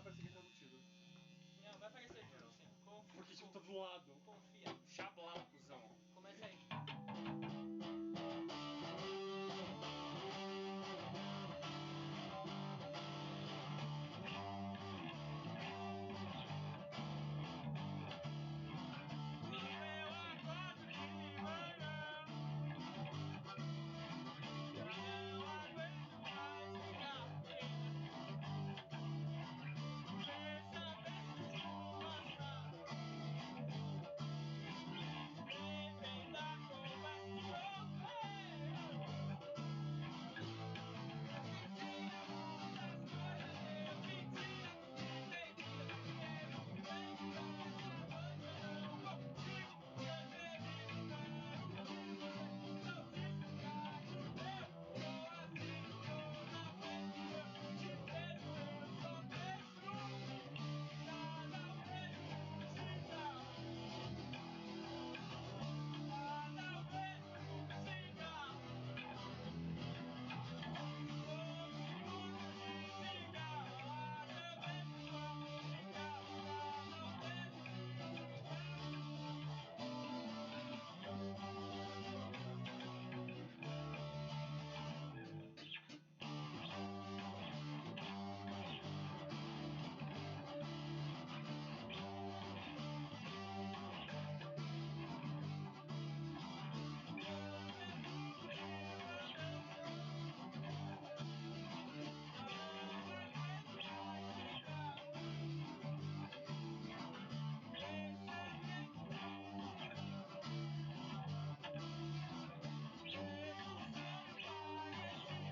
aparecer que interrompido. Não, vai aparecer tudo sim. Porque tipo, tá do lado. Confia. Xablau, cuzão. Começa aí.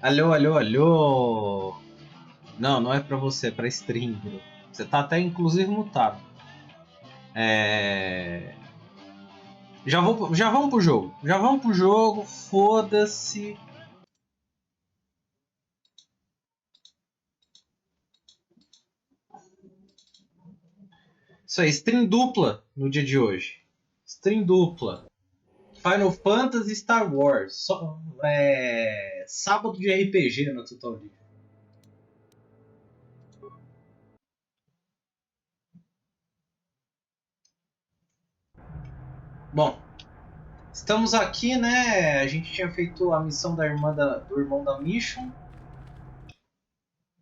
Alô, alô, alô. Não, não é pra você, é pra stream, bro. Você tá até inclusive mutado. Já vamos pro jogo. Já vamos pro jogo, foda-se. Isso aí, stream dupla no dia de hoje. Stream dupla. Final Fantasy Star Wars. Sábado de RPG no Total. Bom, estamos aqui, né? A gente tinha feito a missão do irmão da Mission.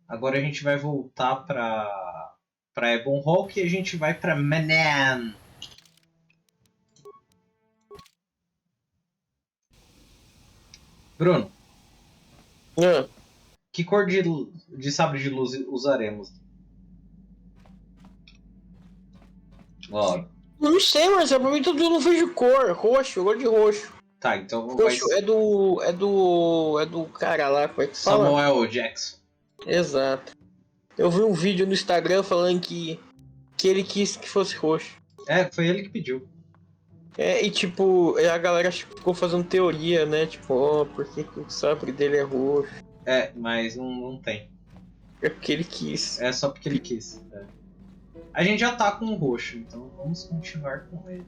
Agora a gente vai voltar pra Ebonhawk e a gente vai pra Manan. Bruno, que cor de sabre de luz usaremos? Ó, Não sei, mas pra mim tudo não vejo cor. Roxo, eu gosto de roxo. tá, então Roxo vai é do cara lá, como é que fala? Samuel Jackson. Exato. Eu vi um vídeo no Instagram falando que ele quis que fosse roxo. Foi ele que pediu. E tipo, a galera ficou fazendo teoria, né? Tipo, por que o sabre dele é roxo? Mas não tem. É porque ele quis. É só porque ele quis. A gente já tá com o roxo, então vamos continuar com ele.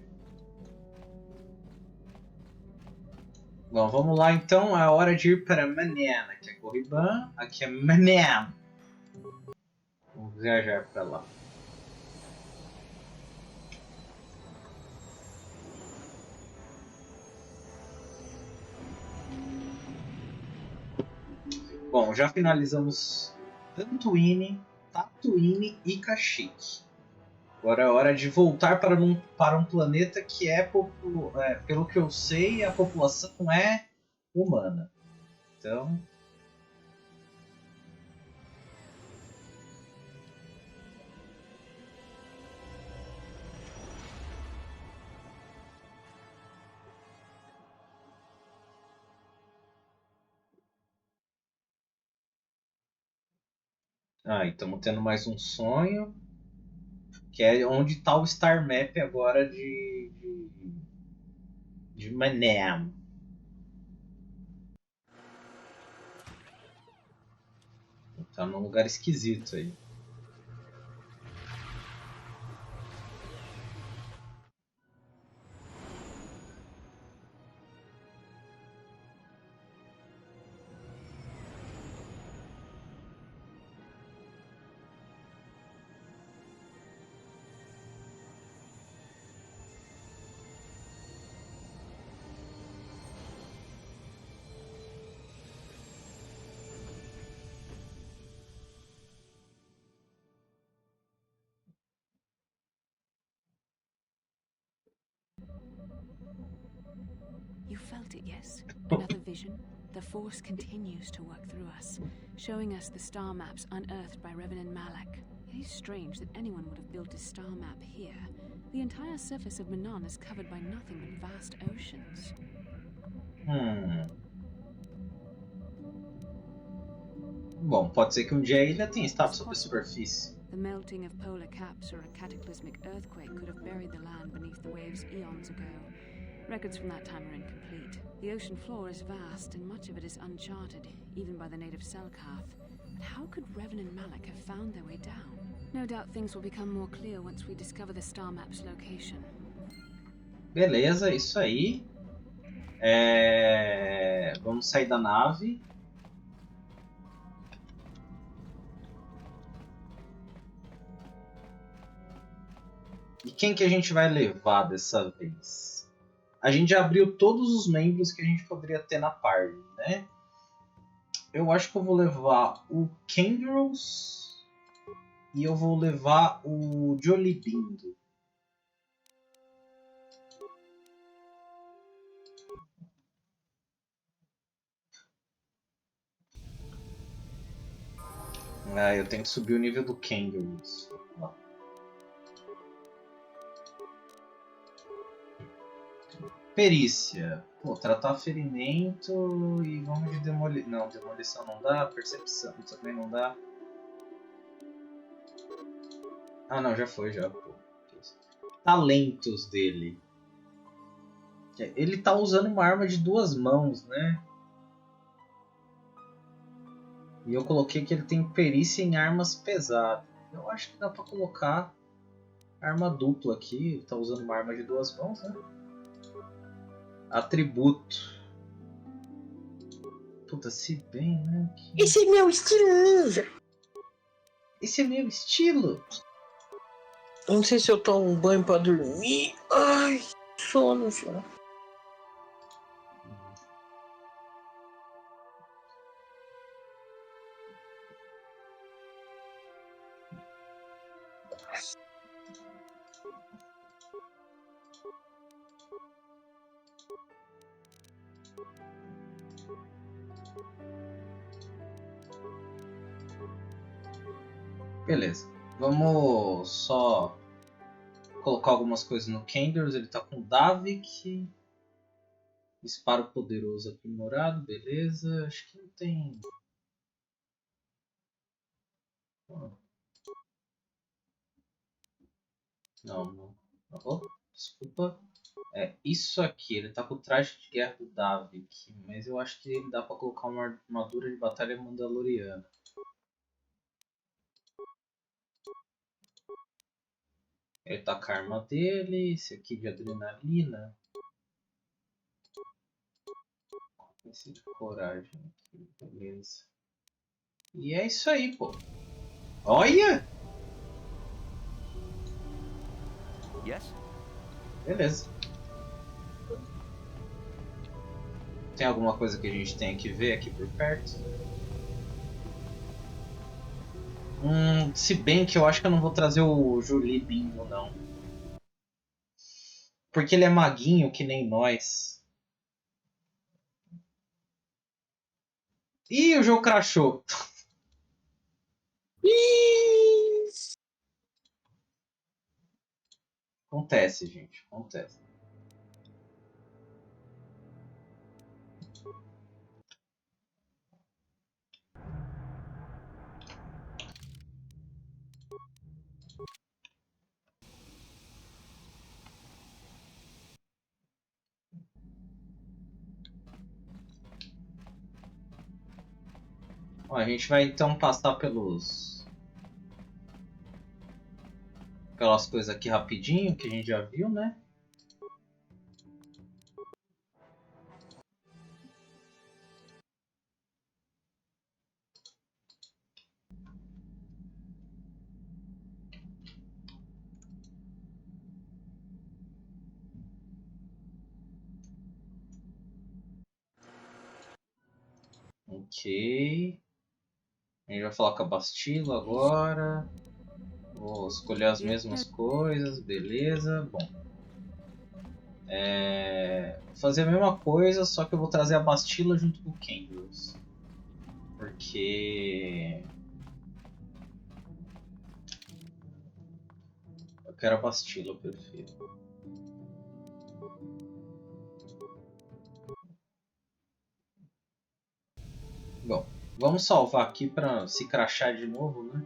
Bom, vamos lá então. É hora de ir para Manan. Aqui é Corriban, aqui é Manan. Vamos viajar para lá. Bom, já finalizamos Tatooine e Kashyyyk. Agora é hora de voltar para um planeta que pelo que eu sei, a população é humana. Então... e estamos tendo mais um sonho. Que é onde está o Star Map agora de Manan. Tá num lugar esquisito aí. this? Another vision? The Force continues to work through us, showing us the star maps unearthed by Reverend Malak. It is strange that anyone would have built a star map here. The entire surface of Manon is covered by nothing but vast oceans. Bom, pode ser que dia a ilha tenha estado sob a superfície. The melting of polar caps or a cataclysmic earthquake could have buried the land beneath the waves eons ago. Records from that time are incomplete. The ocean floor is vast and much of it is uncharted, even by the native Selkath. But how could Revan and Malak have found their way down? No doubt things will become more clear once we discover the star map's location. Beleza, isso aí. Vamos sair da nave. E quem que a gente vai levar dessa vez? A gente já abriu todos os membros que a gente poderia ter na party, né? Eu acho que eu vou levar o Kangaroos e eu vou levar o Jolibindo. Eu tenho que subir o nível do Kangaroos. Perícia. Pô, tratar ferimento e vamos de demolição. Não, demolição não dá. Percepção também não dá. Ah, não, já foi, já. Pô. Talentos dele. Ele tá usando uma arma de 2 mãos, né? E eu coloquei que ele tem perícia em armas pesadas. Eu acho que dá pra colocar arma dupla aqui. Ele tá usando uma arma de 2 mãos, né? Atributo. Puta, se bem, né? Esse é meu estilo ninja. Esse é meu estilo. Eu não sei se eu tomo um banho pra dormir. Ai, sono, filho. Beleza. Vamos só colocar algumas coisas no Kangaroos. Ele tá com Davik. Disparo poderoso aprimorado. Beleza. Acho que não tem... Não. Oh, desculpa. Isso aqui. Ele tá com o traje de guerra do Davik. Mas eu acho que ele dá pra colocar uma armadura de batalha mandaloriana. Ele tá com a arma dele, esse aqui de adrenalina. Esse de coragem aqui, beleza. E é isso aí, pô. Olha! Yes? Beleza. Tem alguma coisa que a gente tem que ver aqui por perto? Se bem que eu acho que eu não vou trazer o Jolibindo, não. Porque ele é maguinho que nem nós. Ih, o jogo crashou. Acontece, gente. Acontece. Bom, a gente vai então passar pelas coisas aqui rapidinho que a gente já viu, né? Ok. A gente vai falar com a Bastilo agora. Vou escolher as mesmas coisas, beleza. Bom. Vou fazer a mesma coisa, só que eu vou trazer a Bastila junto com o Candles. Porque... eu quero a Bastila, eu prefiro. Bom, vamos salvar aqui para se crachar de novo, né?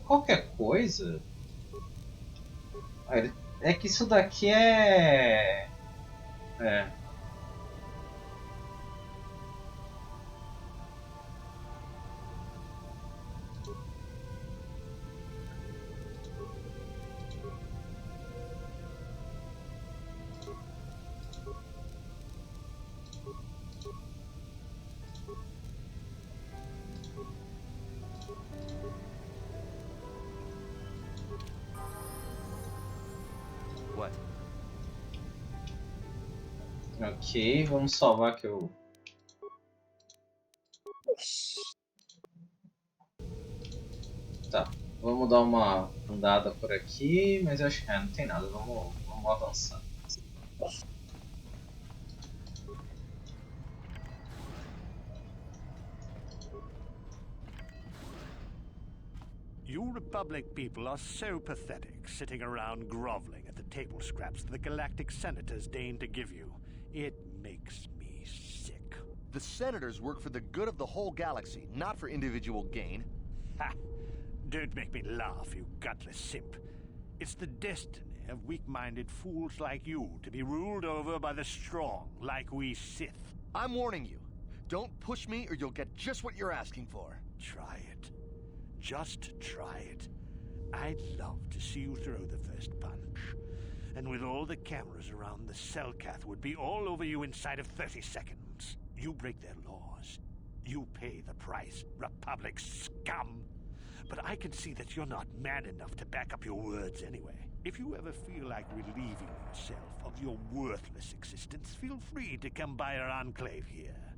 Qualquer coisa? É que isso daqui é... What? Ok, vamos salvar que eu... Tá, vamos dar uma andada por aqui, mas eu acho que não tem nada, vamos avançar. You Republic people are so pathetic, sitting around groveling at the table scraps the galactic senators deign to give you. It makes me sick. The senators work for the good of the whole galaxy, not for individual gain. Ha! Don't make me laugh, you gutless simp. It's the destiny of weak-minded fools like you to be ruled over by the strong, like we Sith. I'm warning you. Don't push me or you'll get just what you're asking for. Try it. Just try it. I'd love to see you throw the first punch. And with all the cameras around, the Selkath would be all over you inside of 30 seconds. You break their laws. You pay the price, Republic scum. But I can see that you're not man enough to back up your words anyway. If you ever feel like relieving yourself of your worthless existence, feel free to come by our enclave here.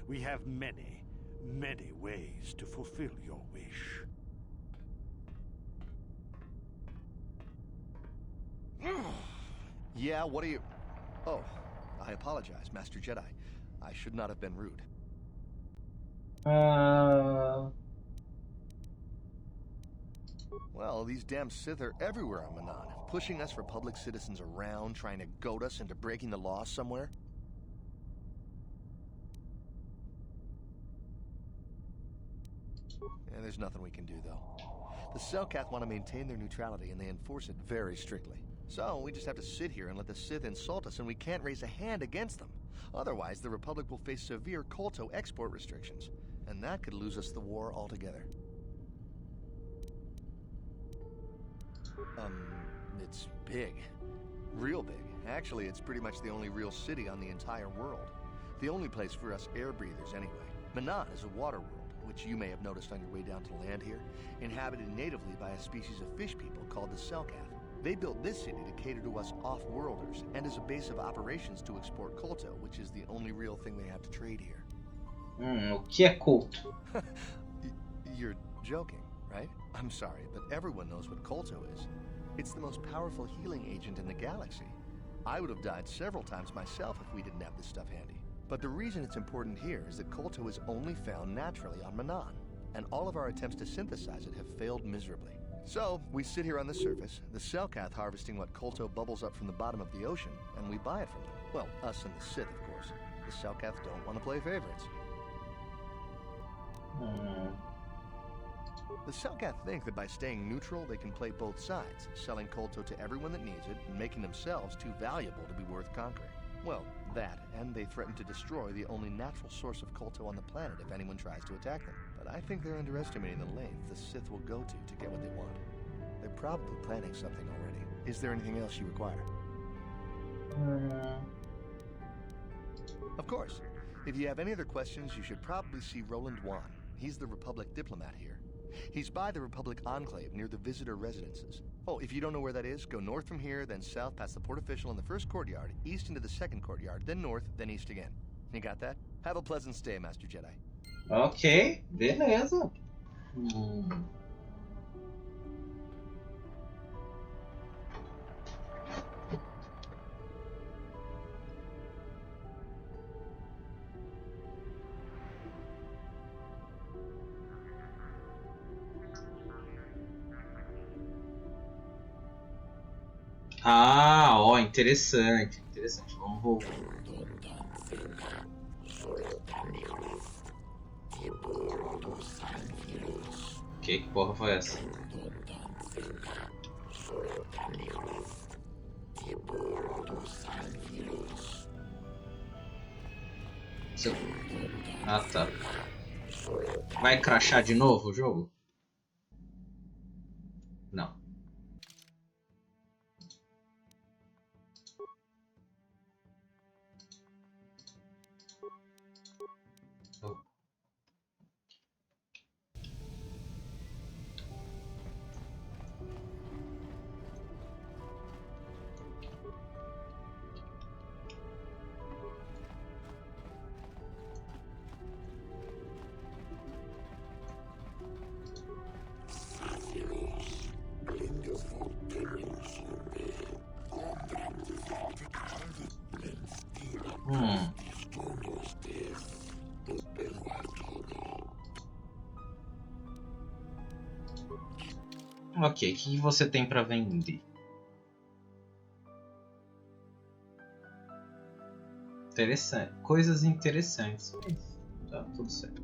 We have many, many ways to fulfill your wish. Yeah, what are you... Oh, I apologize, Master Jedi. I should not have been rude. Well, these damn Sith are everywhere on Manan, pushing us Republic citizens around, trying to goad us into breaking the law somewhere. Yeah, there's nothing we can do, though. The Selkath want to maintain their neutrality, and they enforce it very strictly. So, we just have to sit here and let the Sith insult us, and we can't raise a hand against them. Otherwise, the Republic will face severe Kolto export restrictions, and that could lose us the war altogether. It's big. Real big. Actually, it's pretty much the only real city on the entire world. The only place for us air breathers, anyway. Manan is a water world, which you may have noticed on your way down to land here, inhabited natively by a species of fish people called the Selkath. They built this city to cater to us off-worlders, and as a base of operations to export Kolto, which is the only real thing they have to trade here. O que é Kolto? You're joking, right? I'm sorry, but everyone knows what Kolto is. It's the most powerful healing agent in the galaxy. I would have died several times myself if we didn't have this stuff handy. But the reason it's important here is that Kolto is only found naturally on Manan, and all of our attempts to synthesize it have failed miserably. So, we sit here on the surface, the Selkath harvesting what Kolto bubbles up from the bottom of the ocean, and we buy it from them. Well, us and the Sith, of course. The Selkath don't want to play favorites. The Selkath think that by staying neutral, they can play both sides, selling Kolto to everyone that needs it, and making themselves too valuable to be worth conquering. Well, that, and they threaten to destroy the only natural source of Kolto on the planet if anyone tries to attack them. But I think they're underestimating the length the Sith will go to get what they want. They're probably planning something already. Is there anything else you require? Of course. If you have any other questions, you should probably see Roland Wan. He's the Republic diplomat here. He's by the Republic Enclave near the visitor residences. Oh, if you don't know where that is, go north from here, then south past the port official in the first courtyard, east into the second courtyard, then north, then east again. You got that? Have a pleasant stay, Master Jedi. Ok, beleza. Ah, ó, interessante, interessante. Vamos voltar. Que porra foi essa? Seu... Ah, tá. Vai crashar de novo o jogo? Não. Ok, o que você tem para vender? Interessante, coisas interessantes. Tá tudo certo.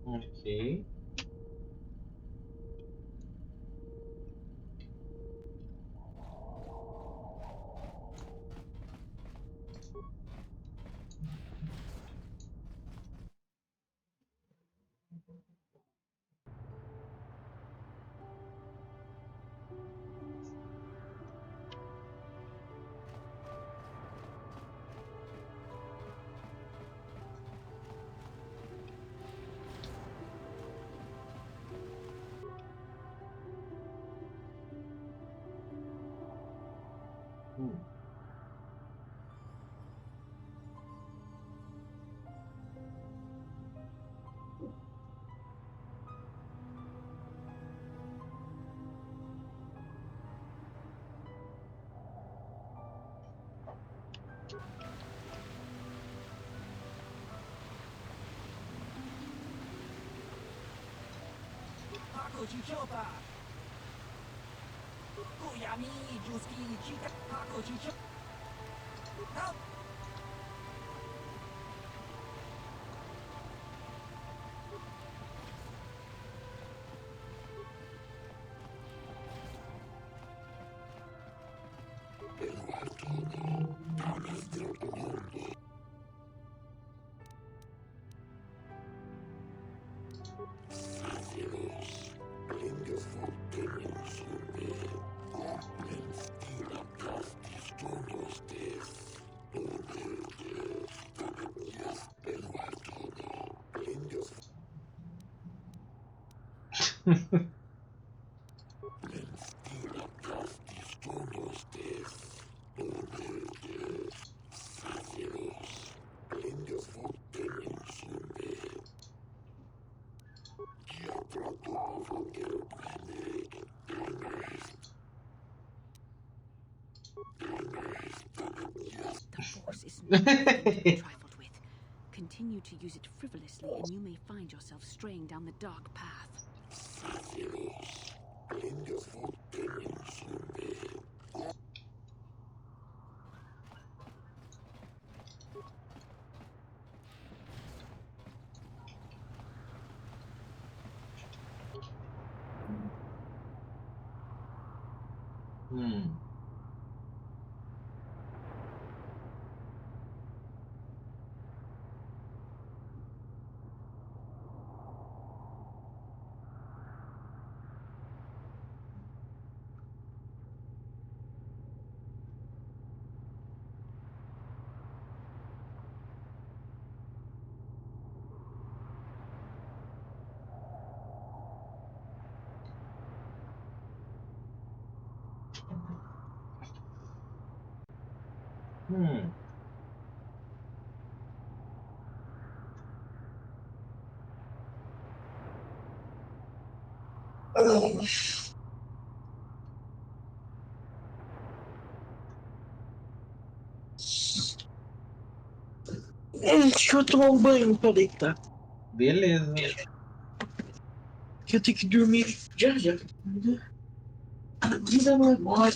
Ok. The force is not to be trifled with. Continue to use it frivolously, and you may find yourself straying down the dark path. Deixa eu tomar um banho pra deitar. Beleza. Que eu tenho que dormir já já. Vida não é mole.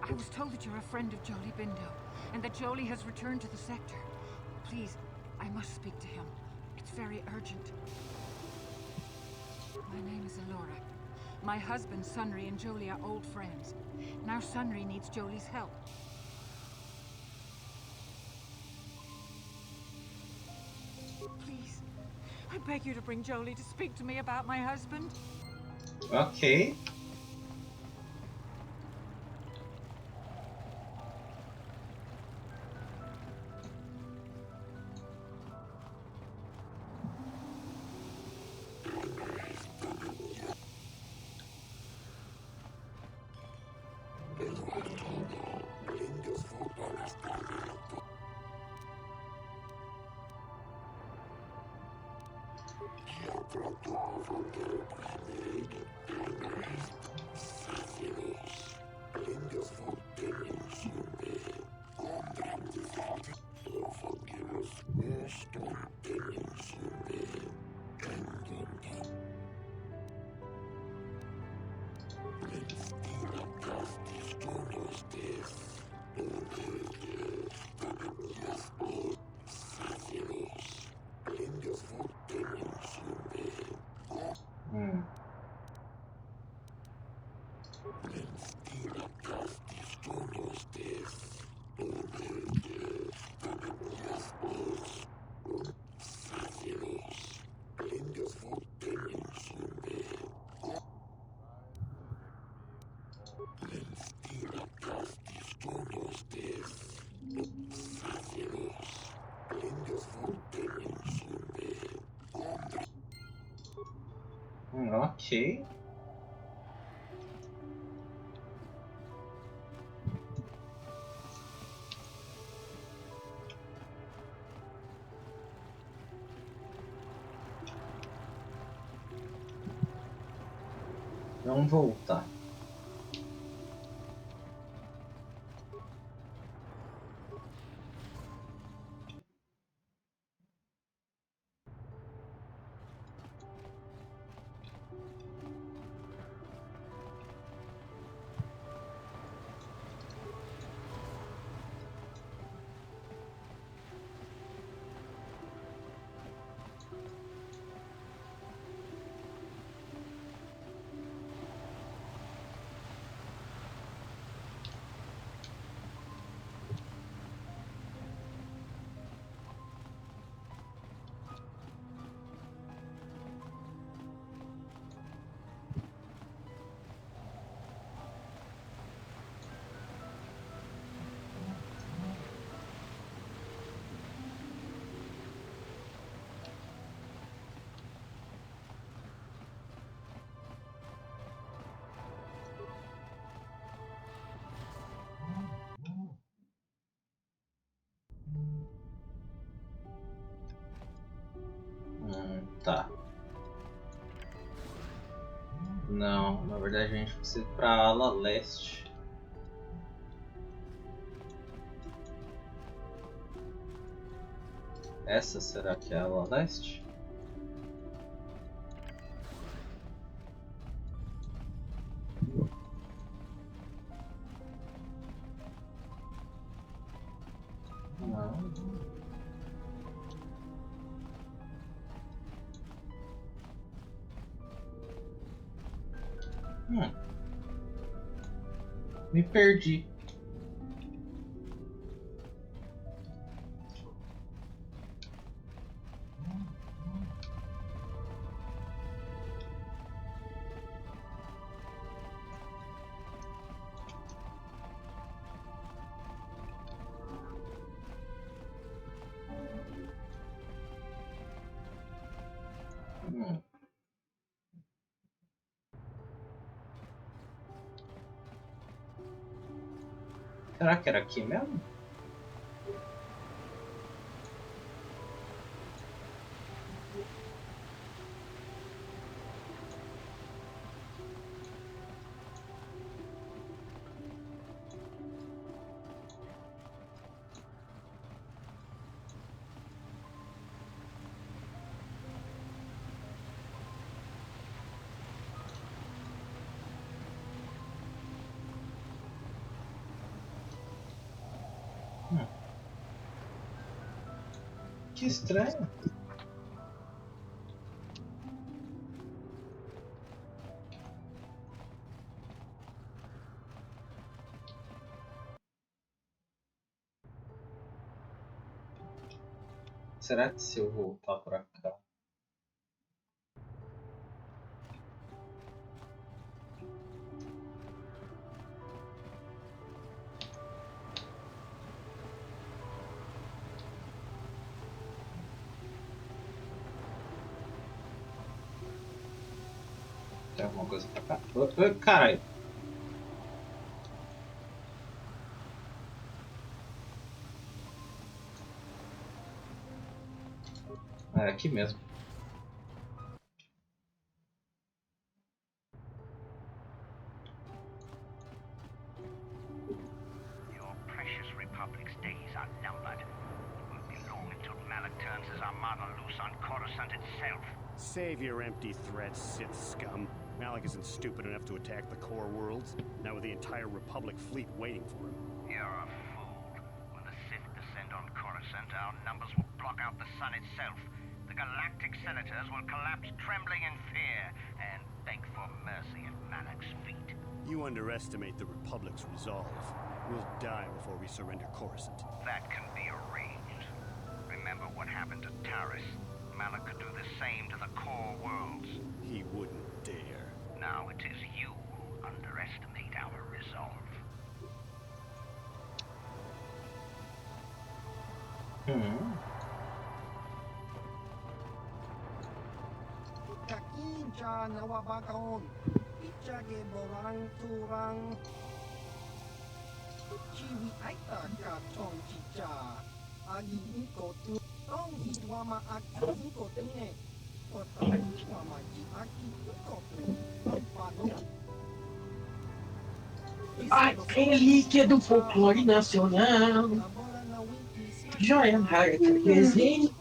I was told that you're a friend of Jolie Bindo, and that Jolie has returned to the sector. Please, I must speak to him. It's very urgent. My name is Alora. My husband, Sunry, and Jolie are old friends. Now Sunry needs Jolie's help. Please, I beg you to bring Jolie to speak to me about my husband. Ok. Ok. Vamos voltar. Tá. Não, na verdade a gente precisa ir pra ala leste. Essa será que é a ala leste? Não. Me perdi. Será que era aqui mesmo? Que estranho. Será que se eu voltar pra cá? Tem alguma coisa pra cá? Caralho! É aqui mesmo. Your precious Republic's days are numbered. It won't be long until Malak turns his armada loose on Coruscant itself. Save your empty threats, Sith scum. Malak isn't stupid enough to attack the core worlds, now with the entire Republic fleet waiting for him. You're a fool. When the Sith descend on Coruscant, our numbers will block out the sun itself. The galactic senators will collapse trembling in fear and beg for mercy at Malak's feet. You underestimate the Republic's resolve. We'll die before we surrender Coruscant. That can be arranged. Remember what happened to Taris. Malak could do the same to the core worlds. He wouldn't dare. Now it is you who underestimate our resolve. Relíquia do folclore nacional. Joia rara que presente.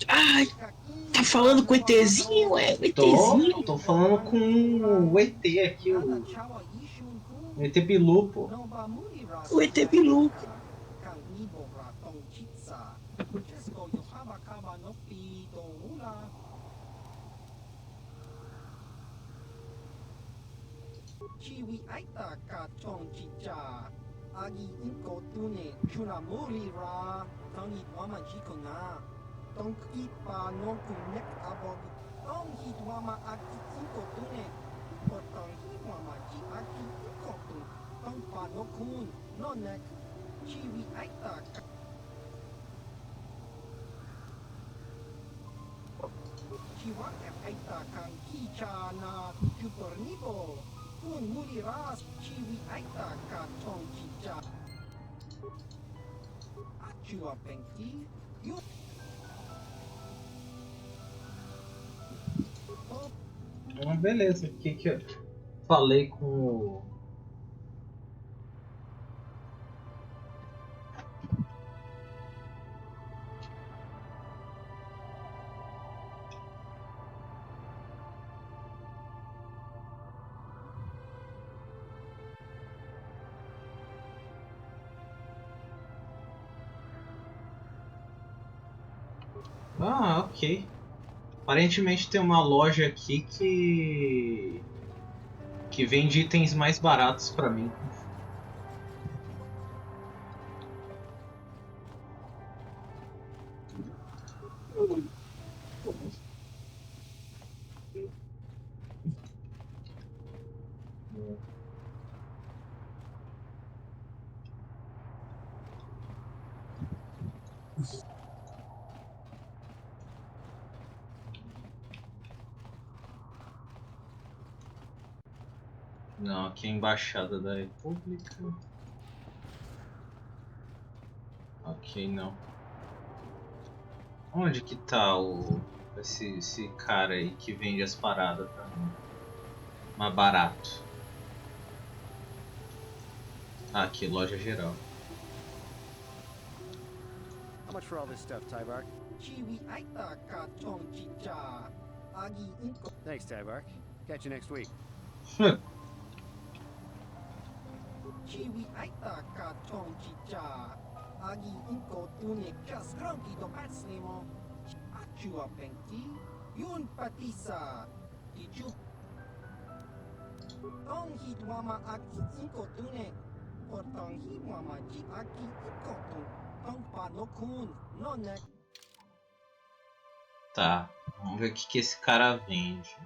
Ai, tá falando com o ETzinho, o ETzinho? Tô falando com o ET aqui, o ET Bilu, pô. O ET Bilu. Beleza, o que eu falei com o... Ah, ok. Aparentemente tem uma loja aqui que vende itens mais baratos pra mim. Não, aqui é a Embaixada da República. Ok, não. Onde que tá esse cara aí que vende as paradas pra mim? Mais barato. Ah, aqui, loja geral. How much for all this stuff, Tybark? Thanks, Tybark. Catch you next week. Tá, vamos ver o que esse cara vende.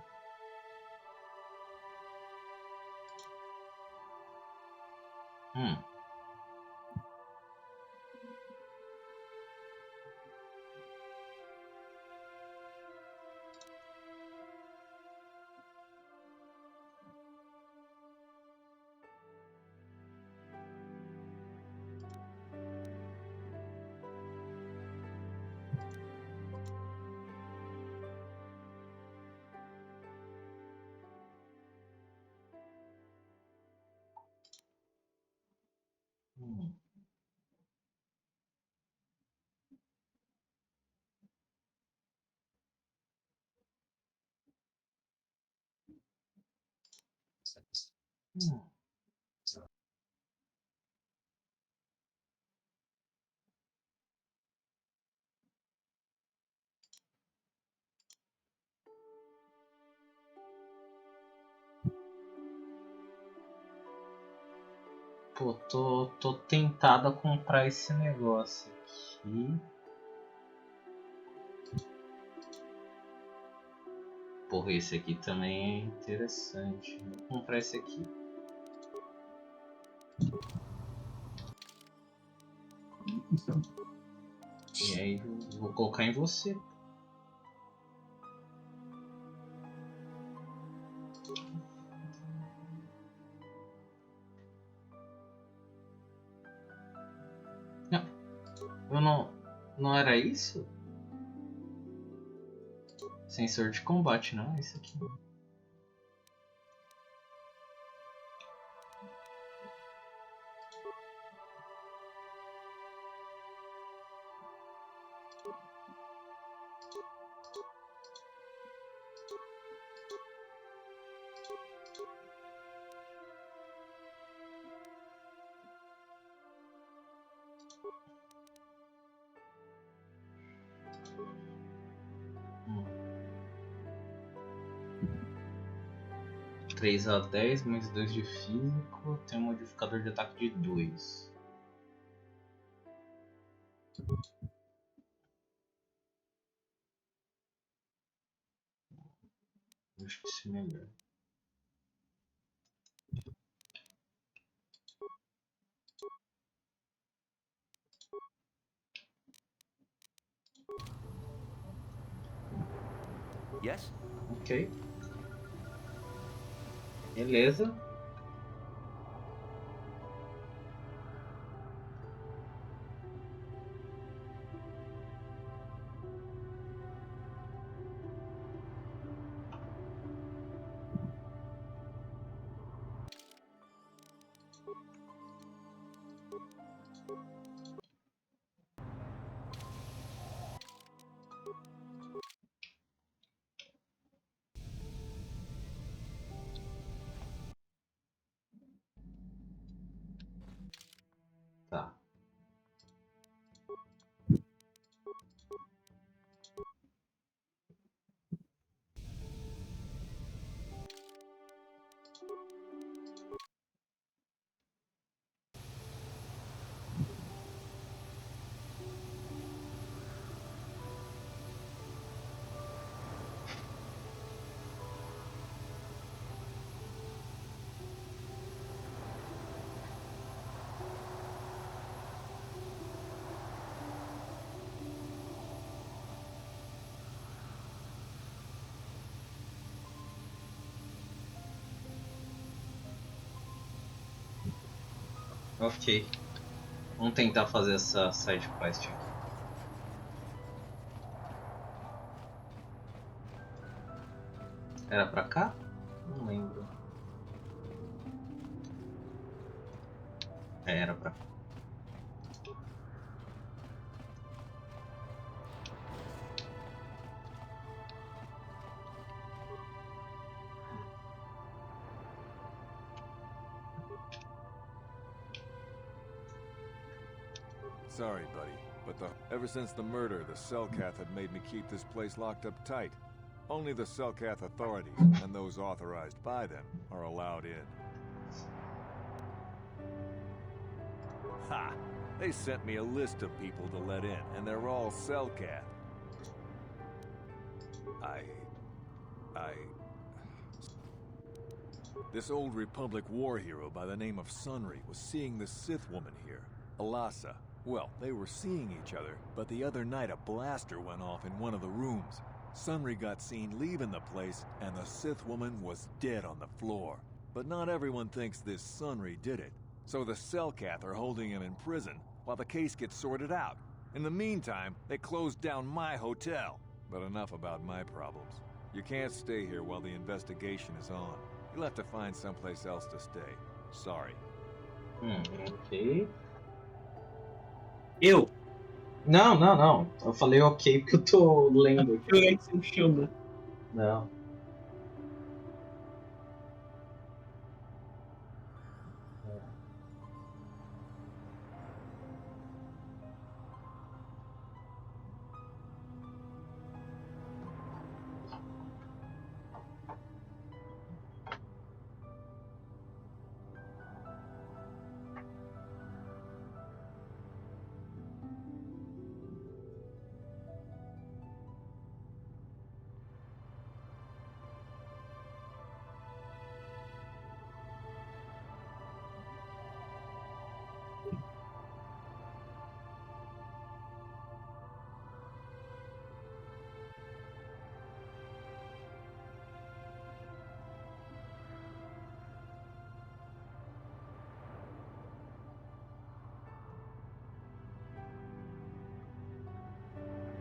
Pô, tô tentado a comprar esse negócio aqui. Porra, esse aqui também é interessante. Vou comprar esse aqui. E aí vou colocar em você. Não, eu não era isso? Sensor de combate, não é isso aqui. Hum. 3 a 10, mais 2 de físico, tem um modificador de ataque de 2. Acho que isso é melhor. Yes? Ok. Beleza. Tá. Ok. Vamos tentar fazer essa side quest aqui. Era pra cá? Não lembro. Era pra cá. Sorry, buddy, but ever since the murder, the Selkath had made me keep this place locked up tight. Only the Selkath authorities, and those authorized by them, are allowed in. Ha! They sent me a list of people to let in, and they're all Selkath. This old Republic war hero by the name of Sunry was seeing the Sith woman here, Alasa. Well, they were seeing each other, but the other night a blaster went off in one of the rooms. Sunry got seen leaving the place, and the Sith woman was dead on the floor. But not everyone thinks this Sunry did it. So the Selkath are holding him in prison, while the case gets sorted out. In the meantime, they closed down my hotel. But enough about my problems. You can't stay here while the investigation is on. You'll have to find someplace else to stay. Sorry. Ok. Eu? Não. Eu falei ok porque eu tô lendo aqui. Eu que você me chama. Não.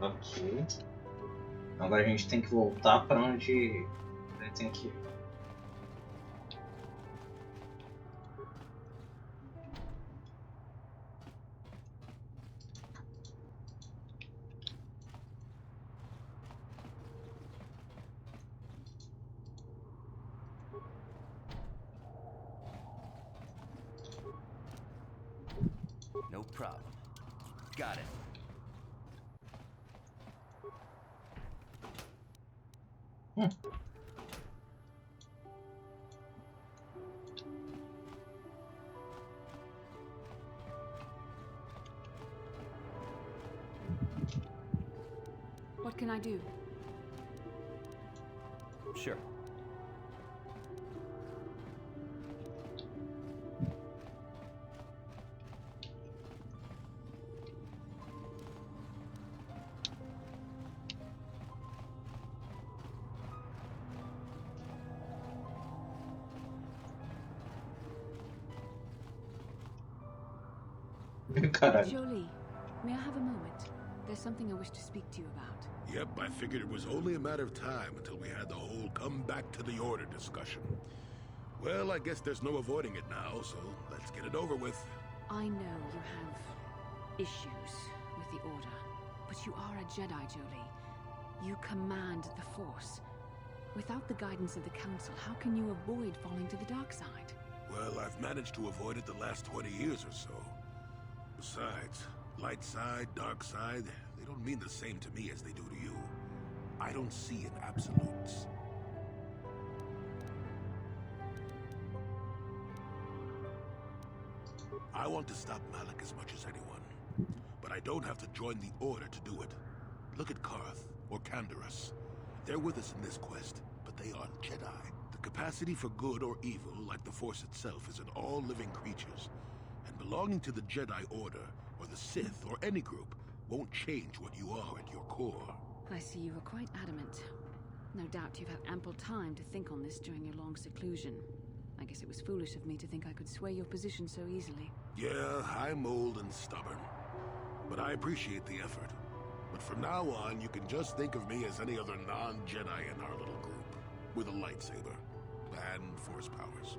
Ok. Agora a gente tem que voltar pra onde ele tem que ir. No problem. Got it. What can I do? Sure. Caralho. Jolie, may I have a moment? There's something I wish to speak to you about. Yep, I figured it was only a matter of time until we had the whole come back to the order discussion. Well, I guess there's no avoiding it now, so let's get it over with. I know you have issues with the Order, but you are a Jedi, Jolie. You command the Force. Without the guidance of the Council, how can you avoid falling to the dark side? Well, I've managed to avoid it the last 20 years or so. Besides, light side, dark side, they don't mean the same to me as they do to you. I don't see in absolutes. I want to stop Malik as much as anyone, but I don't have to join the Order to do it. Look at Karth, or Canderous. They're with us in this quest, but they aren't Jedi. The capacity for good or evil, like the Force itself, is in all living creatures. And belonging to the Jedi Order, or the Sith, or any group, won't change what you are at your core. I see you were quite adamant. No doubt you've had ample time to think on this during your long seclusion. I guess it was foolish of me to think I could sway your position so easily. Yeah, I'm old and stubborn. But I appreciate the effort. But from now on, you can just think of me as any other non-Jedi in our little group. With a lightsaber. And Force powers.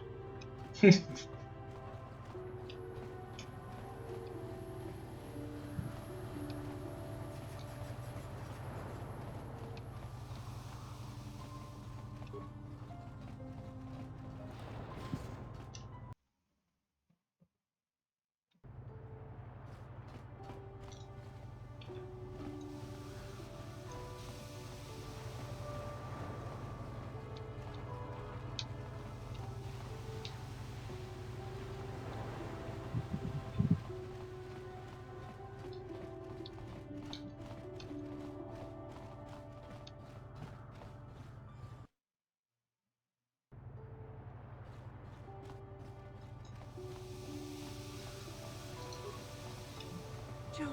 Jolie,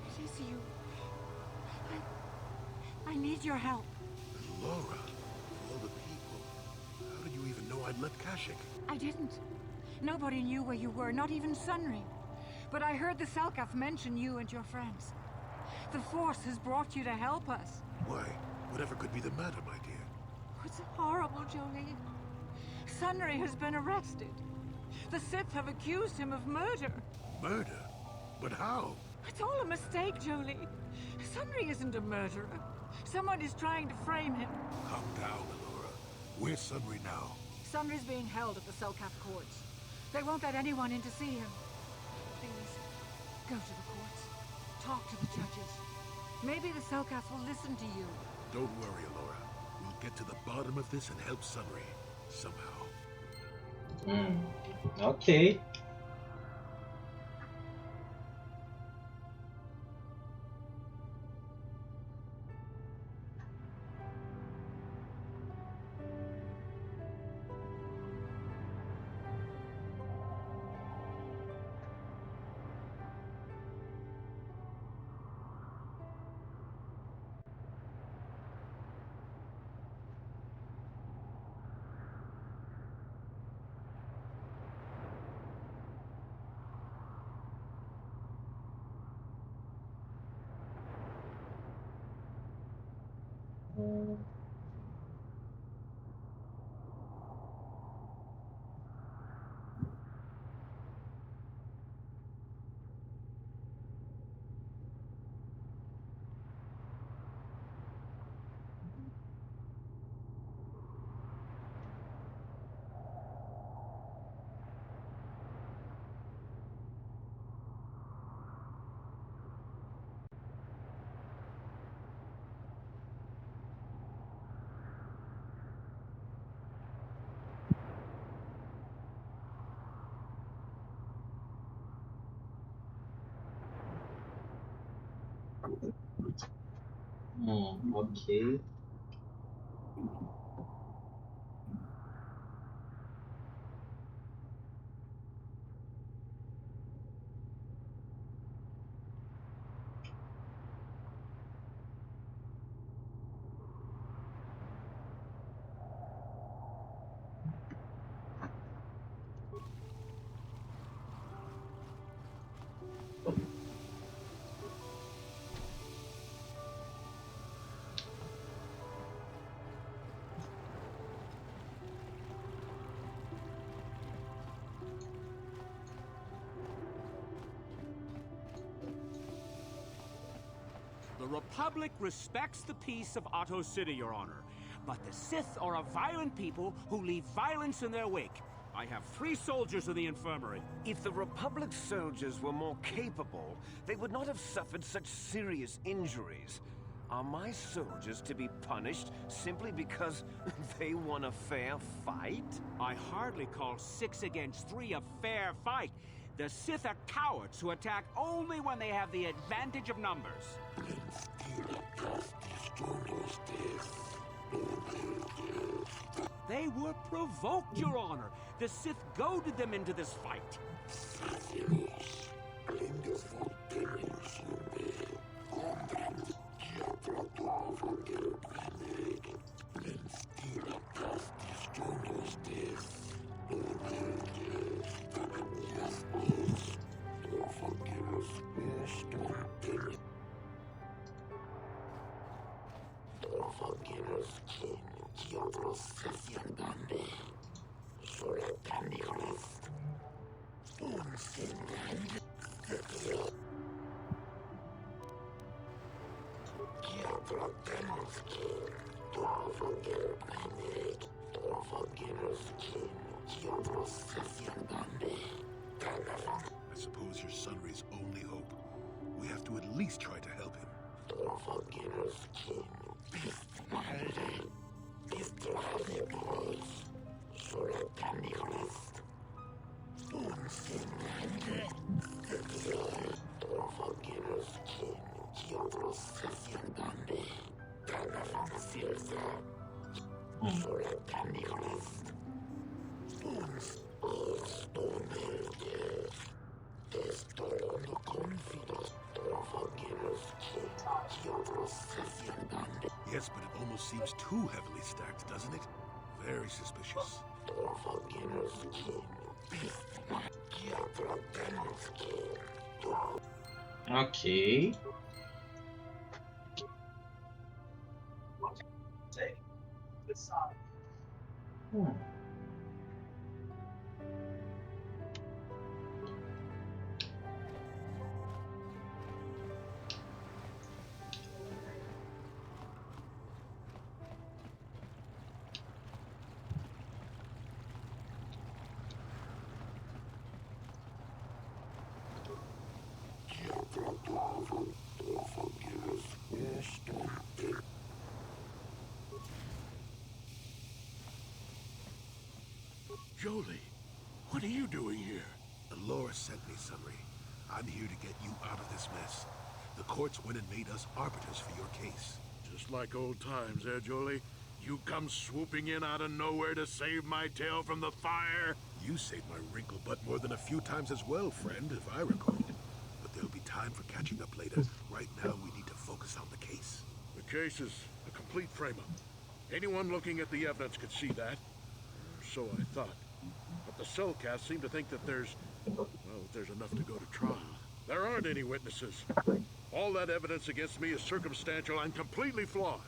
it is you. I need your help. Laura, of all the people, how did you even know I'd left Kashyyyk? I didn't. Nobody knew where you were, not even Sunry. But I heard the Selkath mention you and your friends. The Force has brought you to help us. Why? Whatever could be the matter, my dear? It's horrible, Jolie. Sunry has been arrested. The Sith have accused him of murder. Murder? But how? It's all a mistake, Jolie. Sunry isn't a murderer. Someone is trying to frame him. Calm down, Laura. Where's Sunry now? Sunry's being held at the Selkath courts. They won't let anyone in to see him. Please, go to the courts. Talk to the judges. Maybe the Selkath will listen to you. Don't worry, Laura. We'll get to the bottom of this and help Sunry. Somehow. Ok. Ok. The Republic respects the peace of Otto City, Your Honor. But the Sith are a violent people who leave violence in their wake. I have 3 soldiers in the infirmary. If the Republic soldiers were more capable, they would not have suffered such serious injuries. Are my soldiers to be punished simply because they won a fair fight? I hardly call 6 against 3 a fair fight. The Sith are cowards who attack only when they have the advantage of numbers. They were provoked, Your Honor. The Sith goaded them into this fight. I suppose you're Sunry's only hope. We have to at least try to help him. Yes, but it almost seems too heavily stacked, doesn't it? Very suspicious. Ok. Jolie, what are you doing here? Alora sent me, Sunry. I'm here to get you out of this mess. The courts went and made us arbiters for your case. Just like old times, eh, Jolie? You come swooping in out of nowhere to save my tail from the fire? You saved my wrinkle butt more than a few times as well, friend, if I recall. But there'll be time for catching up later. Right now, we need to focus on the case. The case is a complete frame-up. Anyone looking at the evidence could see that. So I thought. But the Cellcast seem to think that there's enough to go to trial. There aren't any witnesses. All that evidence against me is circumstantial and completely flawed.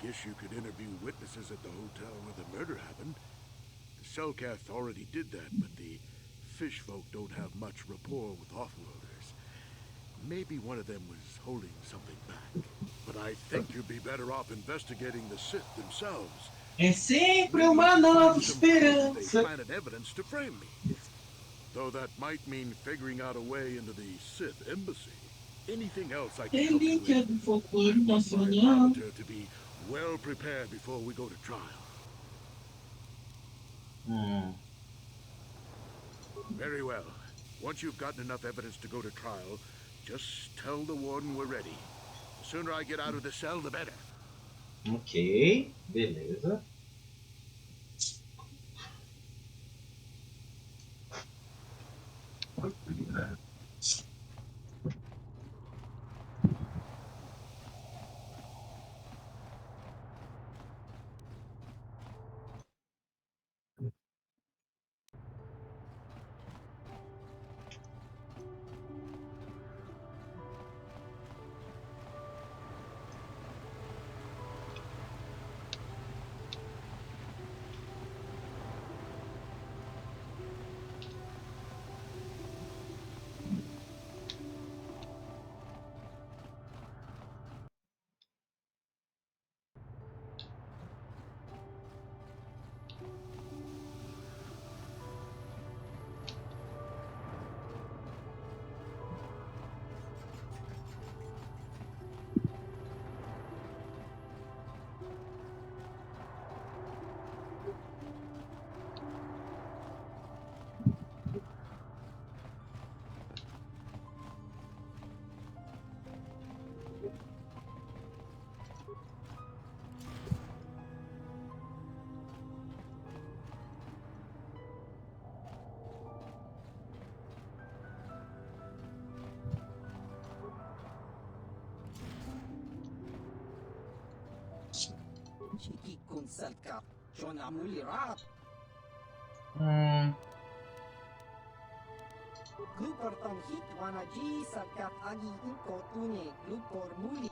Guess you could interview witnesses at the hotel where the murder happened. The Selkath already did that, but the fish folk don't have much rapport with offworlders. Maybe one of them was holding something back. But I think you'd be better off investigating the Sith themselves. É sempre uma nova esperança. They planted evidence to frame me. Though that might mean figuring out a way into the Sith embassy. Anything else I can help you with? My monitor to be well prepared before we go to trial. Very well. Once you've gotten enough evidence to go to trial, just tell the warden we're ready. The sooner I get out of the cell, the better. Ok, beleza. Glupor tong hit wanaji sarkat agi inko tune glupor muli.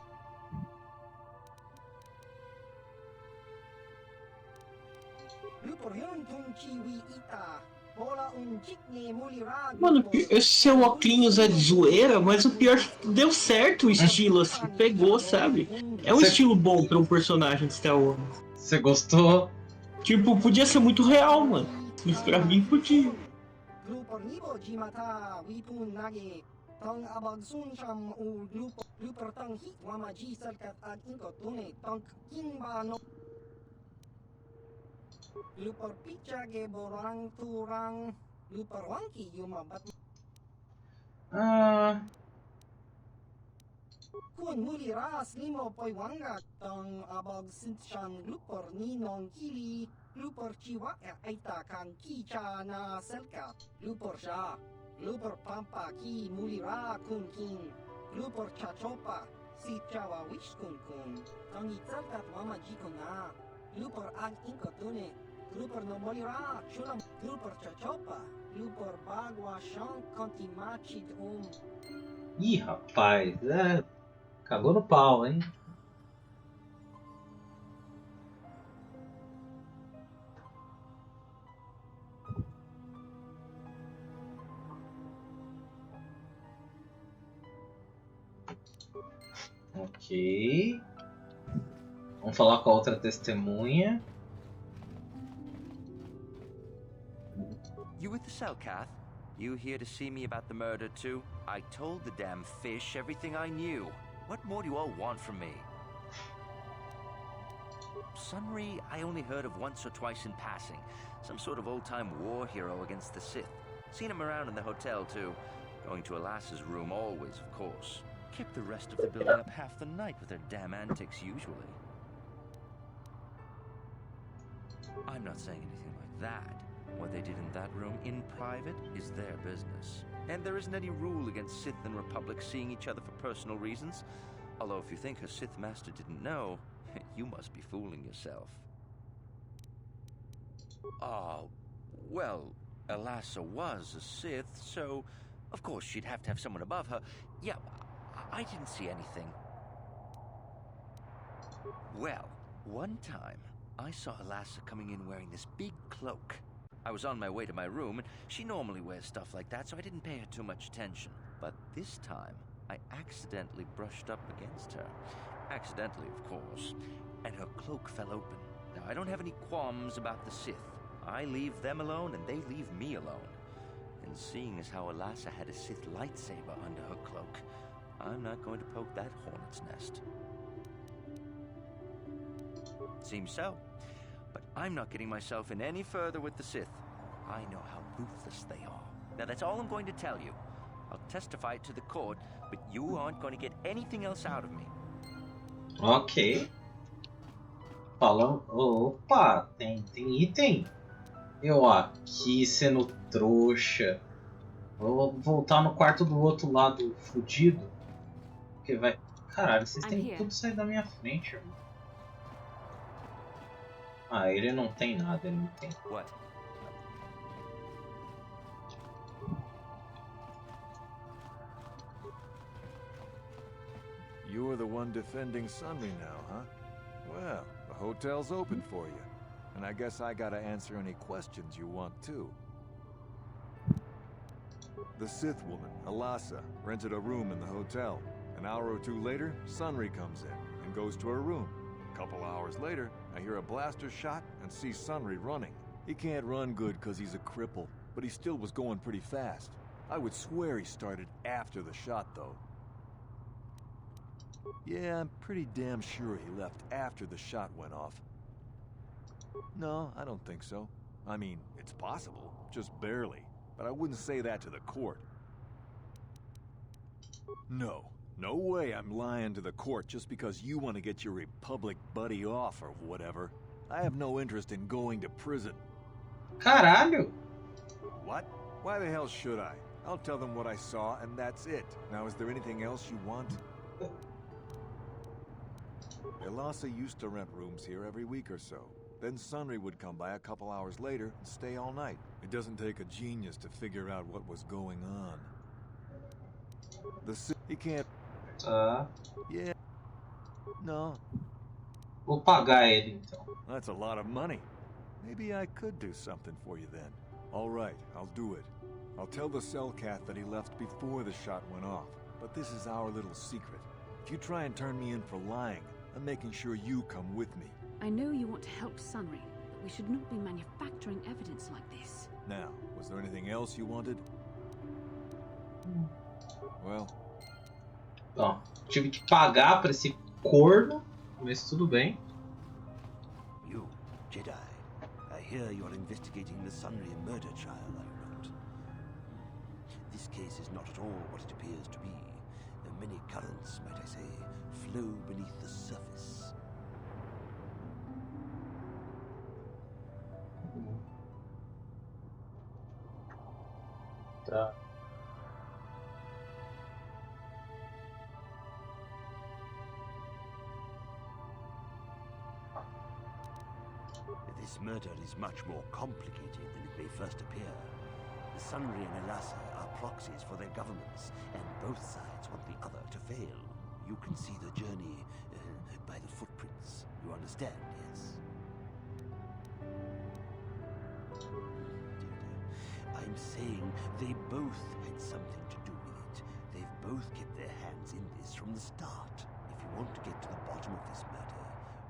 Glupor yon tung chiwi ita. Bola jikne muli rag. Mano, esse seu óculos é de zoeira, mas o pior é que deu certo o estilo, assim, pegou, sabe? É um estilo bom pra um personagem de Star Wars. Você gostou? Tipo, podia ser muito real, mano. Mas pra mim podia. Glupor nibo jimata wipun nage. Tong abag sun sham u glupor tong hit wamaji sarkat ag inko tune tong kimba no. Glupor picha ge borang turang. Glupor wangki yumabat. Kun muli ras limo poi wanga tong abag sinshan glupor ninong kili. Glupor chiwa aita kan kicha na selkat. Glupor sha. Glupor pampa ki muli ra kun kin. Glupor chachopa si chawa wish kun kun. Tong itzalkat wama jikona. Glupor ag inkotune. Glupor no muli ra chulam. Glupor chachopa. Glupor bagwa shan konti machid Ih, rapaz, cagou no pau, hein? Ok. Vamos falar com a outra testemunha. You with the Selkath? You here to see me about the murder too? I told the damn fish everything I knew. What more do you all want from me? Sunry, I only heard of once or twice in passing. Some sort of old-time war hero against the Sith. Seen him around in the hotel too. Going to Alassa's room always, of course. Kept the rest of the building up half the night with their damn antics usually. I'm not saying anything like that. What they did in that room in private is their business. And there isn't any rule against Sith and Republic seeing each other for personal reasons. Although if you think her Sith master didn't know, you must be fooling yourself. Oh, well, Alassa was a Sith, so of course she'd have to have someone above her. Yeah, I didn't see anything. Well, One time, I saw Alassa coming in wearing this big cloak. I was on my way to my room, and she normally wears stuff like that, so I didn't pay her too much attention. But this time, I accidentally brushed up against her. Accidentally, of course. And her cloak fell open. Now, I don't have any qualms about the Sith. I leave them alone, and they leave me alone. And seeing as how Alassa had a Sith lightsaber under her cloak, I'm not going to poke that hornet's nest. Seems so. But I'm not getting myself in any further with the Sith. I know how ruthless they are. Now, that's all I'm going to tell you. I'll testify it to the court, but you aren't going to get anything else out of me. Ok. Falando... Opa, tem item. Eu aqui sendo trouxa. Vou voltar no quarto do outro lado fudido. Porque vai... Caralho, vocês têm tudo sair da minha frente, irmão. Ah, ele não tem nada, ele não tem. What? You're the one defending Sunry now, huh? Well, the hotel's open for you. And I guess I gotta answer any questions you want too. The Sith woman, Alassa, rented a room in the hotel. An hour or two later, Sunry comes in and goes to her room. A couple hours later, I hear a blaster shot and see Sunry running. He can't run good because he's a cripple, but he still was going pretty fast. I would swear he started after the shot, though. Yeah, I'm pretty damn sure he left after the shot went off. No, I don't think so. I mean, it's possible, just barely. But I wouldn't say that to the court. No way I'm lying to the court just because you want to get your Republic buddy off or whatever. I have no interest in going to prison. Caralho! What? Why the hell should I? I'll tell them what I saw and that's it. Now, is there anything else you want? Alassa used to rent rooms here every week or so. Then Sunry would come by a couple hours later and stay all night. It doesn't take a genius to figure out what was going on. He can't... Yeah. No. Vou pagar ele, então. That's a lot of money. Maybe I could do something for you then. All right, I'll do it. I'll tell the Cellcath that he left before the shot went off. But this is our little secret. If you try and turn me in for lying, I'm making sure you come with me. I know you want to help Sunry, but we should not be manufacturing evidence like this. Now, was there anything else you wanted? Well... Bom, tive que pagar pra esse corno, mas tudo bem. You, Jedi. I hear you're investigating the Sunry murder trial, are you not? This case is not at all what it appears to be. Many currents, might I say, flow beneath the surface. Tá. This murder is much more complicated than it may first appear. The Sunry and Alassa are proxies for their governments, and both sides want the other to fail. You can see the journey by the footprints. You understand, yes? I'm saying they both had something to do with it. They've both kept their hands in this from the start. If you want to get to the bottom of this murder,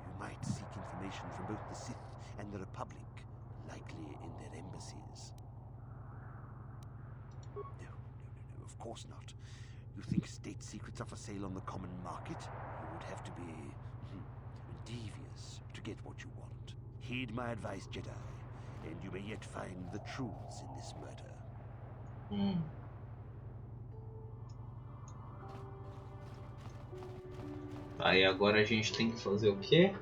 you might seek information from both the Sith and the Republic, likely in their embassies. No, of course not. You think state secrets are for sale on the common market? You would have to be devious to get what you want. Heed my advice, Jedi, and you may yet find the truths in this murder. Aí agora a gente tem que fazer o quê?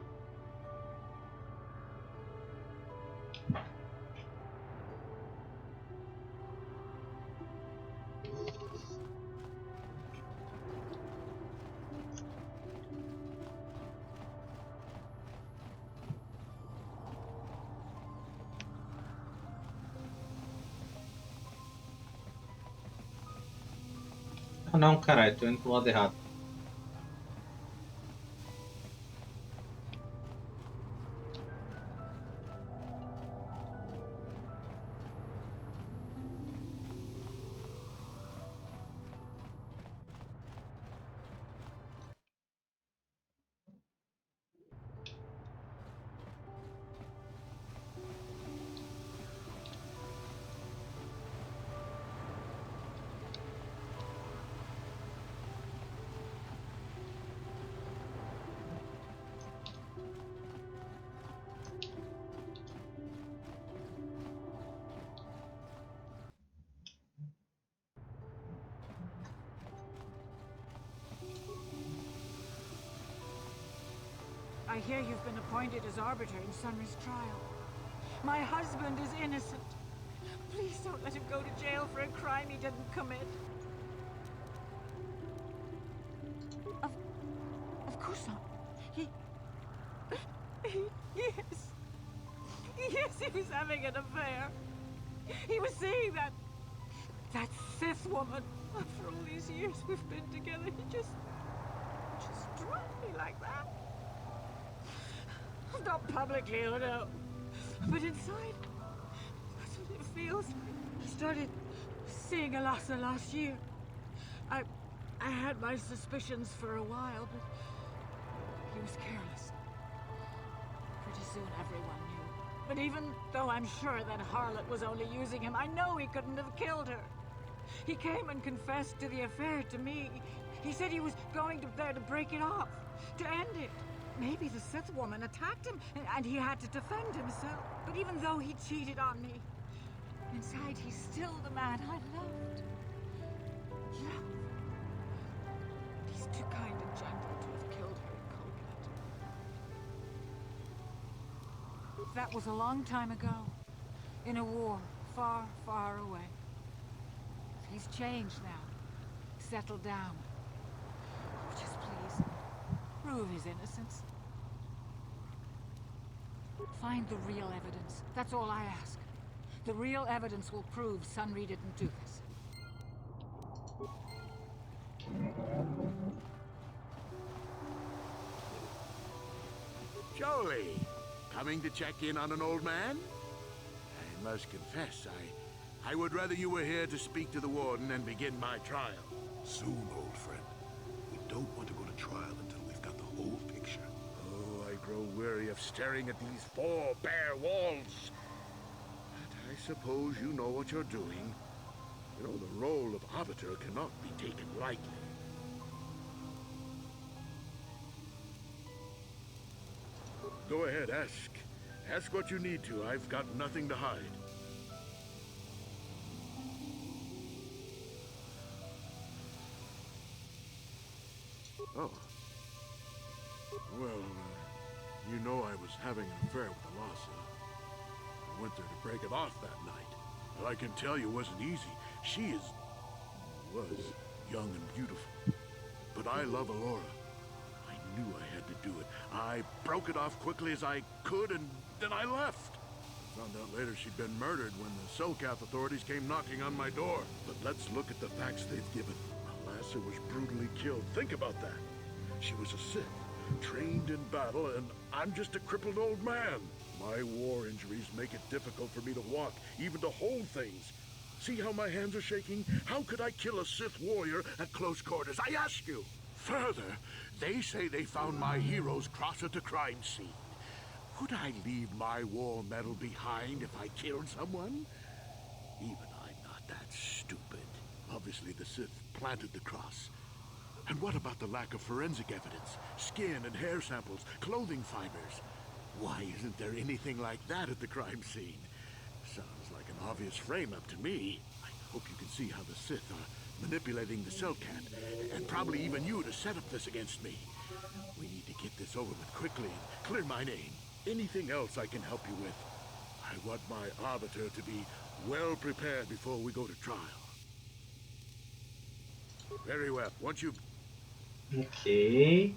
Ah não, caralho, tô indo pro lado errado. I hear you've been appointed as arbiter in Sunry's trial. My husband is innocent. Please don't let him go to jail for a crime he didn't commit. Of course not. Yes, he was having an affair. He was seeing that Sith woman. After all these years we've been together, he just struck me like that. Not publicly, oh no. But inside, that's what it feels. I started seeing Alasa last year. I had my suspicions for a while, but he was careless. Pretty soon everyone knew. But even though I'm sure that harlot was only using him, I know he couldn't have killed her. He came and confessed to the affair to me. He said he was going there to break it off, to end it. Maybe the Sith woman attacked him, and he had to defend himself. But even though he cheated on me, inside he's still the man I loved. Love. He's too kind and gentle to have killed her in cold blood. That was a long time ago, in a war far, far away. He's changed now, settled down. Just please, prove his innocence. Find the real evidence. That's all I ask. The real evidence will prove Sunry didn't do this. Jolie, coming to check in on an old man? I must confess, I would rather you were here to speak to the warden and begin my trial. Soon, old friend. We don't want to go to trial until we've got the whole picture. Oh, I grow weary of staring at these four bare walls. But I suppose you know what you're doing. You know, the role of arbiter cannot be taken lightly. Go ahead, ask. Ask what you need to. I've got nothing to hide. Oh. Well, you know I was having an affair with Alasa. I went there to break it off that night. Well, I can tell you it wasn't easy. She was young and beautiful. But I love Alora. I knew I had to do it. I broke it off quickly as I could, and then I left. I found out later she'd been murdered when the Selkath authorities came knocking on my door. But let's look at the facts they've given. Alasa was brutally killed. Think about that. She was a Sith, trained in battle, and I'm just a crippled old man. My war injuries make it difficult for me to walk, even to hold things. See how my hands are shaking? How could I kill a Sith warrior at close quarters? I ask you. Further, they say they found my heroes cross at a crime scene. Would I leave my war medal behind if I killed someone? Even I'm not that stupid. Obviously, the Sith planted the cross. And what about the lack of forensic evidence? Skin and hair samples, clothing fibers. Why isn't there anything like that at the crime scene? Sounds like an obvious frame-up to me. I hope you can see how the Sith are manipulating the Selkath, and probably even you to set up this against me. We need to get this over with quickly and clear my name. Anything else I can help you with? I want my arbiter to be well prepared before we go to trial. Very well. Once you've... Okay.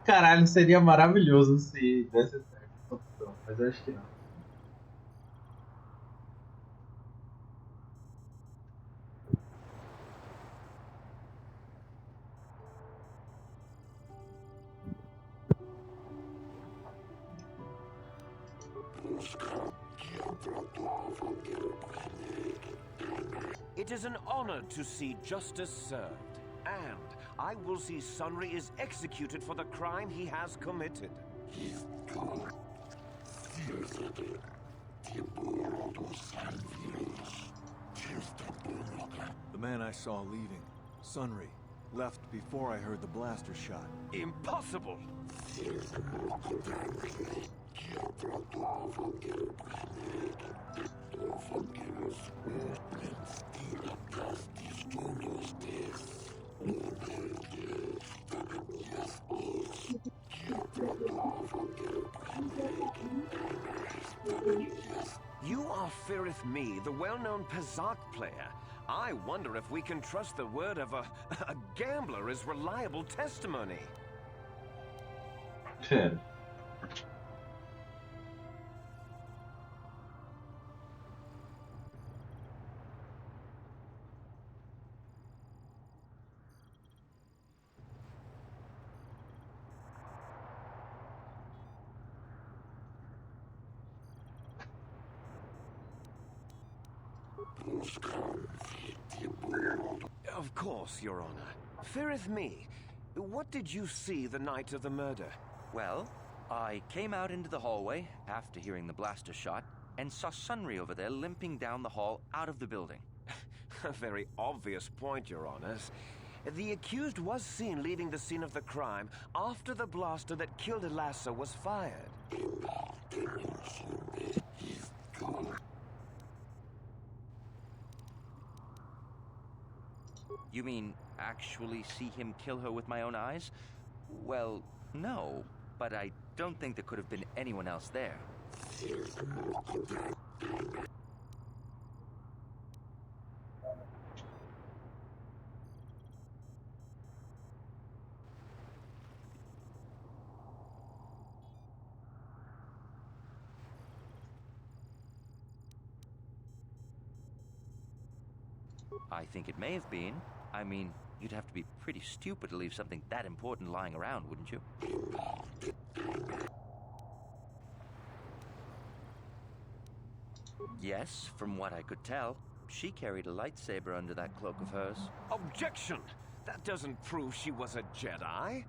Caralho, seria maravilhoso se desse certo. Mas eu acho que não. It is an honor to see justice served, and I will see Sunry is executed for the crime he has committed. The man I saw leaving, Sunry, left before I heard the blaster shot. Impossible! You are Firith Me, the well-known Pazak player. I wonder if we can trust the word of a gambler as reliable testimony. Ted. Of course, Your Honor. Firith Me, what did you see the night of the murder? Well, I came out into the hallway after hearing the blaster shot and saw Sunry over there limping down the hall out of the building. A very obvious point, Your Honors. The accused was seen leaving the scene of the crime after the blaster that killed Elasa was fired. You mean actually see him kill her with my own eyes? Well, no, but I don't think there could have been anyone else there. I think it may have been. I mean, you'd have to be pretty stupid to leave something that important lying around, wouldn't you? Yes, from what I could tell. She carried a lightsaber under that cloak of hers. Objection! That doesn't prove she was a Jedi.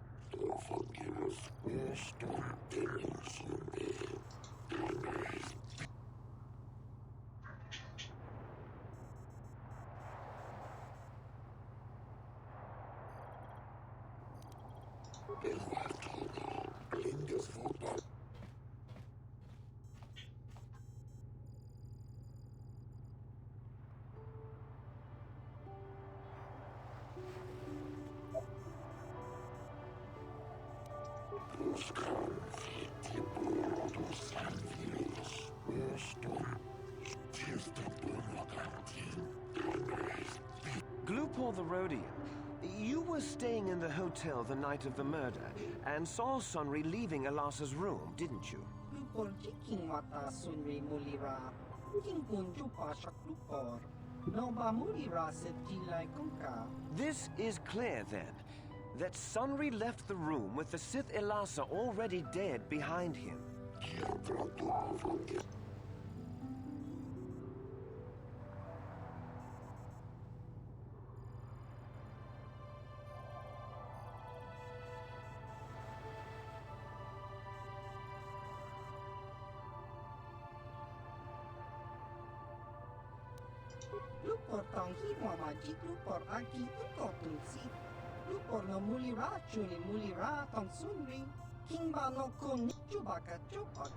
Glupor the Rhodian, you were staying in the hotel the night of the murder and saw Sunry leaving Elasa's room, didn't you? Glupor jiking mata Sunry mulira. King kunju pashak glupor. Noba mulira septilai kunka. This is clear, then, that Sunry left the room with the Sith Elasa already dead behind him. Glupor tang himo maji glupor aki unko tunsi. Glupor no mulira chuni mulira tang Sunry. Kingba no kun chubaka chopak.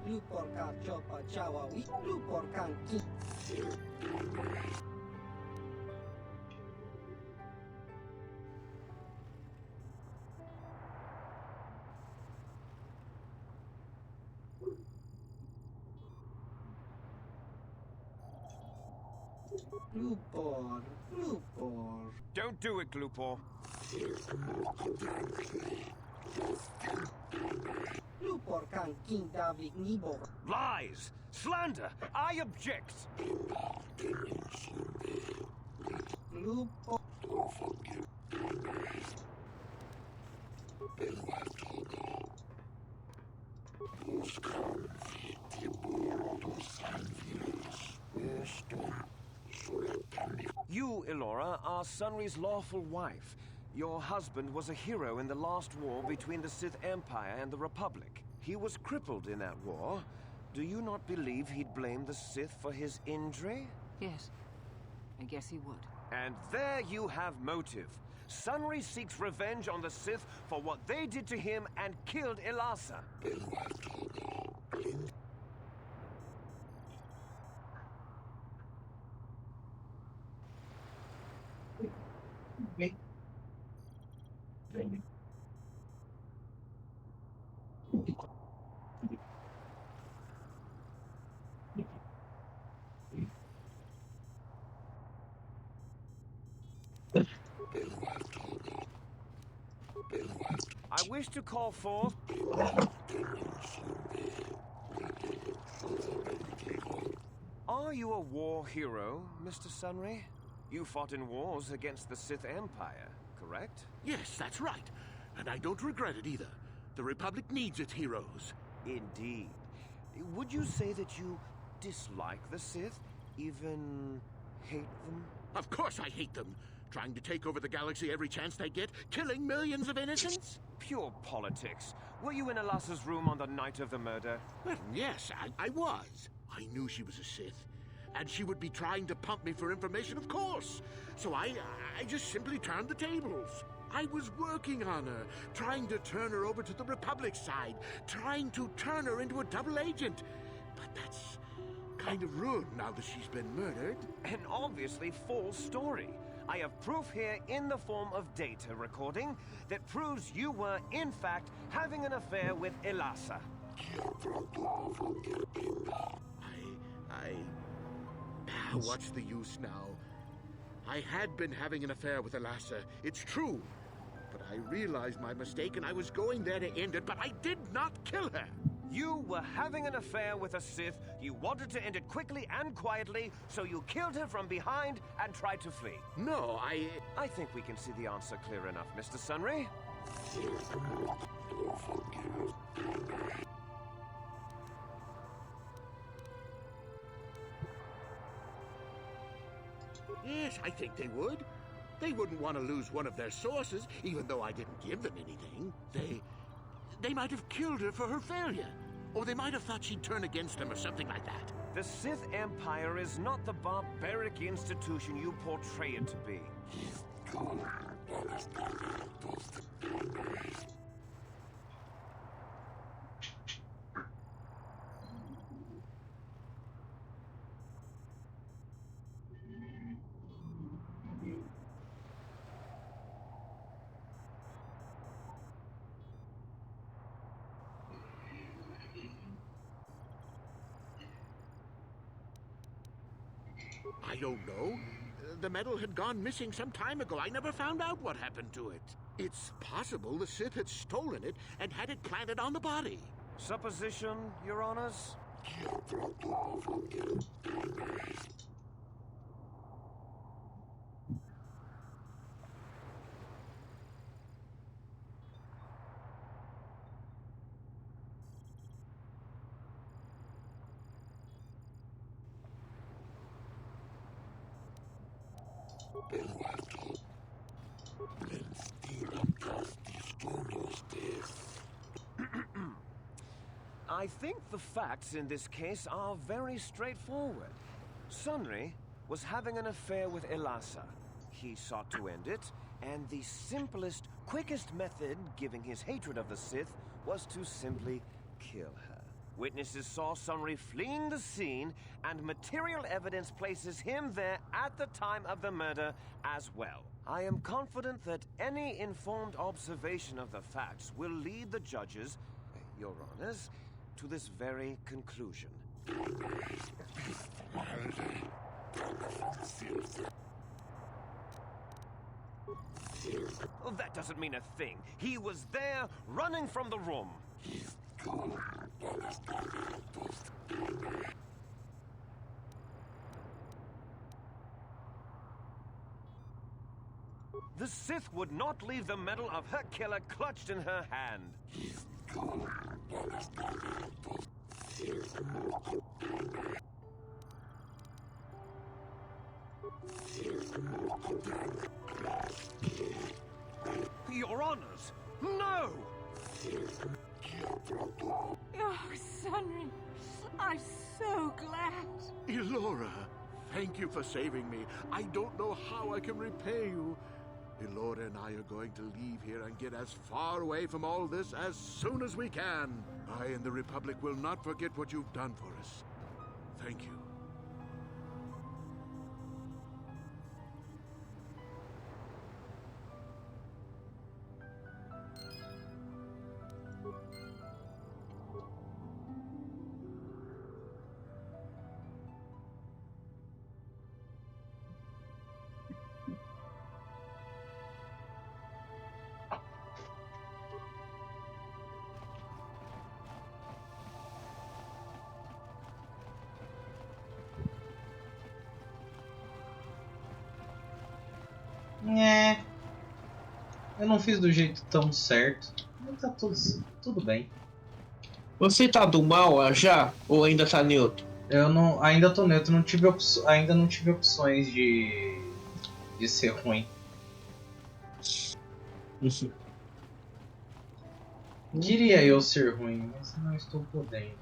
Glupor ka chopa chawawi. Glupor kan ki. Glupor, Glupor. Don't do it, Glupor. Lupor kang kindavik nibor. Lies! Slander! I object! Lupor. You, Elora, are Sunry's lawful wife. Your husband was a hero in the last war between the Sith Empire and the Republic. He was crippled in that war. Do you not believe he'd blame the Sith for his injury? Yes. I guess he would. And there you have motive. Sunry seeks revenge on the Sith for what they did to him and killed Elasa. I wish to call forth... Are you a war hero, Mr. Sunry? You fought in wars against the Sith Empire, correct? Yes, that's right. And I don't regret it either. The Republic needs its heroes. Indeed. Would you say that you dislike the Sith? Even hate them? Of course I hate them. Trying to take over the galaxy every chance they get, killing millions of innocents? Pure politics. Were you in Elasa's room on the night of the murder? Well, yes, I was. I knew she was a Sith. And she would be trying to pump me for information, of course. So I just simply turned the tables. I was working on her, trying to turn her over to the Republic side, trying to turn her into a double agent. But that's kind of ruined now that she's been murdered. An obviously false story. I have proof here in the form of data recording that proves you were, in fact, having an affair with Elasa. What's the use now? I had been having an affair with Elasa, it's true. But I realized my mistake and I was going there to end it, but I did not kill her. You were having an affair with a Sith. You wanted to end it quickly and quietly, so you killed her from behind and tried to flee. No, I think we can see the answer clear enough, Mr. Sunry. Yes, I think they would. They wouldn't want to lose one of their sources, even though I didn't give them anything. They might have killed her for her failure. Or they might have thought she'd turn against them or something like that. The Sith Empire is not the barbaric institution you portray it to be. I don't know. The medal had gone missing some time ago. I never found out what happened to it. It's possible the Sith had stolen it and had it planted on the body. Supposition, Your Honors? I think the facts in this case are very straightforward. Sunry was having an affair with Elasa. He sought to end it, and the simplest, quickest method, given his hatred of the Sith, was to simply kill her. Witnesses saw Sunry fleeing the scene, and material evidence places him there at the time of the murder as well. I am confident that any informed observation of the facts will lead the judges, Your Honors, to this very conclusion. that doesn't mean a thing. He was there, running from the room. The Sith would not leave the medal of her killer clutched in her hand. Your Honors, no! Oh, Sunry, I'm so glad. Elora, thank you for saving me. I don't know how I can repay you. Elora and I are going to leave here and get as far away from all this as soon as we can. I and the Republic will not forget what you've done for us. Thank you. É, eu não fiz do jeito tão certo, mas tá tudo bem. Você tá do mal já? Ou ainda tá neutro? Eu não, ainda tô neutro, ainda não tive opções de ser ruim. Isso. Queria eu ser ruim, mas não estou podendo.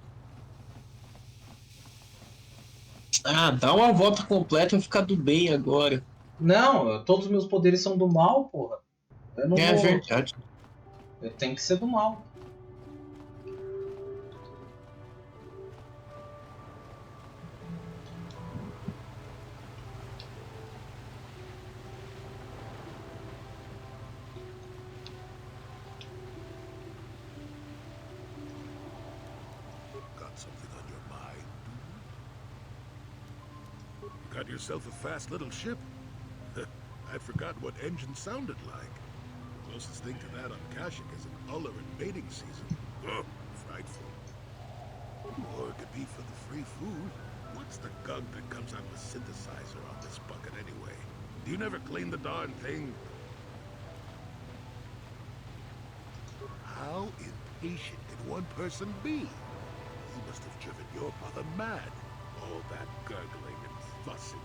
Ah, dá uma volta completa e ficar do bem agora. Não, todos os meus poderes são do mal, porra. Eu não vou... verdade. Eu tenho que ser do mal. Got something on your mind? Got yourself a fast little ship? I'd forgotten what engine sounded like. Closest thing to that on Kashyyyk is an Uller invading season. Oh, frightful. Or it could be for the free food. What's the gunk that comes out of a synthesizer on this bucket anyway? Do you never clean the darn thing? How impatient can one person be? You must have driven your mother mad. All that gurgling and fussing.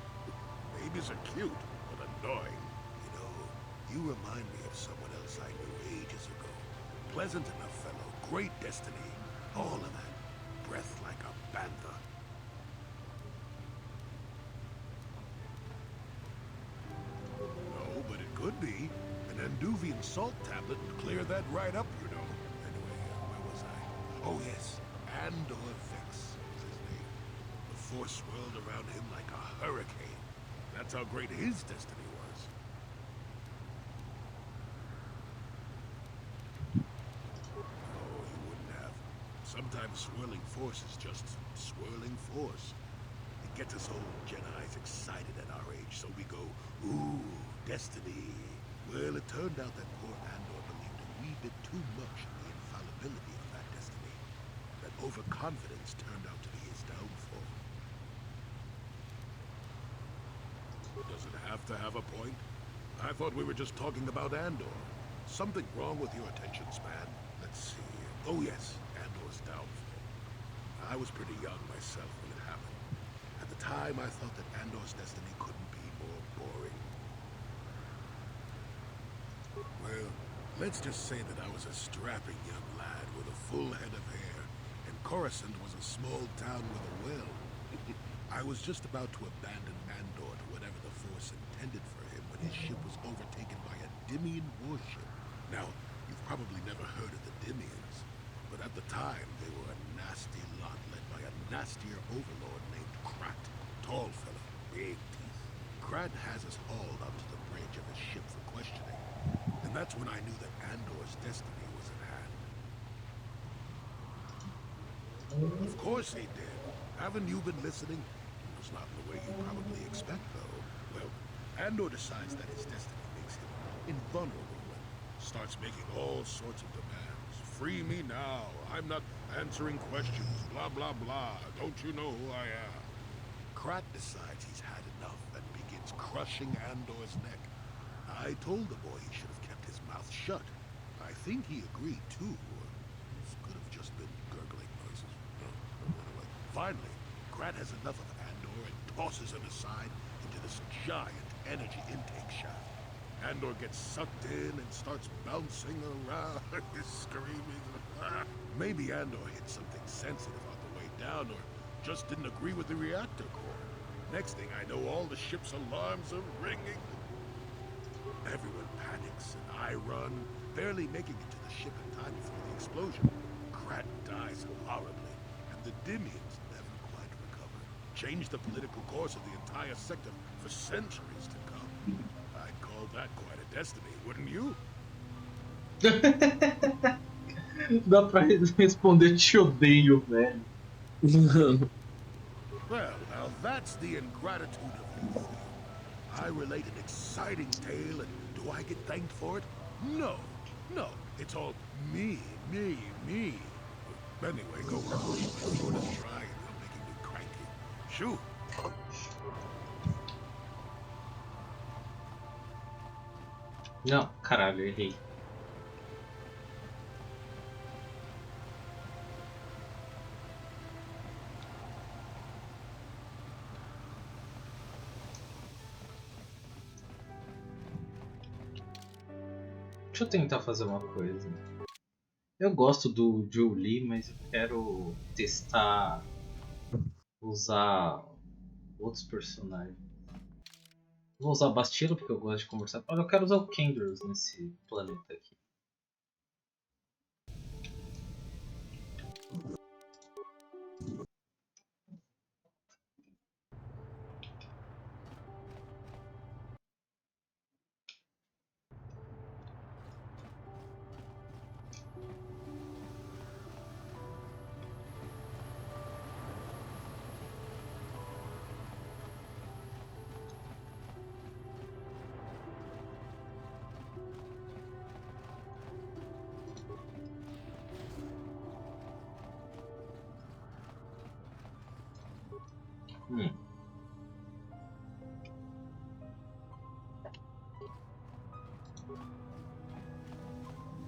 Babies are cute, but annoying. You know, you remind me of someone else I knew ages ago. Pleasant enough fellow, great destiny. All of that. Breath like a panther. No, but it could be. An Anduvian salt tablet would clear that right up, you know. Anyway, where was I? Oh, yes. Andor Vex was his name. The force swirled around him like a hurricane. That's how great his destiny was. Oh, he wouldn't have. Sometimes swirling force is just swirling force. It gets us old Jedi's excited at our age, so we go, ooh, destiny. Well, it turned out that poor Andor believed a wee bit too much in the infallibility of that destiny. That overconfidence turned out to be his downfall. Does it have to have a point? I thought we were just talking about Andor. Something wrong with your attention span? Let's see. Oh yes, Andor's downfall. I was pretty young myself when it happened. At the time, I thought that Andor's destiny couldn't be more boring. Well, let's just say that I was a strapping young lad with a full head of hair, and Coruscant was a small town with a well. I was just about to abandon Andor to whatever the Force intended for him when his ship was overtaken by a Dimian warship. Now, you've probably never heard of the Dimians, but at the time, they were a nasty lot led by a nastier overlord named Krat. Tall fella, big teeth. Krat has us hauled up to the bridge of his ship for questioning, and that's when I knew that Andor's destiny was at hand. Of course he did. Haven't you been listening? It was not the way you probably expect, though. Well, Andor decides that his destiny makes him invulnerable, and Starts making all sorts of demands. Free me now. I'm not answering questions. Blah, blah, blah. Don't you know who I am? Krat decides he's had enough and begins crushing Andor's neck. I told the boy he should have kept his mouth shut. I think he agreed too. This could have just been gurgling noises. Anyway, finally, Krat has enough of Andor and tosses him aside into this giant energy intake shaft. Andor gets sucked in and starts bouncing around, screaming. Maybe Andor hit something sensitive on the way down, or just didn't agree with the reactor core. Next thing I know, all the ship's alarms are ringing. Everyone panics, and I run, barely making it to the ship in time before the explosion. Krat dies horribly, and the Dymians never quite recover. Change the political course of the entire sector for centuries to come. I'd call that quite a destiny, wouldn't you? Dá pra responder te odeio, velho. Well, now that's the ingratitude of youth. I relate an exciting tale, and do I get thanked for it? No, no. It's all me, me, me. Anyway, go work. My throat is dry and you're making me cranky. Shoo! Não, caralho, errei. Deixa eu tentar fazer uma coisa. Eu gosto do Joe Lee, mas eu quero testar usar outros personagens. Vou usar Bastilo porque eu gosto de conversar. Olha, eu quero usar o Kenders nesse planeta aqui.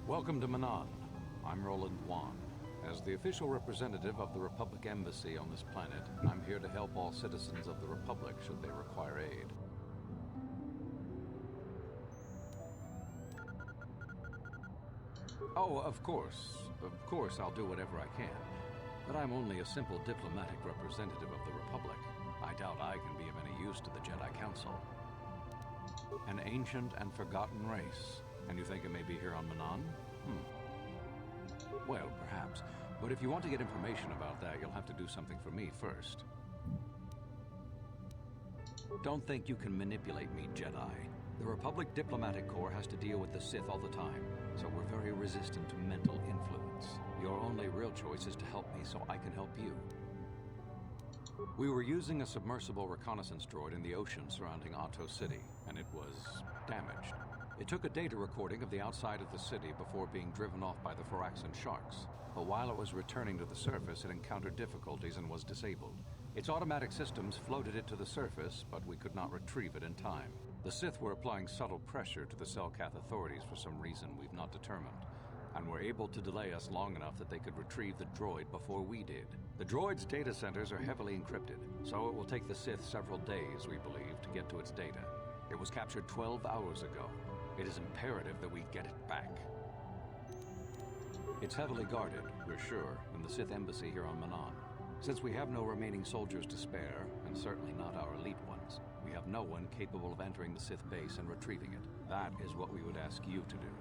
Welcome to Manan. I'm Roland Wan. As the official representative of the Republic Embassy on this planet, I'm here to help all citizens of the Republic should they require aid. Oh, of course. Of course, I'll do whatever I can. But I'm only a simple diplomatic representative of the Republic. I doubt I can be of any use to the Jedi Council. An ancient and forgotten race. And you think it may be here on Manan? Well, perhaps. But if you want to get information about that, you'll have to do something for me first. Don't think you can manipulate me, Jedi. The Republic Diplomatic Corps has to deal with the Sith all the time, so we're very resistant to mental influence. Your only real choice is to help me so I can help you. We were using a submersible reconnaissance droid in the ocean surrounding Otto City, and it was damaged. It took a data recording of the outside of the city before being driven off by the Phoraxan sharks. But while it was returning to the surface, it encountered difficulties and was disabled. Its automatic systems floated it to the surface, but we could not retrieve it in time. The Sith were applying subtle pressure to the Selkath authorities for some reason we've not determined, and were able to delay us long enough that they could retrieve the droid before we did. The droid's data centers are heavily encrypted, so it will take the Sith several days, we believe, to get to its data. It was captured 12 hours ago. It is imperative that we get it back. It's heavily guarded, we're sure, in the Sith embassy here on Manan. Since we have no remaining soldiers to spare, and certainly not our elite ones, we have no one capable of entering the Sith base and retrieving it. That is what we would ask you to do.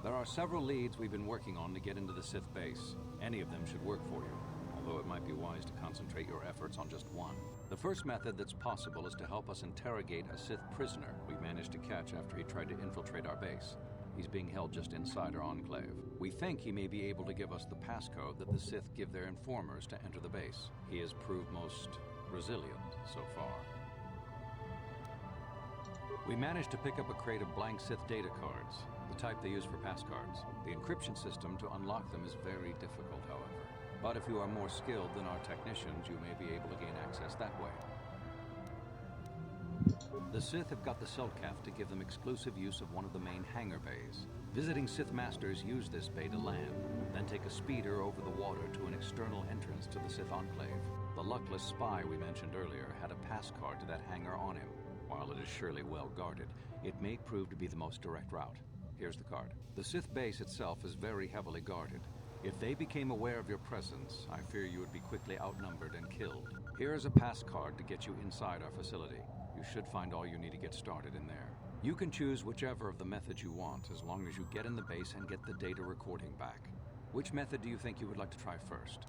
There are several leads we've been working on to get into the Sith base. Any of them should work for you, although it might be wise to concentrate your efforts on just one. The first method that's possible is to help us interrogate a Sith prisoner we managed to catch after he tried to infiltrate our base. He's being held just inside our enclave. We think he may be able to give us the passcode that the Sith give their informers to enter the base. He has proved most resilient so far. We managed to pick up a crate of blank Sith data cards, the type they use for pass cards. The encryption system to unlock them is very difficult, however. But if you are more skilled than our technicians, you may be able to gain access that way. The Sith have got the Selkath to give them exclusive use of one of the main hangar bays. Visiting Sith Masters use this bay to land, then take a speeder over the water to an external entrance to the Sith Enclave. The luckless spy we mentioned earlier had a pass card to that hangar on him. While it is surely well guarded, it may prove to be the most direct route. Here's the card. The Sith base itself is very heavily guarded. If they became aware of your presence, I fear you would be quickly outnumbered and killed. Here is a pass card to get you inside our facility. You should find all you need to get started in there. You can choose whichever of the methods you want, as long as you get in the base and get the data recording back. Which method do you think you would like to try first?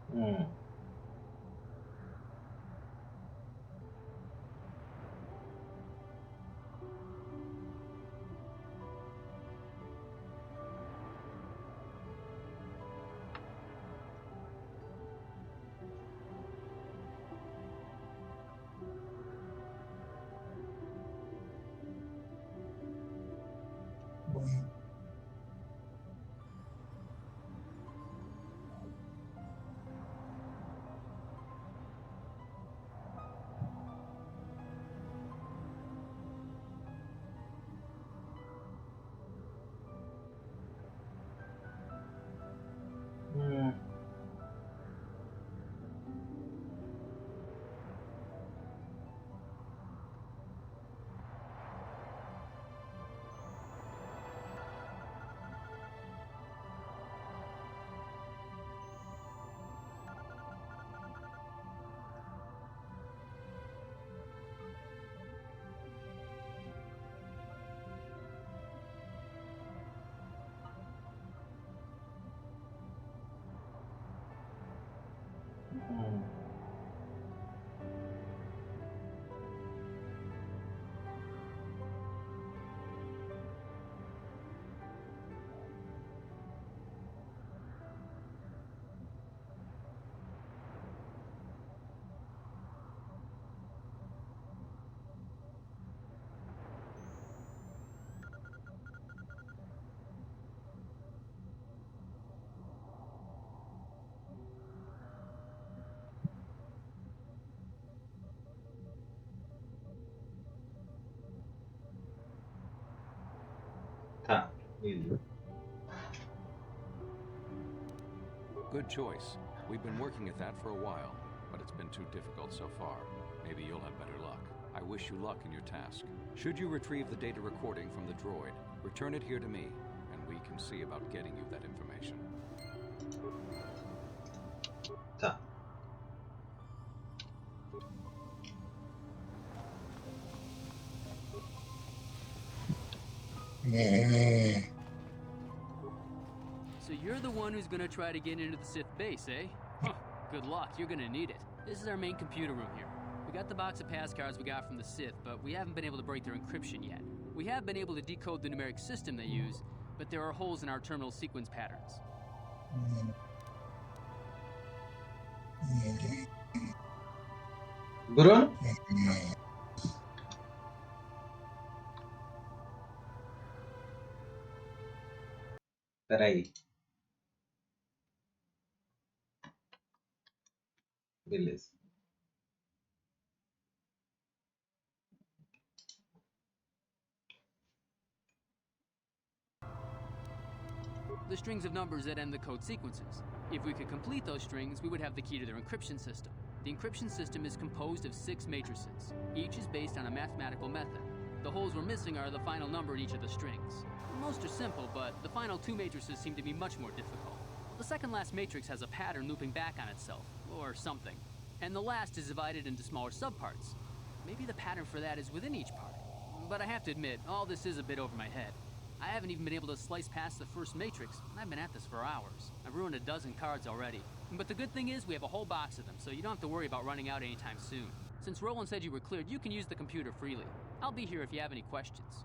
Tá, beleza. Good choice. We've been working at that for a while, but it's been too difficult so far. Maybe you'll have better luck. I wish you luck in your task. Should you retrieve the data recording from the droid, return it here to me, and we can see about getting you that information. Tá. So you're the one who's gonna try to get into the Sith base, eh? Huh, good luck, you're gonna need it. This is our main computer room here. We got the box of pass cards we got from the Sith, but we haven't been able to break their encryption yet. We have been able to decode the numeric system they use, but there are holes in our terminal sequence patterns. Bruno? Peraí. Beleza. The strings of numbers that end the code sequences. If we could complete those strings, we would have the key to their encryption system. The encryption system is composed of 6 matrices. Each is based on a mathematical method. The holes we're missing are the final number in each of the strings. Most are simple, but the final 2 matrices seem to be much more difficult. The second last matrix has a pattern looping back on itself, or something. And the last is divided into smaller subparts. Maybe the pattern for that is within each part. But I have to admit, all this is a bit over my head. I haven't even been able to slice past the first matrix, and I've been at this for hours. I've ruined a dozen cards already. But the good thing is we have a whole box of them, so you don't have to worry about running out anytime soon. Since Roland said you were cleared, you can use the computer freely. I'll be here if you have any questions.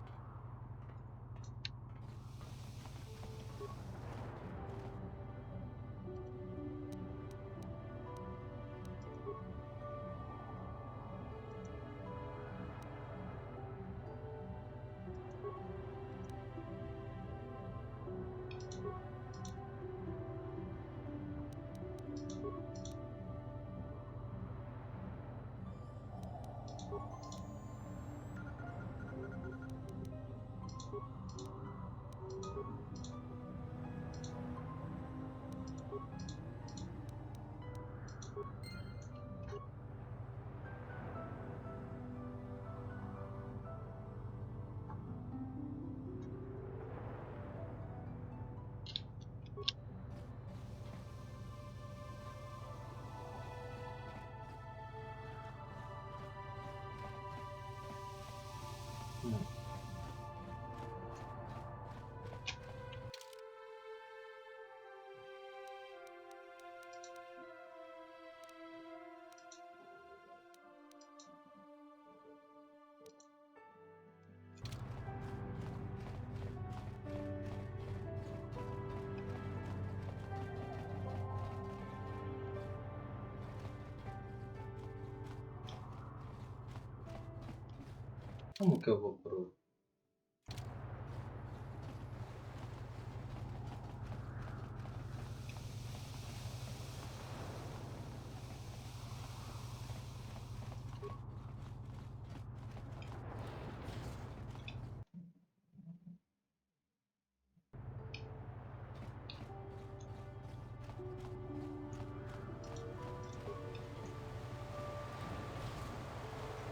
Como que eu vou pro...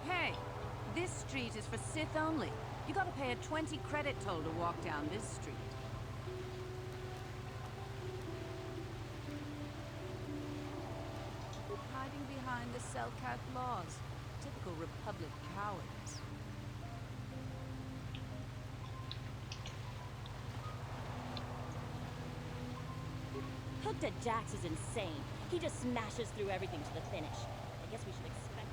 Hey, this street is for Sith only. You gotta pay a 20 credit toll to walk down this street. Hiding behind the Selkat laws. Typical Republic cowards. Hooked at Jax is insane. He just smashes through everything to the finish. I guess we should expect that.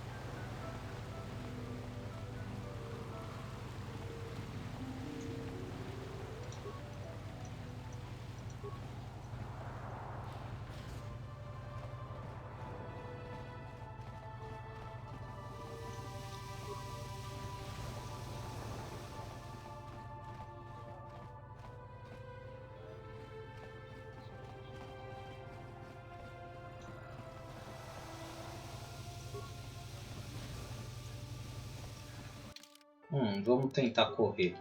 Vamos tentar correr.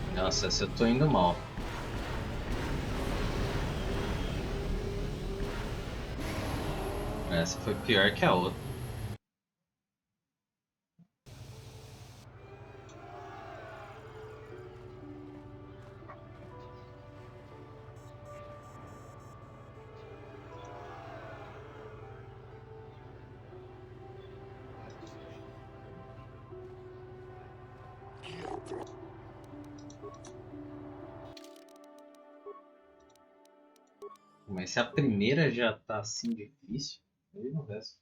Nossa, essa eu tô indo mal. Essa foi pior que a outra. Mas se a primeira já tá assim difícil, aí não resta.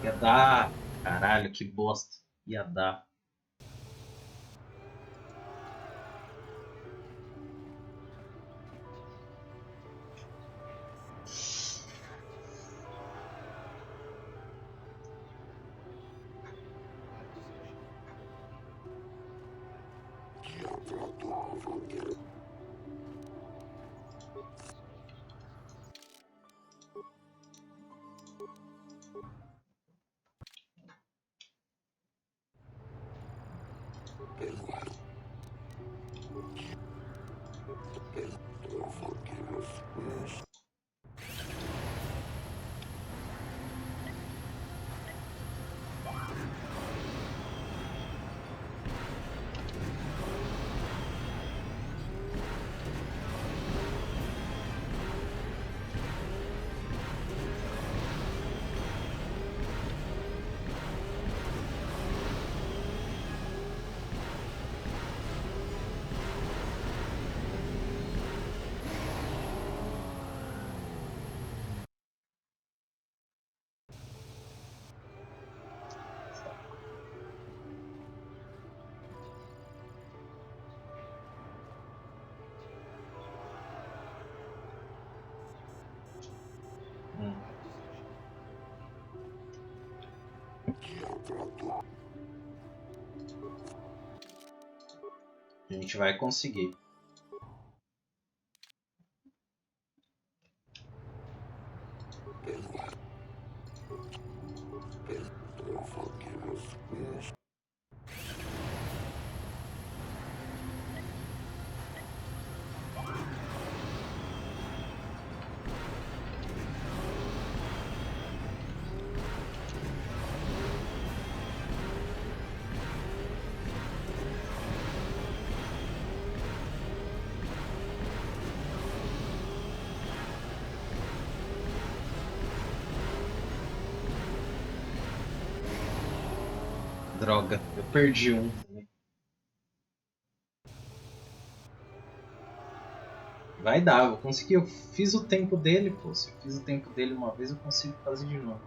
Ia dar. Caralho, que bosta. Ia dar. A gente vai conseguir. Droga, eu perdi um também. Vai dar, eu consegui. Eu fiz o tempo dele, pô. Se eu fiz o tempo dele uma vez, eu consigo fazer de novo.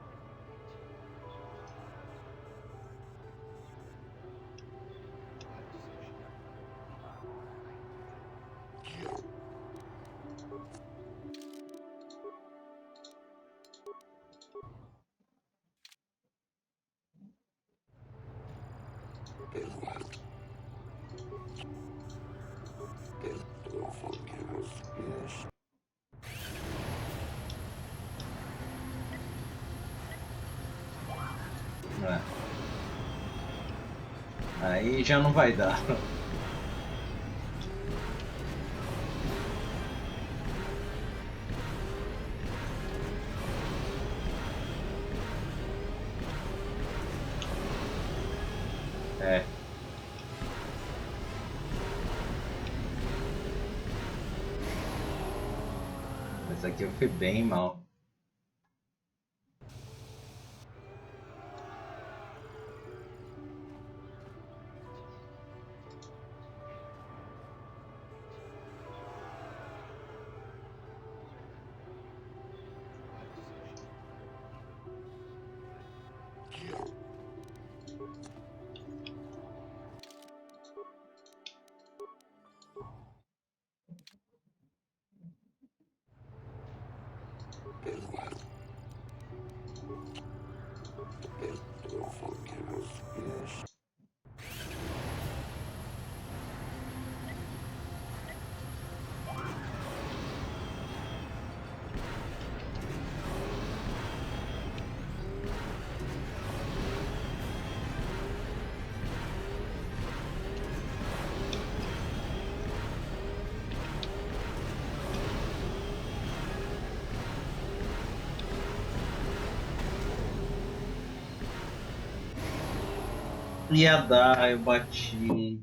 É. Aí já não vai dar. É. Mas aqui eu fui bem mal. Ia dar, eu bati.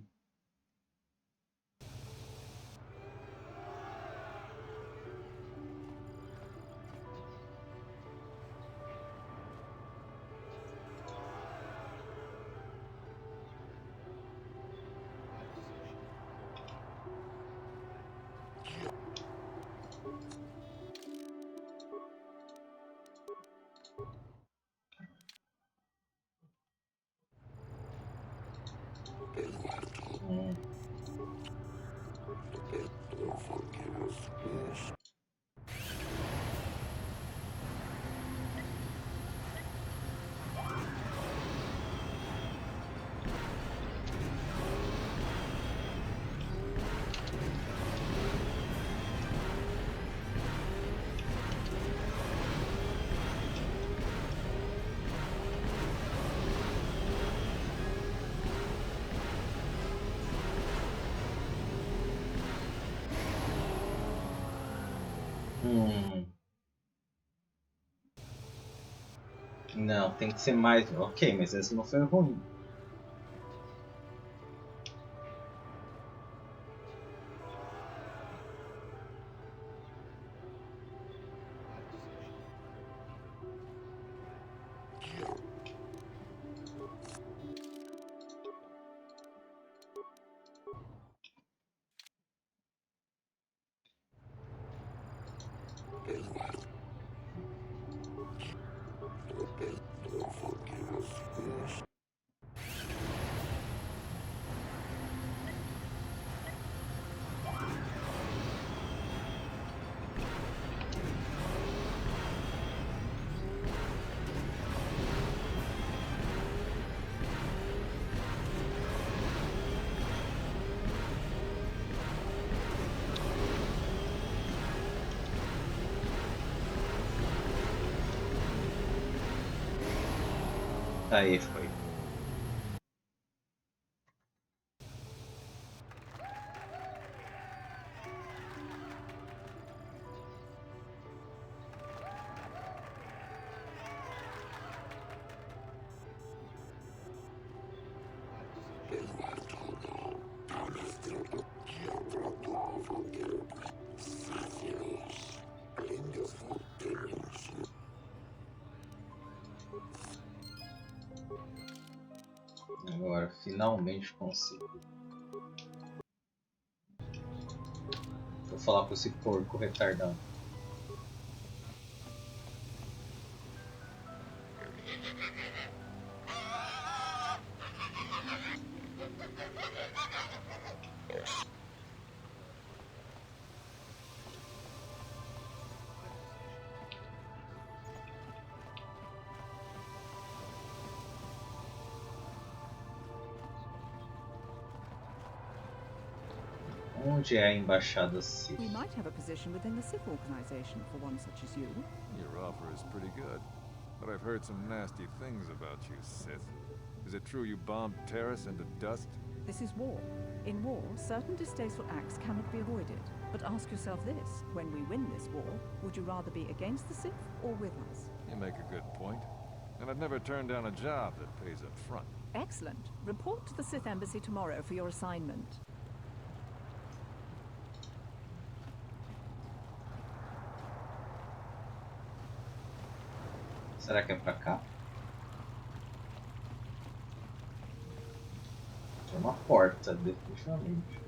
Não, tem que ser mais. Ok, mas essa não foi ruim. Aí foi. Agora finalmente consigo. Vou falar com esse porco retardado. Onde é a embaixada Sith? We might have a position within the Sith organization for one such as you. Your offer is pretty good, but I've heard some nasty things about you, Sith. Is it true you bombed Terrace into dust? This is war. In war, certain distasteful acts cannot be avoided. But ask yourself this, when we win this war, would you rather be against the Sith or with us? You make a good point. And I'd never turn down a job that pays up front. Excellent. Report to the Sith Embassy tomorrow for your assignment. Será que é pra cá? É uma porta, definitivamente.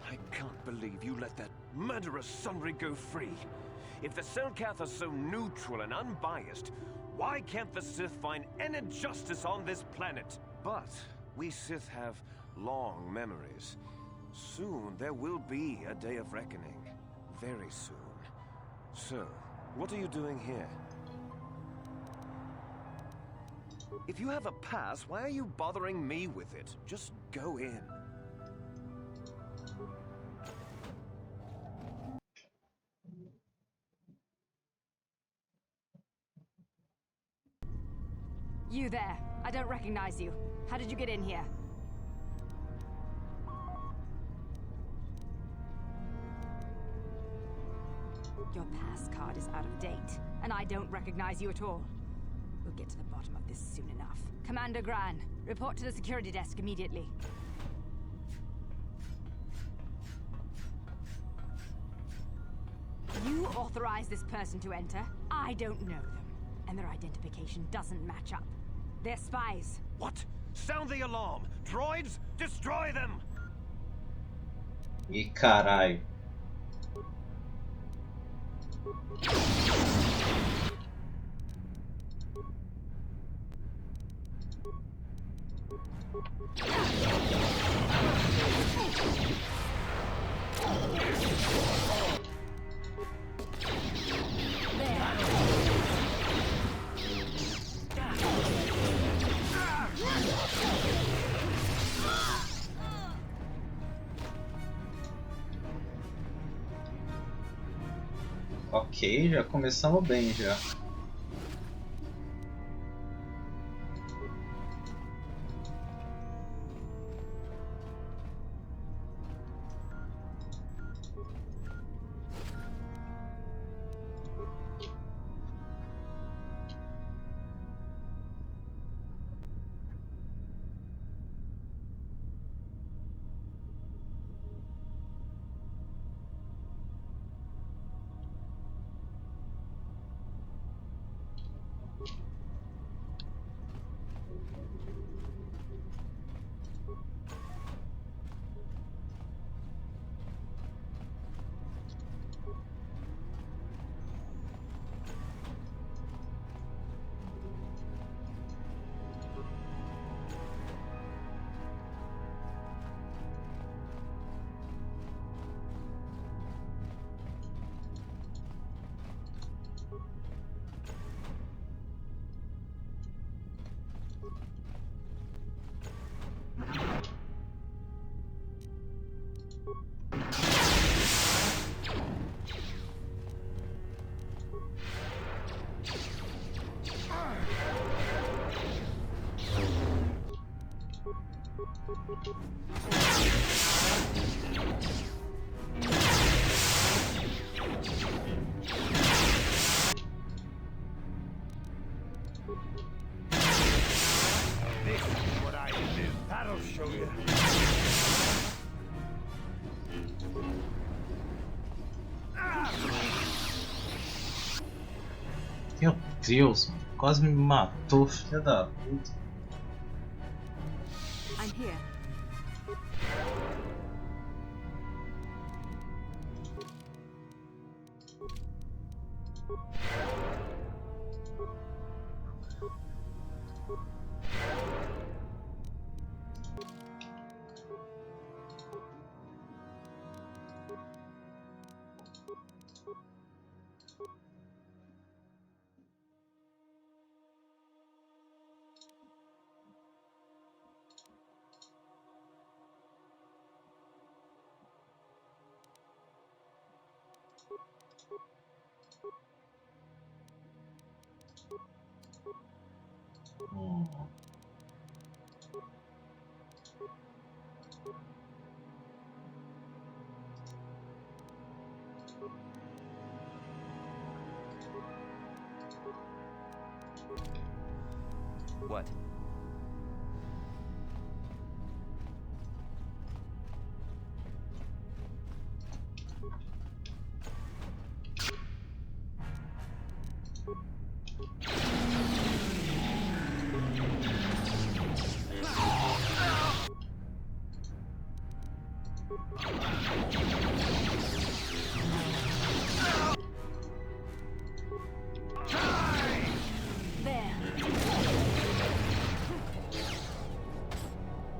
I can't believe you let that murderous Sunry go free. If the Selkath are so neutral and unbiased, why can't the Sith find any justice on this planet? But we Sith have long memories. Soon there will be a day of reckoning. Very soon. So, What are you doing here? If you have a pass, why are you bothering me with it? Just go in. You there. I don't recognize you. How did you get in here? Your pass card is out of date, and I don't recognize you at all. We'll get to the bottom of this soon enough. Commander Gran, report to the security desk immediately. You authorized this person to enter. I don't know them, and their identification doesn't match up. They're spies. What? Sound the alarm! Droids, destroy them! E carai. Ok, já começamos bem já. This is what I do. That'll show you. Meu Deus, mano. Quase me matou, filha da puta. I'm here. What?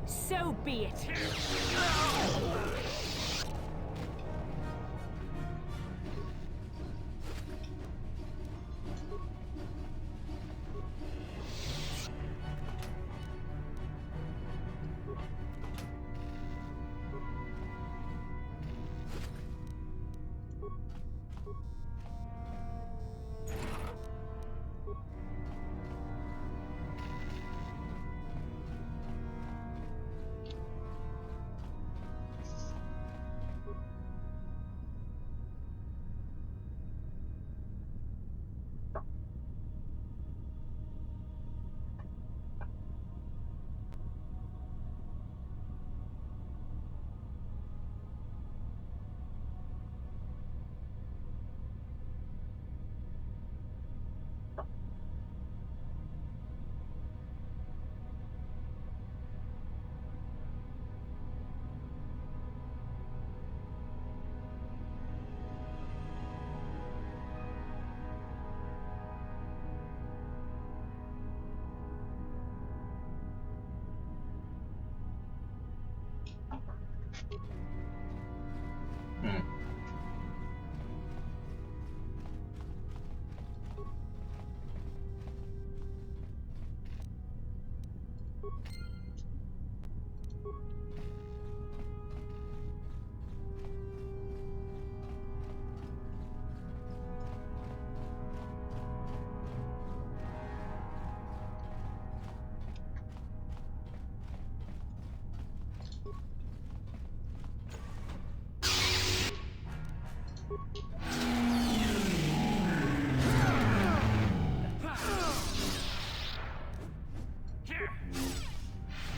So be it.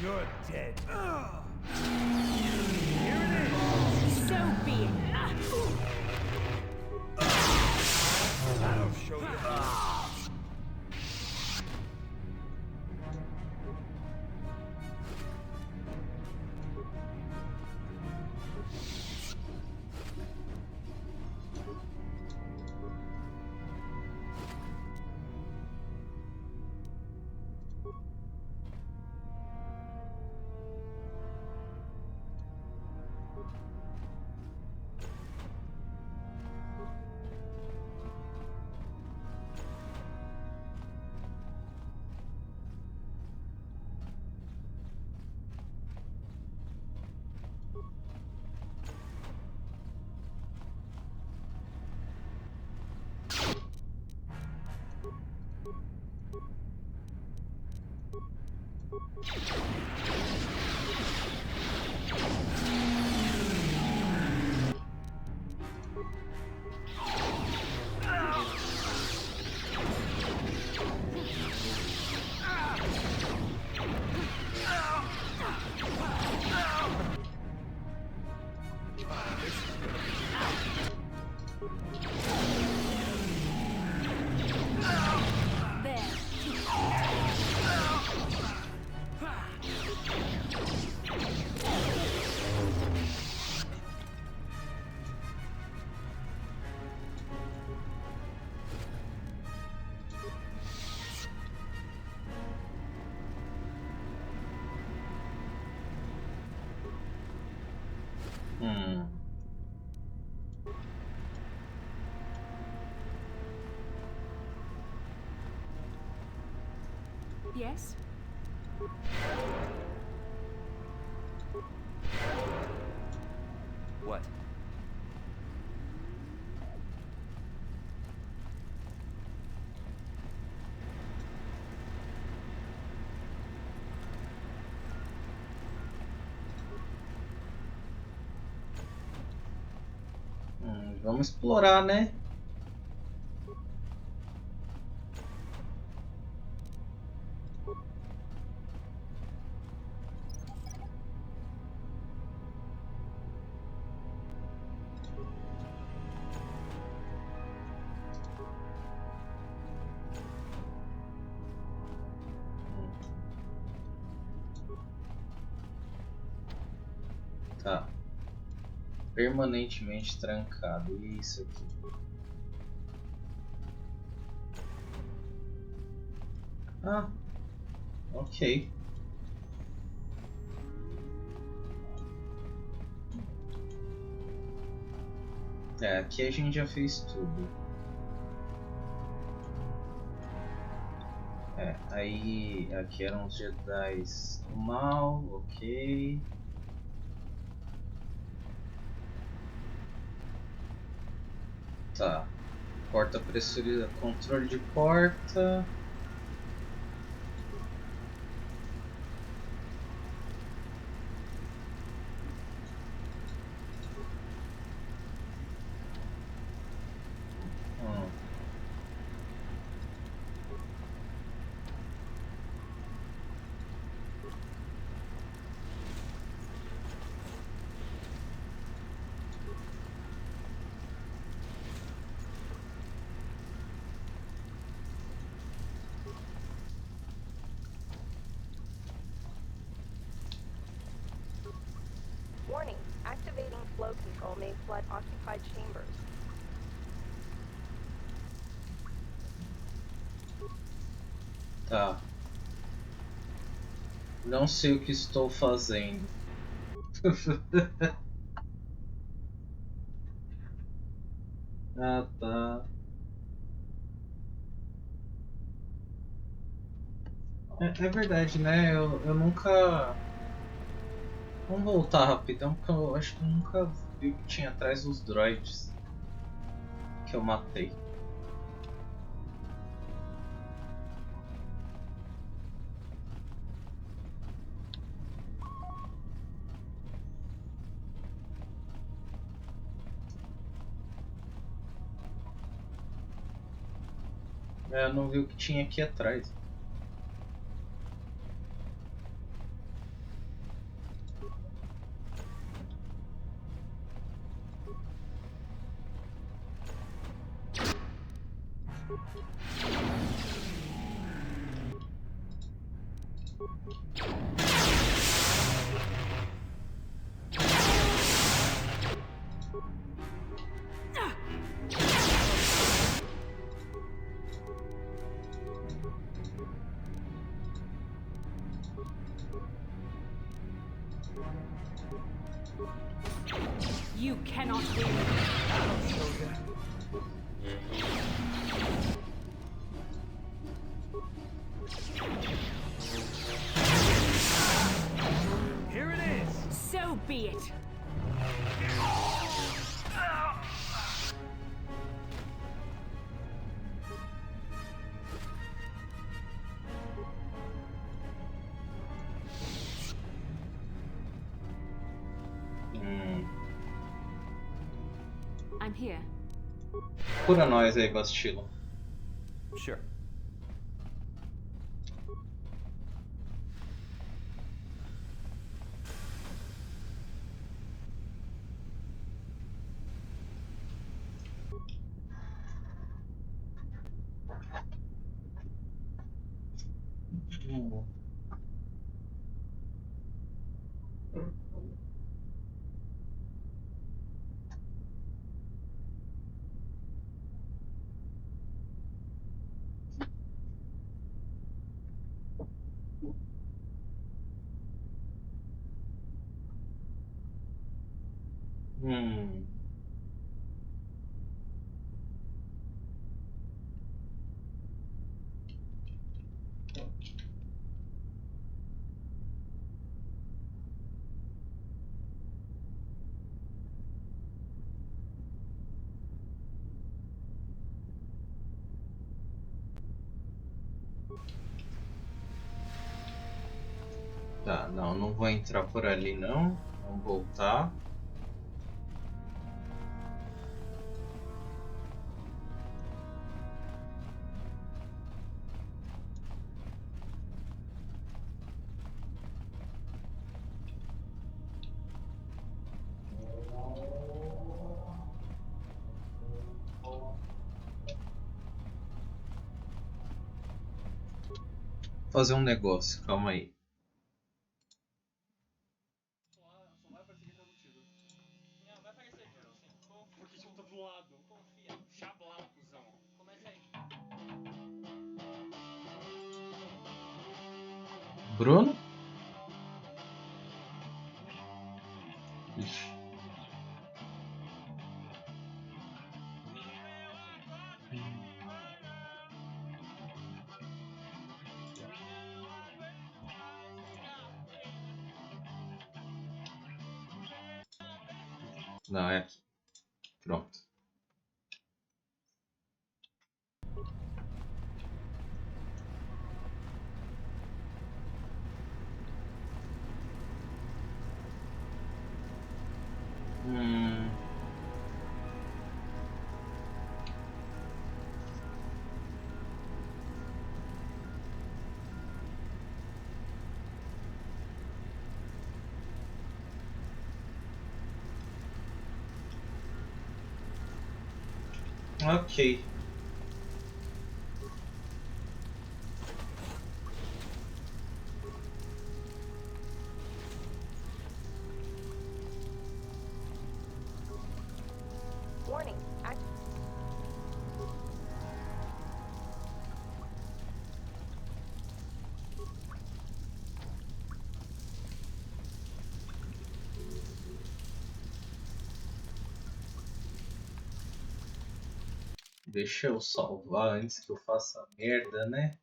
You're dead. Here it is. So be it. That'll show you. Yes? What? Vamos explorar, né? Tá. Permanentemente trancado. E isso aqui? Ah, ok. É, aqui a gente já fez tudo. É, aí aqui eram os Jedis do mal, ok. Tá. Porta pressurizada, controle de porta. Warning, activating flow control may flood occupied chambers. Tá. Não sei o que estou fazendo. Ah, tá. É verdade, né? Eu nunca. Vamos voltar rapidão, porque eu acho que eu nunca vi o que tinha atrás dos droids que eu matei. Eu não vi o que tinha aqui atrás. You cannot win. Here it is. So be it. I'm here. Cura nós aí, Bastilo. Sure. Tá, não vou entrar por ali não. Vamos voltar. Fazer um negócio, calma aí. Bruno? Ixi. Não, é aqui. Pronto. Ok. Warning. Deixa eu salvar antes que eu faça merda, né?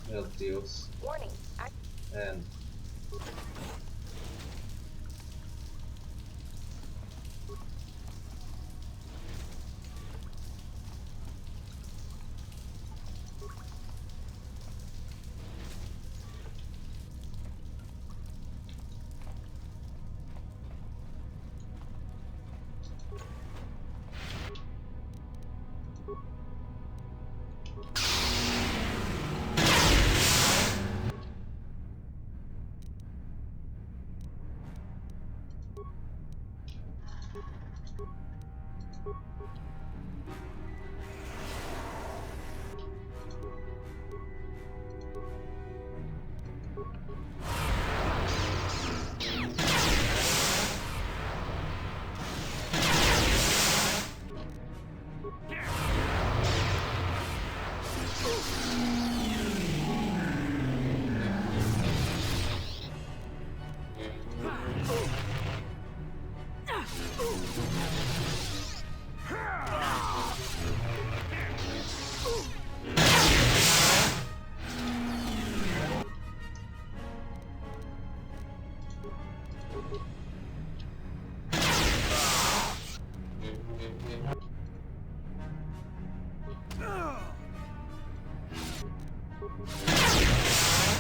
Meu Deus. Warning. É.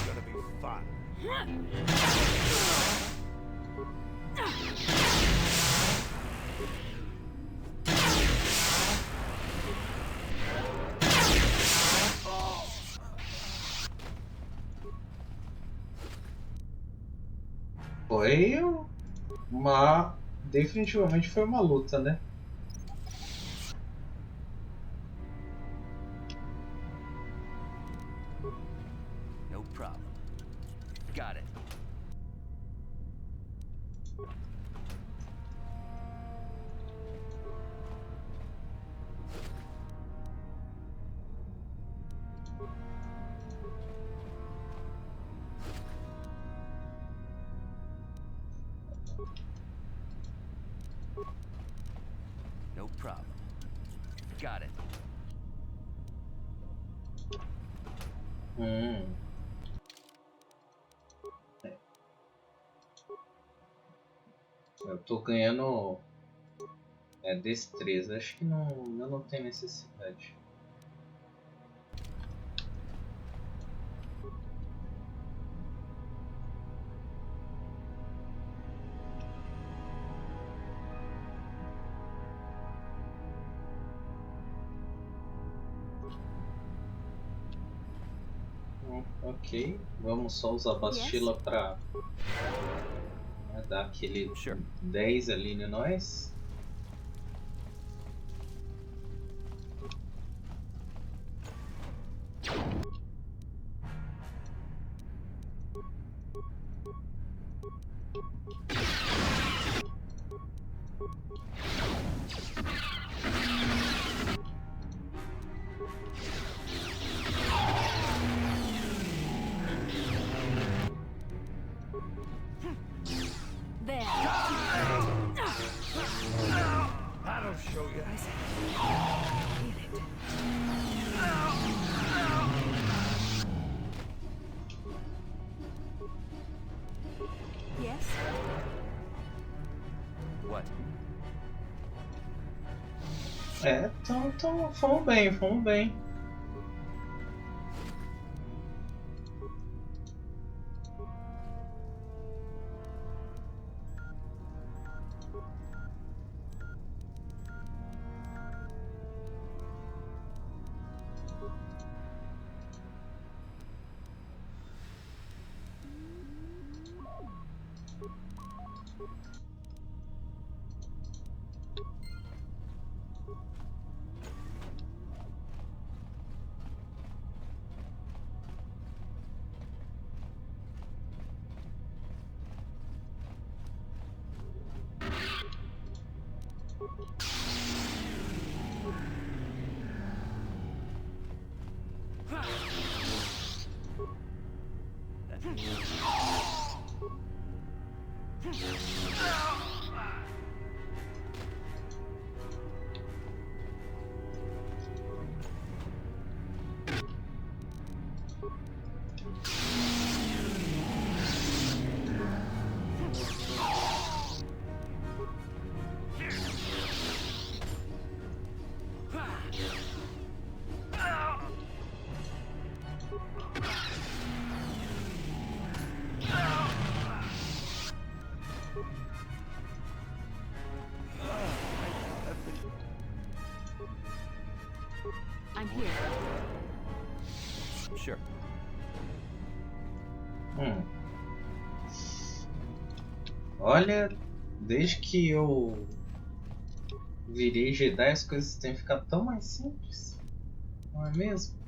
Gonna be fun. Foi uma... Definitivamente foi uma luta, né? No problem. Got it. No problem. Got it. Eu tô ganhando destreza. Acho que não, eu não tenho necessidade. Ok, vamos só usar a Bastila para dar aquele 10 ali em nós. That'll show you. Yes? What? Então fomos bem. I'm here. Sure. Olha, desde que eu virei Jedi, as coisas têm ficado tão mais simples, não é mesmo?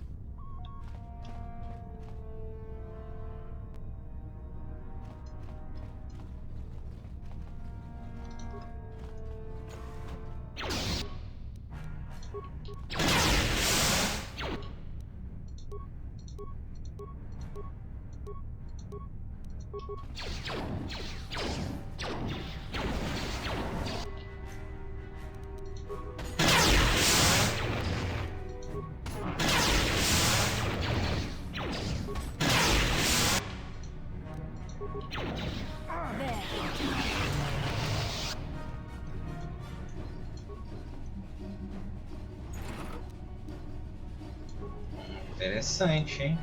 Interessante, hein?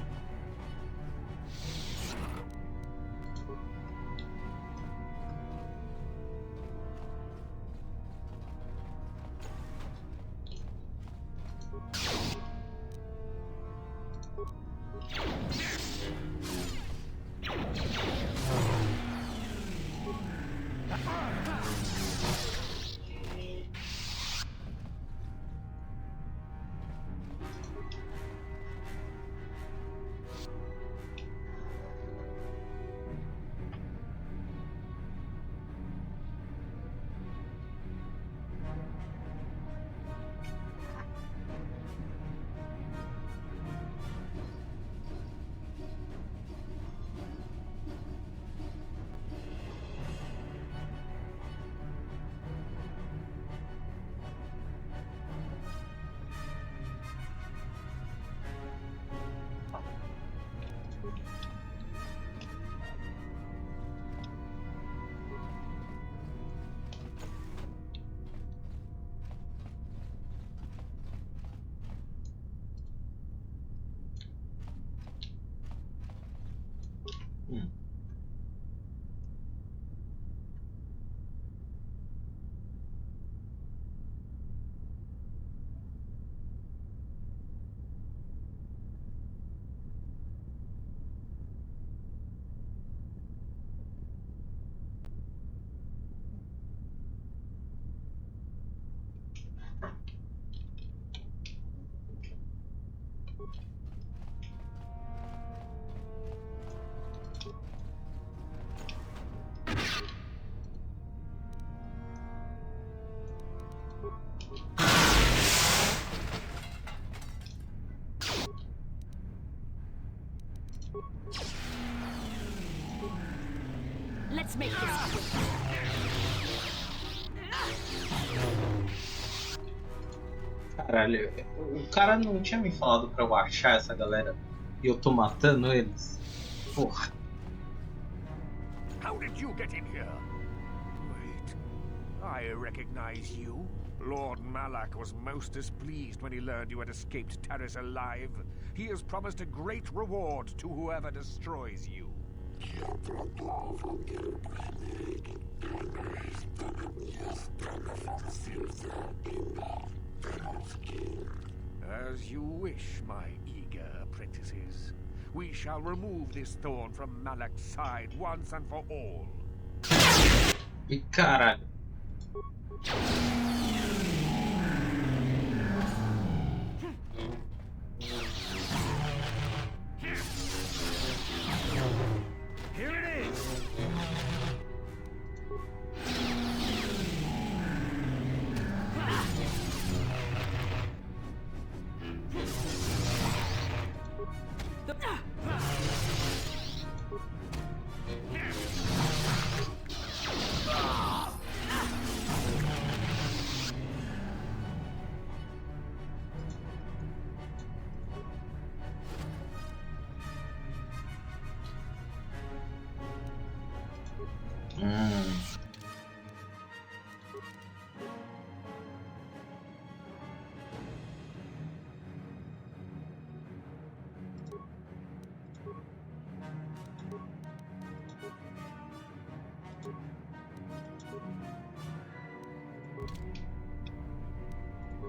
Let's make this quick. Caralho, o cara não tinha me falado pra eu achar essa galera e eu tô matando eles? Porra. How did you get in here? Wait, I recognize you. Lord Malak was most displeased when he learned you had escaped Terrace alive. He has promised a great reward to whoever destroys you. As you wish, my eager apprentices. We shall remove this thorn from Malak's side once and for all. E caralho. Here it is!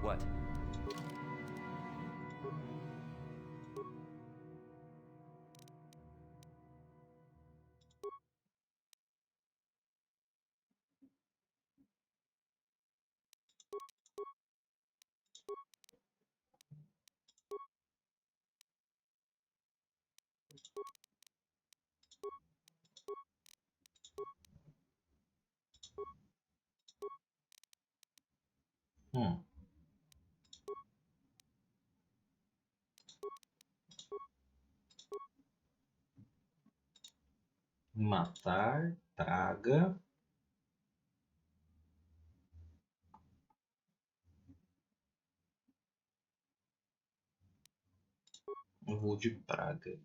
What? Matar, praga. Eu vou de praga.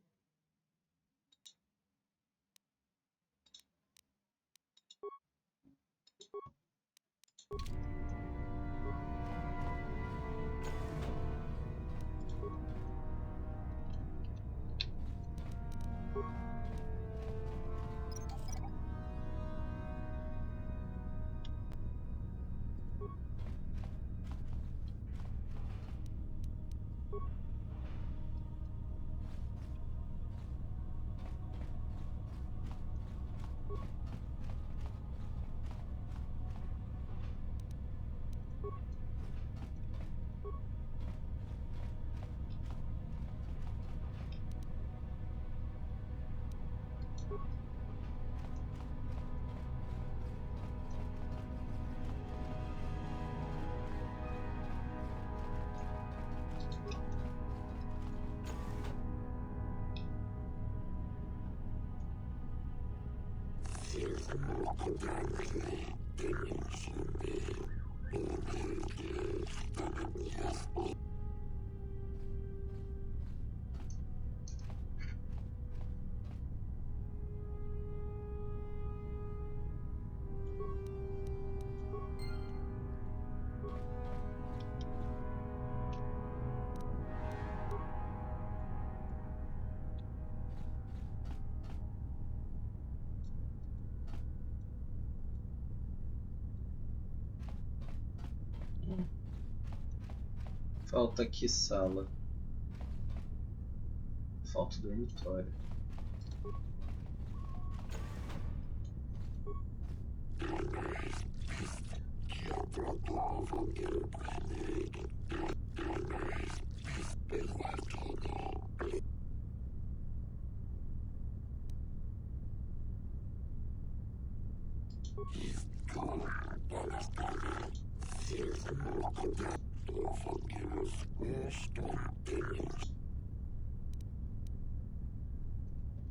Falta aqui sala. Falta dormitório.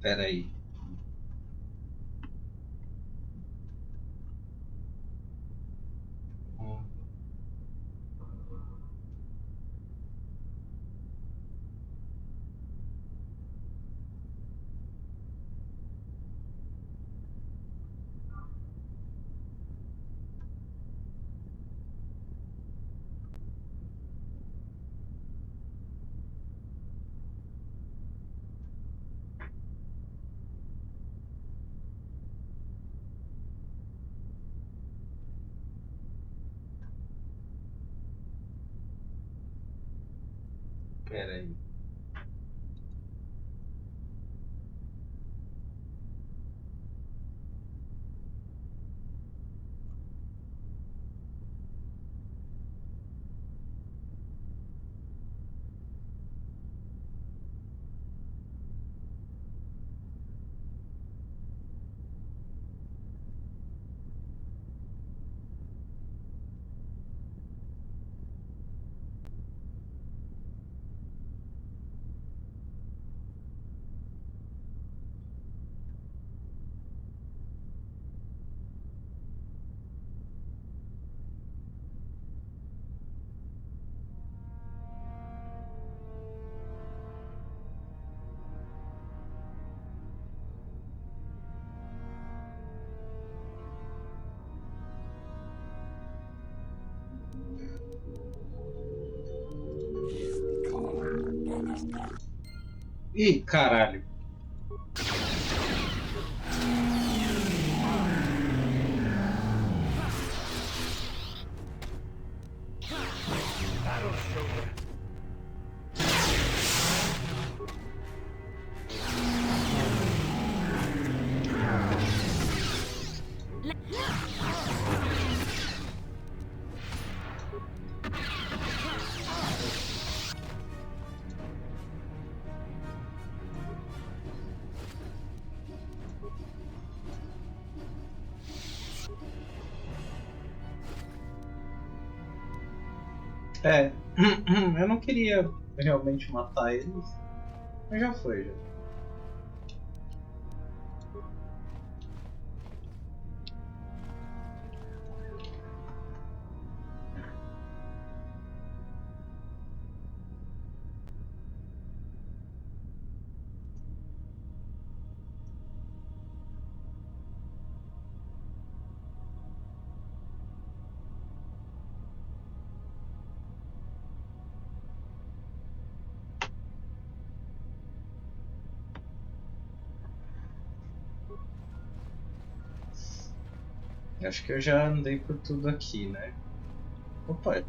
Pera aí. Pera aí. Ih, caralho. É, eu não queria realmente matar eles, mas já foi, já. Acho que eu já andei por tudo aqui, né? Opa,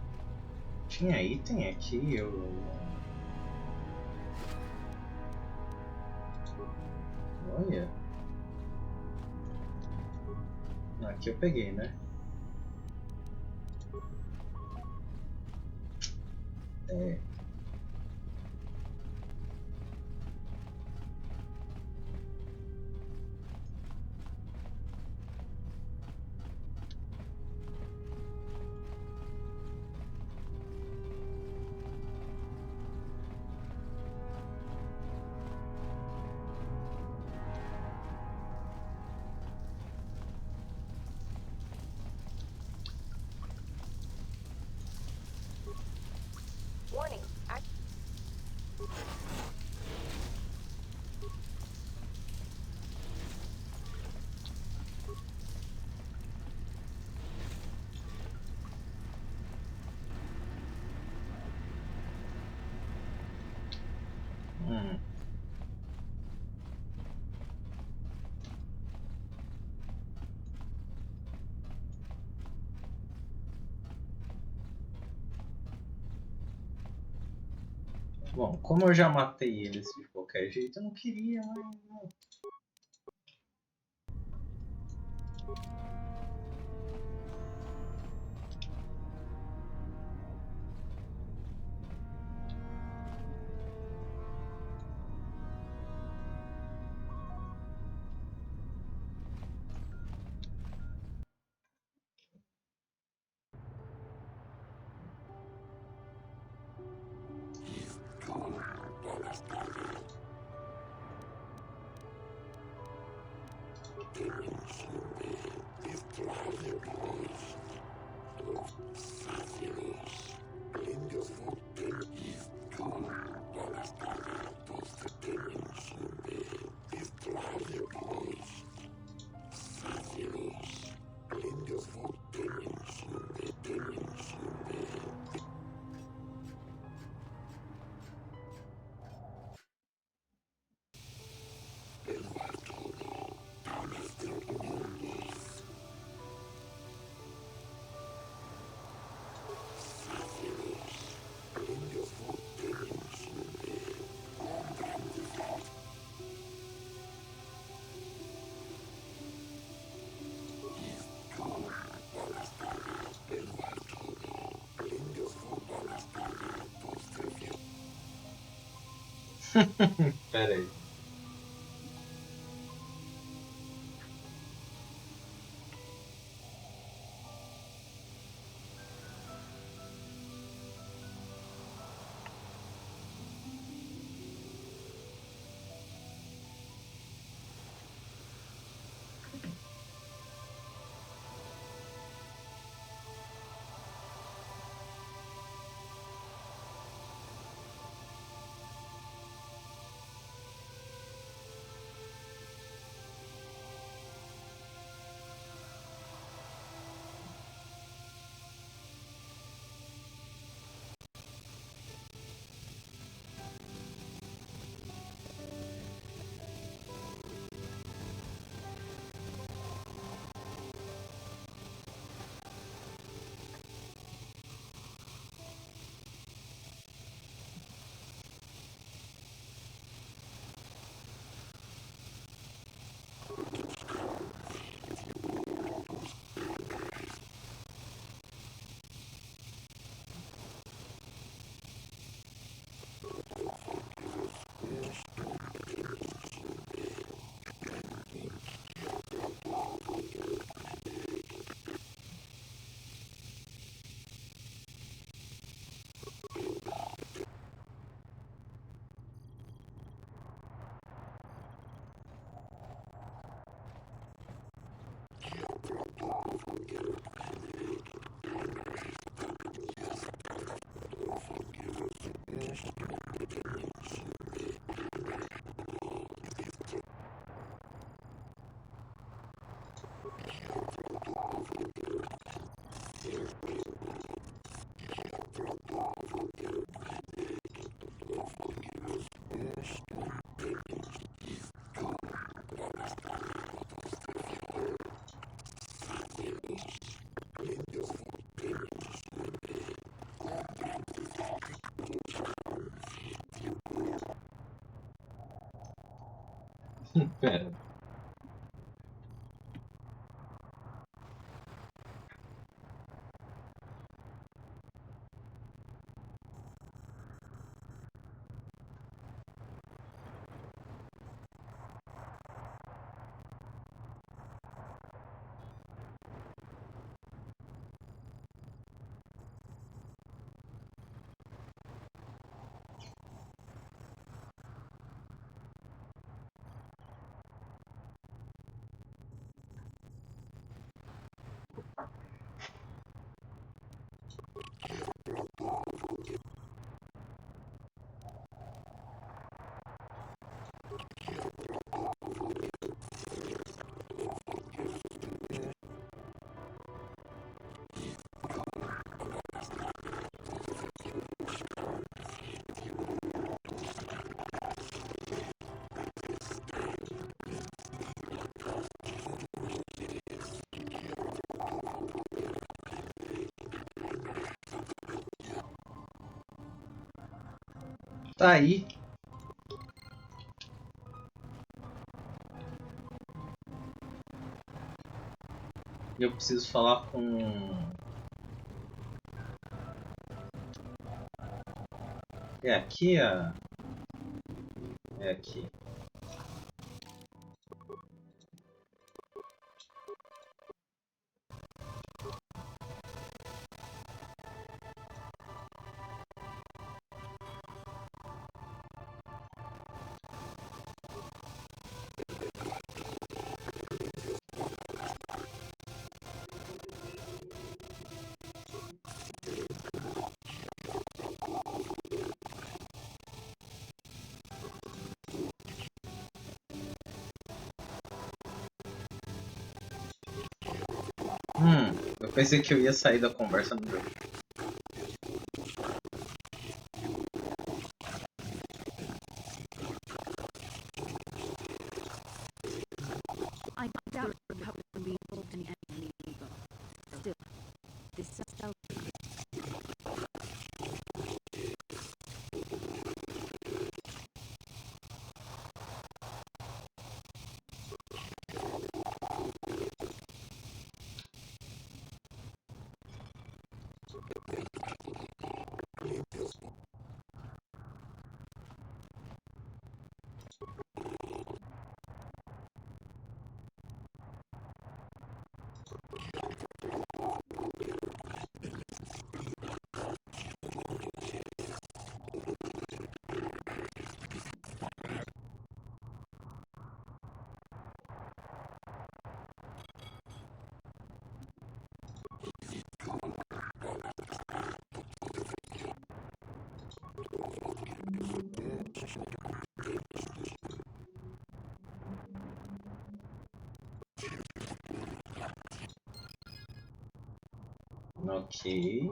tinha item aqui, Olha. Aqui eu peguei, né? É. Warning. Bom, como eu já matei eles de qualquer jeito, eu não queria, mas... Pera aí. Pera. Tá aí. Eu preciso falar com... É aqui a... É aqui. Eu pensei que eu ia sair da conversa no jogo. I doubt the Republic will be involved in anything illegal. Still, this is so... Ok.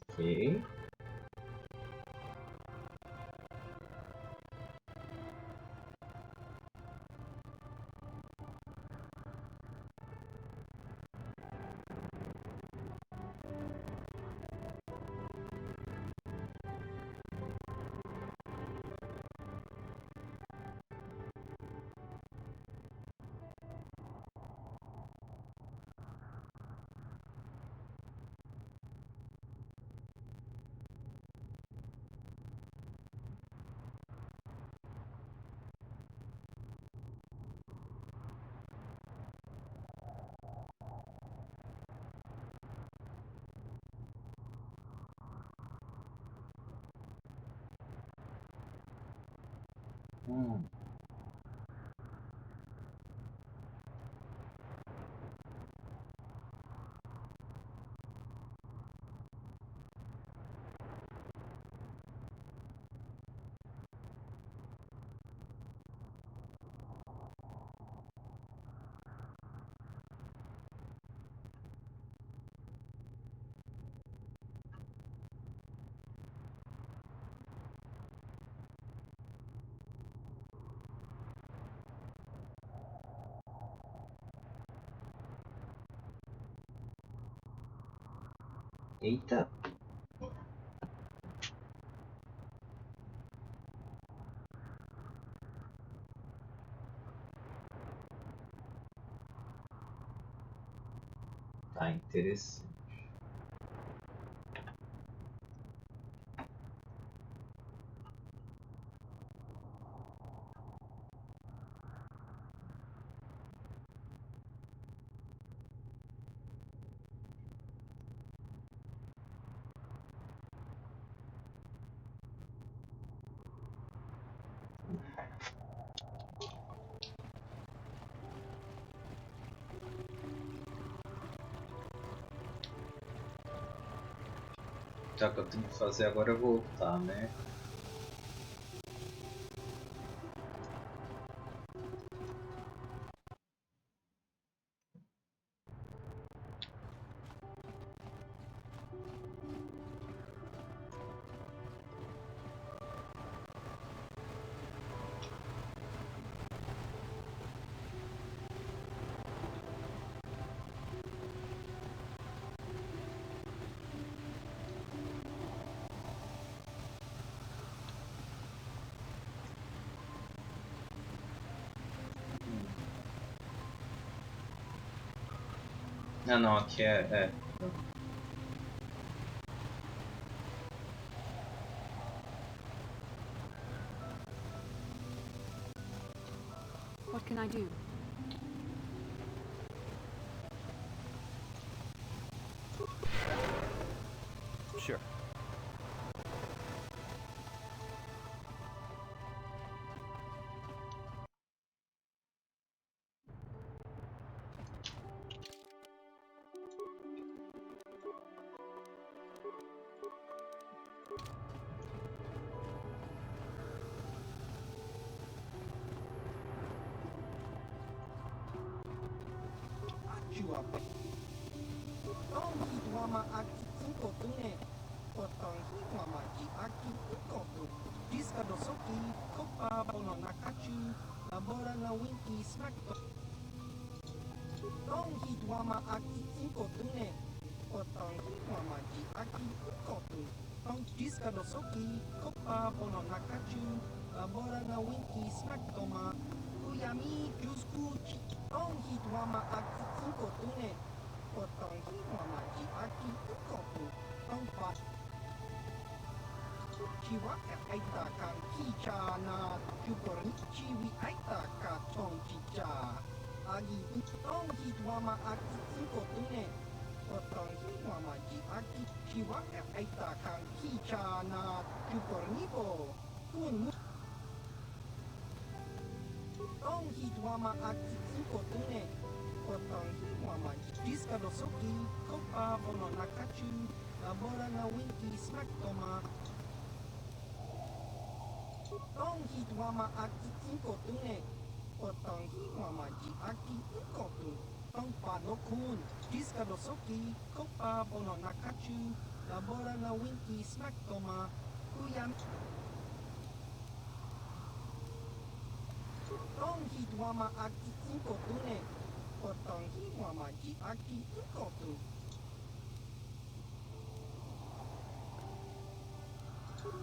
Ok. Eita. Tá interessante. Já que eu tenho que fazer agora é voltar, né? Ah não, aqui é. What can I do? Sure. Chihuahua. Don't eat mama aki cinco tune. Potong hi mama ji aki ukotu. Diska dosoki, kopa bono nakachu. Labora na winki smackto. Don't eat mama aki cinco tune. Potong hi mama ji aki ukotu. Don't diska dosoki, kopa bono nakachu. Labora na winki smacktoma. Uyami kyuskuchi. Don't eat mama aki cinco tune. Potong hi mama ji aki ukotu. Don't pat. Chiwa aita kan kicha na jupori chiwi aita ka tong chicha. Agi don't eat mama aki cinco tune. Potong hi mama ji aki chiwa aita kan kicha na jupori bo. Kun don't eat mama aki cinco tune. Potong hi mama ji diska dosoki kopa bono nakachu. Labora na winki smacktoma. Don't eat mama aki cinco tune. Potong hi mama ji aki ukotu. Don't pano kun. Diska dosoki kopa bono nakachu. Labora na winki smacktoma. Uyam. Don't eat mama aki cinco tune. Potong hi mama ji aki ukotu.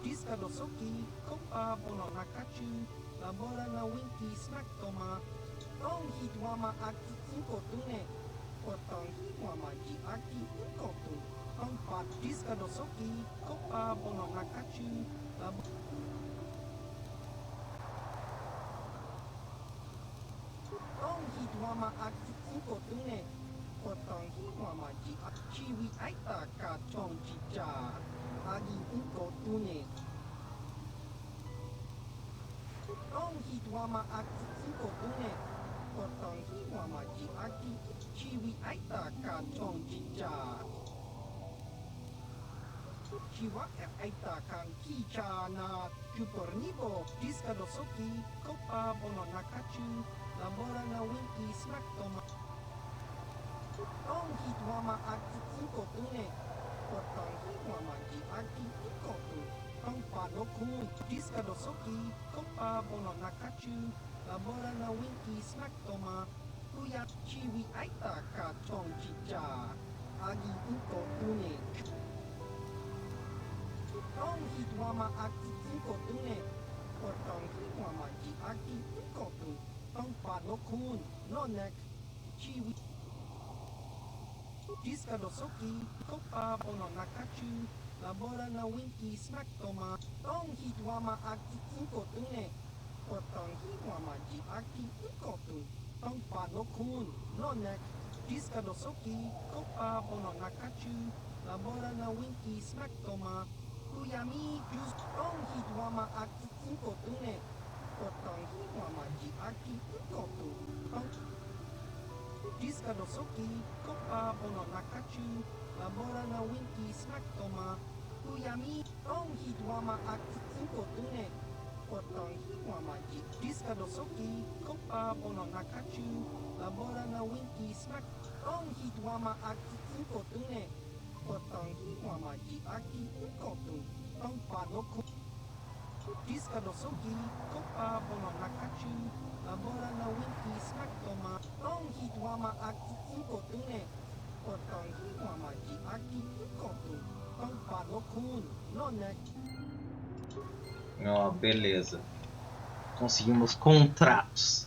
Diska dosoki, kopa bono nakachu, labora na winki smacktoma. Don't eat mama aki cinco tune. Potong hi mama ji aki ukotu. Don't pat diska dosoki, kopa bono nakachu, labora. Don't eat mama aki cinco tune. Potong hi mama ji aki chiwi aita ka tong chicha. Agi uko tune. Tong hitwa maakti cinco tune. Portong hitwa maji aki. Chiwi aita ka chong chicha. Chiwa aita kan kicha na kupornibo. Diska dosoki. Kopa bono nakachu. Labora na winki smack toma. Tong hitwa maakti cinco tune. Portong hitwa maji aki cinco tune. Tong panokun. Diska dosoki. Kopa bono nakachu. Labora na winki smack toma. Kuya chiwi aita ka chong chicha. Agi inko tune. Tong hitwa maakti cinco tune. Portong hitwa maji aki cinco tune. Tong panokun. Nonek. Chiwi. Diska dosoki. Kopa bono nakachu. Labora na winki smack toma. Tong hitwa maakti cinco tune. Portong hitwa maji aki cinco tune. Tong panokun. Nonek. Diska dosoki. Kopa bono nakachu. Labora na winki smack toma. Kuyami jus. Tong hitwa maakti cinco tune. Portong hitwa maji aki cinco tune. Tong Diska dosoki. Kopa bono nakachu. Labora na winki smack toma. Kuyami. Tong hitwa maakti cinco tune. Portong hitwa maji. Diska dosoki. Kopa bono nakachu. Labora na winki smack. Tong hitwa maakti cinco tune. Portong hitwa maji aki cinco tune. Tong panokun. Diska dosoki. Kopa bono nakachu. Labora na winki smack toma. Tong hitwa maakti cinco tune. Portong hitwa maji aki cinco tune. Tong panokun. Nonek. Ó, beleza. Conseguimos contratos.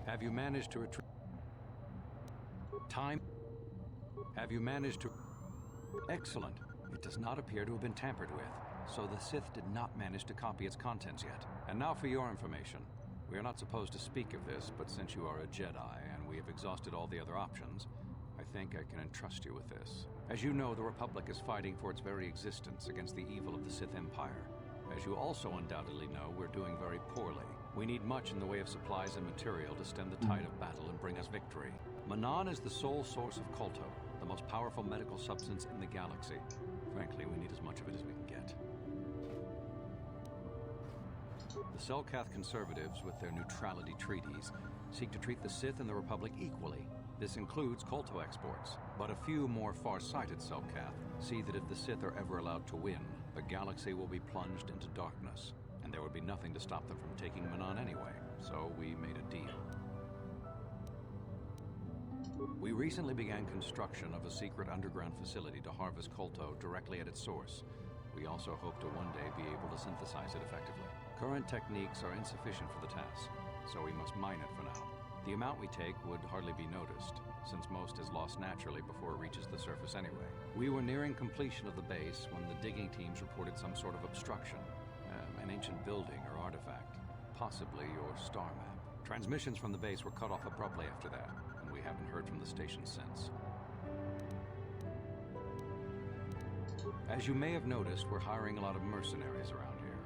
Have you managed to retrieve time? Have you managed to... Excellent. It does not appear to have been tampered with, so the Sith did not manage to copy its contents yet. And now for your information. We are not supposed to speak of this, but since you are a Jedi and we have exhausted all the other options, I think I can entrust you with this. As you know, the Republic is fighting for its very existence against the evil of the Sith Empire. As you also undoubtedly know, we're doing very poorly. We need much in the way of supplies and material to stem the tide of battle and bring us victory. Manan is the sole source of Kolto, the most powerful medical substance in the galaxy. Frankly, we need as much of it as we can get. The Selkath conservatives, with their neutrality treaties, seek to treat the Sith and the Republic equally. This includes Kolto exports, but a few more far-sighted Selkath see that if the Sith are ever allowed to win, the galaxy will be plunged into darkness, and there would be nothing to stop them from taking Manan anyway, so we made a deal. We recently began construction of a secret underground facility to harvest Kolto directly at its source. We also hope to one day be able to synthesize it effectively. Current techniques are insufficient for the task, so we must mine it for now. The amount we take would hardly be noticed, since most is lost naturally before it reaches the surface anyway. We were nearing completion of the base when the digging teams reported some sort of obstruction. An ancient building or artifact, possibly your star map. Transmissions from the base were cut off abruptly after that, and we haven't heard from the station since. As you may have noticed, we're hiring a lot of mercenaries around here.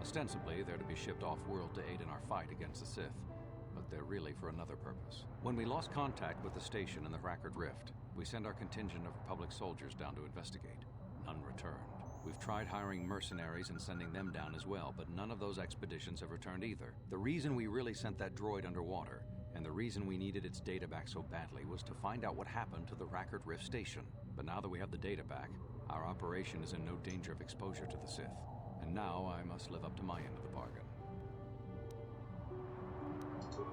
Ostensibly, they're to be shipped off-world to aid in our fight against the Sith, but they're really for another purpose. When we lost contact with the station in the Rackard Rift, we sent our contingent of Republic soldiers down to investigate. None returned. We've tried hiring mercenaries and sending them down as well, but none of those expeditions have returned either. The reason we really sent that droid underwater, and the reason we needed its data back so badly, was to find out what happened to the Rackard Rift station. But now that we have the data back, our operation is in no danger of exposure to the Sith. And now I must live up to my end of the bargain.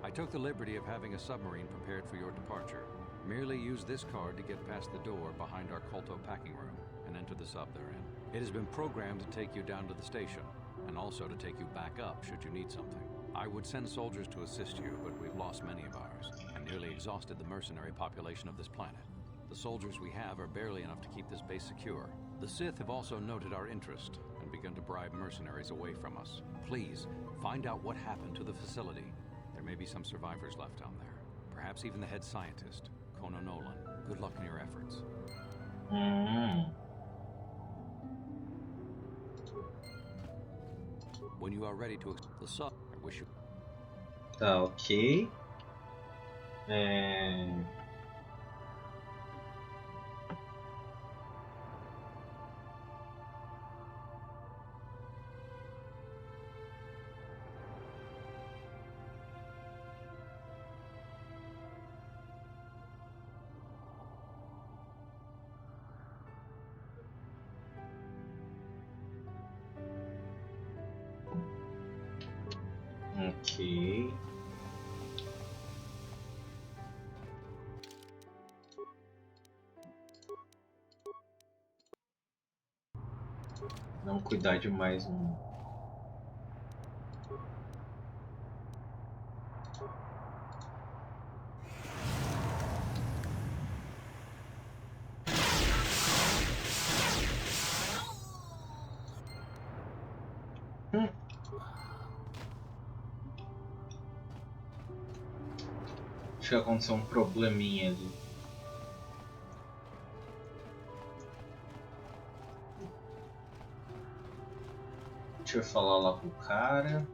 I took the liberty of having a submarine prepared for your departure. Merely use this card to get past the door behind our Colto packing room and enter the sub therein. It has been programmed to take you down to the station, and also to take you back up should you need something. I would send soldiers to assist you, but we've lost many of ours, and nearly exhausted the mercenary population of this planet. The soldiers we have are barely enough to keep this base secure. The Sith have also noted our interest, and begun to bribe mercenaries away from us. Please, find out what happened to the facility. There may be some survivors left down there. Perhaps even the head scientist, Kono Nolan. Good luck in your efforts. When you are ready to the sub, I wish you. Tá, ok. Ok. Não cuidar de mais um. Acho que aconteceu um probleminha ali. Deixa eu falar lá pro cara.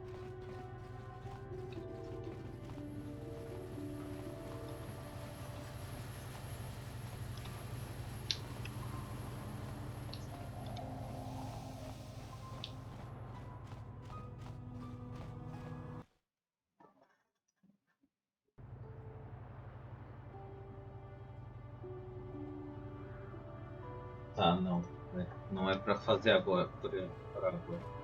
Tá, não. Não é pra fazer agora, por agora.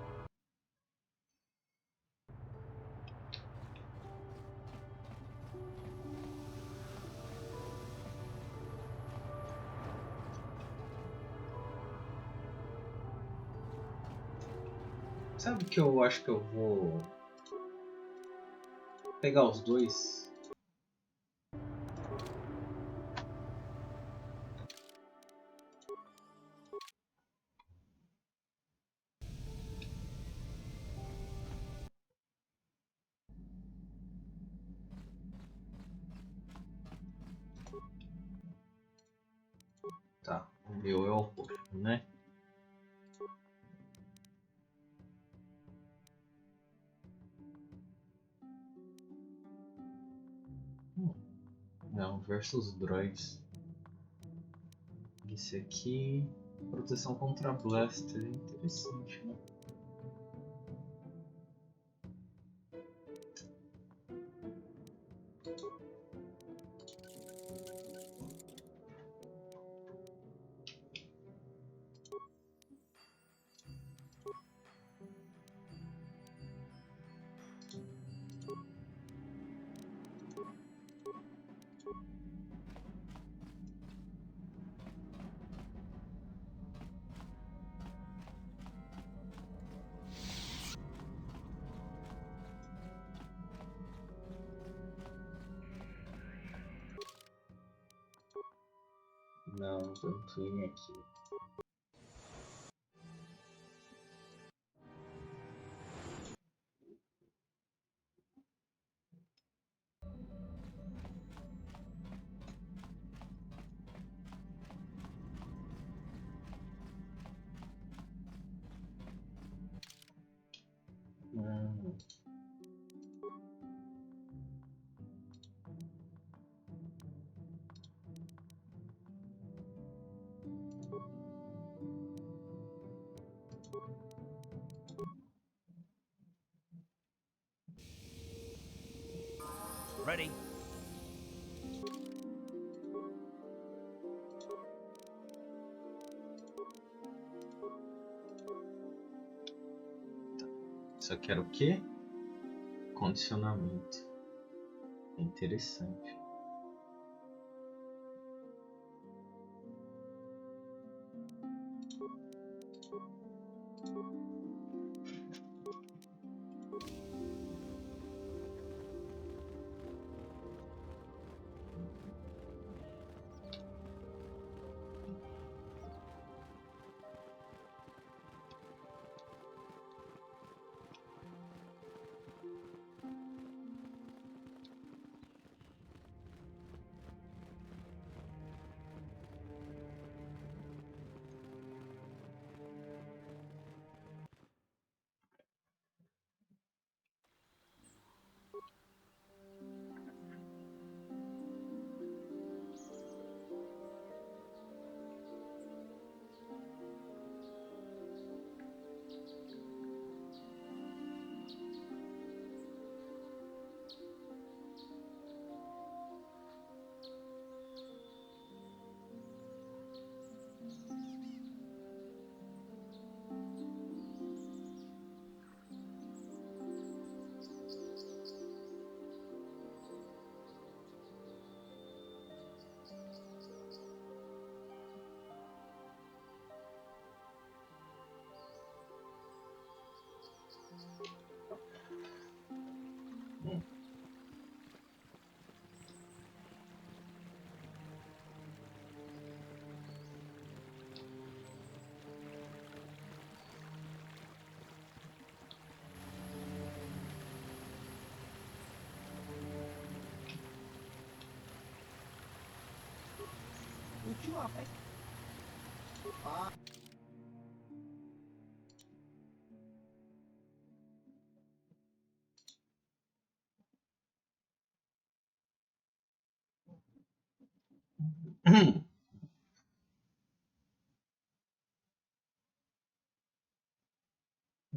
Sabe que eu acho que eu vou pegar os dois? Tá, o meu é o roxo, né? Não, versus droids. Esse aqui, proteção contra blaster, é interessante, né? Não, tanto em aqui. Ready? Isso aqui era o quê? Condicionamento. Interessante. Lucu apa? Ah.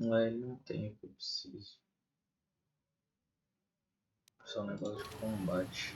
Ele não tem o que eu preciso. Só um negócio de combate.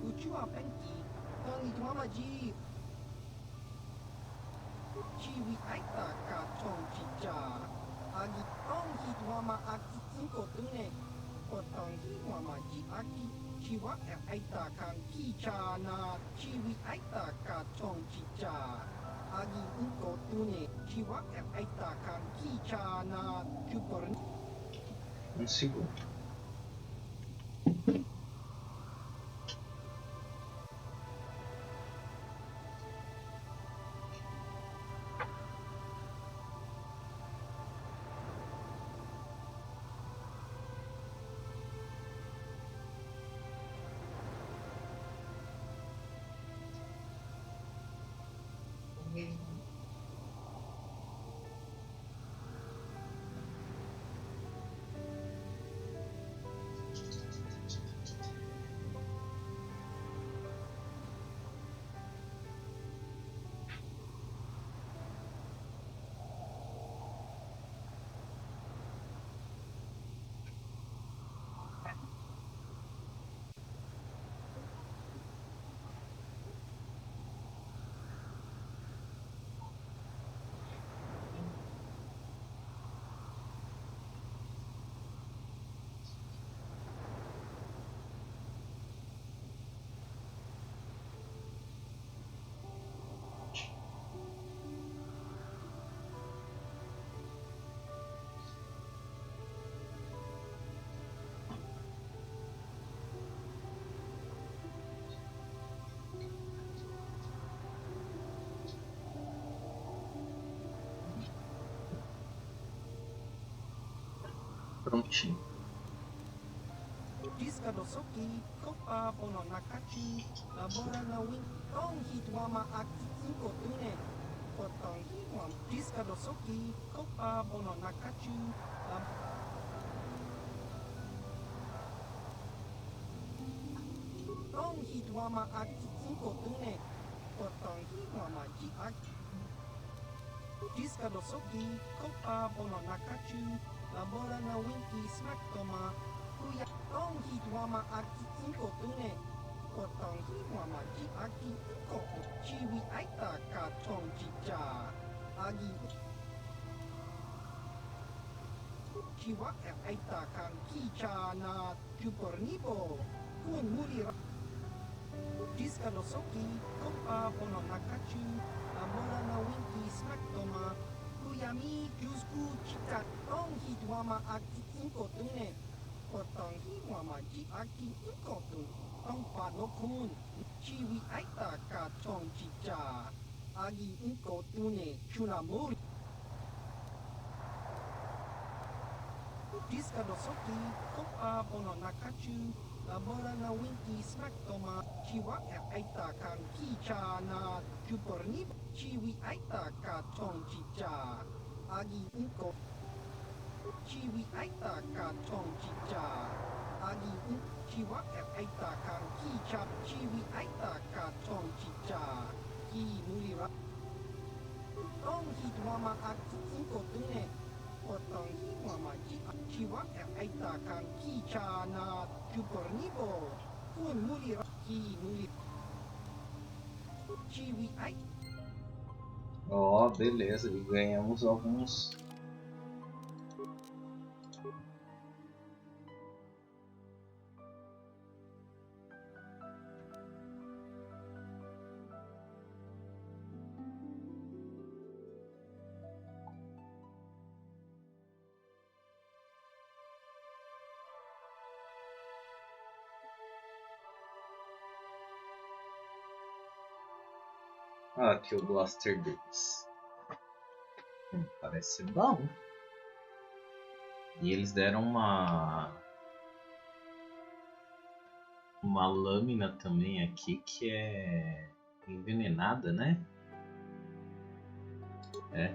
Uchiwa Penki, Tangi Tuamaji. Chiwi Aita Ka Chong Chicha. Agi Tongi Tuama Aki Tsunko Tune. Otongi Tuamaji Aki. Chiwa Aita Kan Kicha Na. Chiwi Aita Ka Chong Chicha. Agi Unko Tune. Chiwa Aita Kan Kicha Na. Chupor. Um segundo. Prontinho. Diska dosoki, kopa bono nakachi, labora na win, tongi tuama aki tsunko tune. Otongi wam, diska dosoki, kopa bono nakachi, tongi tuama aki tsunko tune. Otongi wama ji aki. Diska dosoki, kopa bono nakachi, labora na winki smack toma. Kuya tongi tuama aki tsunko tune. Otongi wama ji aki tsunko. Chiwi aita ka tong chicha. Agi. Chiwa aita kan kicha na chupor nibo. Kun muri. Diska dosoki, kopa bono nakachu. Labora na winki smack toma. Kuyami jusku chita tongi tuama aki tsunko tune. Otongi wama ji aki tsunko tune. Tongpa no kun. Chiwi aita ka chong chicha. Agi inko tune chunamuri. Discadosoki, kopa bono nakachu. Labora na winki smack toma. Chiwa aita kan kicha na chuporni. Chiwi aita ka chong chicha. Agi inko. Chiwi aita ka chong chicha. Agi inko. Chiwa aita kan kicha. Chiwi aita ka chong chicha. Ki mulira. Tong hit mama aku inko tune. Potong hit mama chiwa aita kan kicha na chupornibo. Kun mulira. Ki mulira. Chiwi aita. Ó, beleza, e ganhamos alguns. Ah, aqui o blaster deles. Parece bom. E eles deram uma lâmina também aqui que é envenenada, né? É.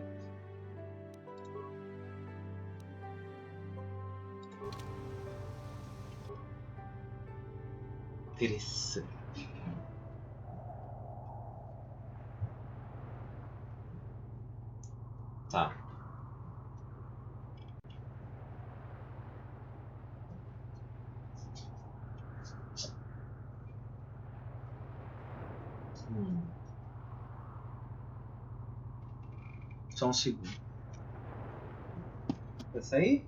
Interessante. Tá. Só um segundo. Vai sair?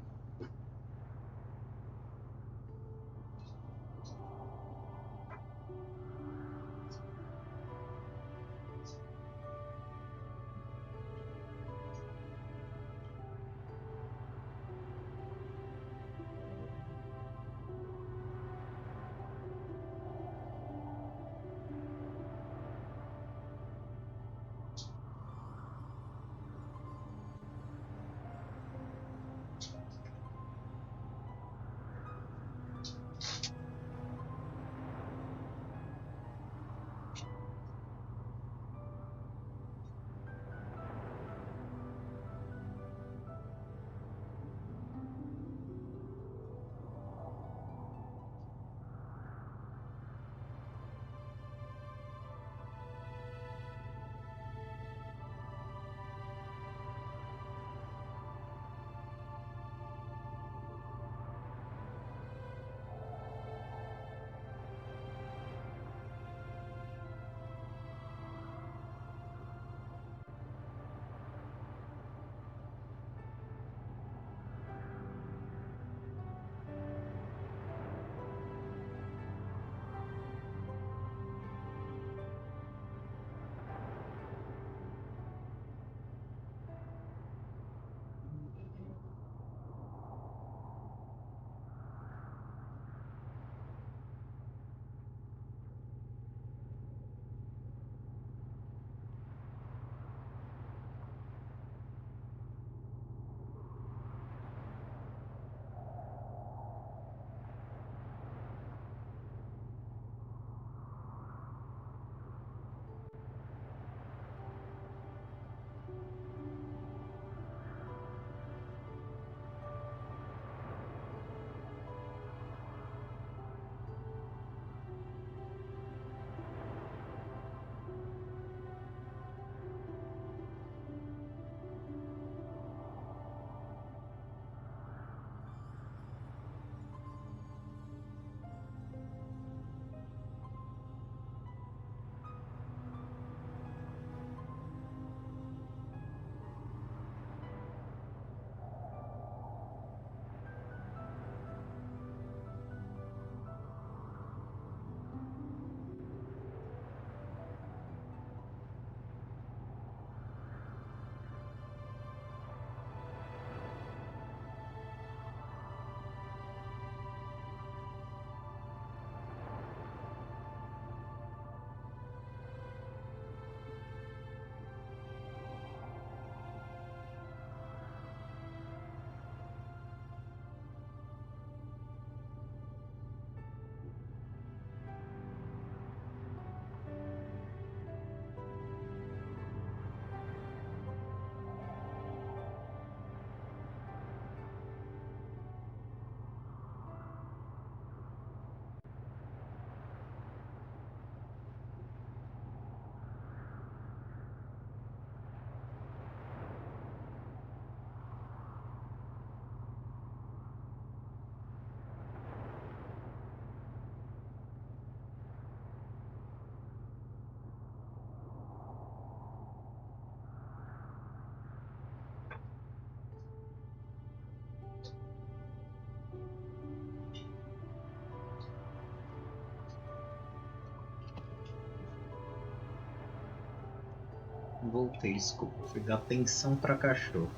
Voltei, desculpa. Fui dar atenção pra cachorro.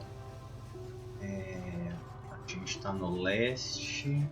A gente tá no leste.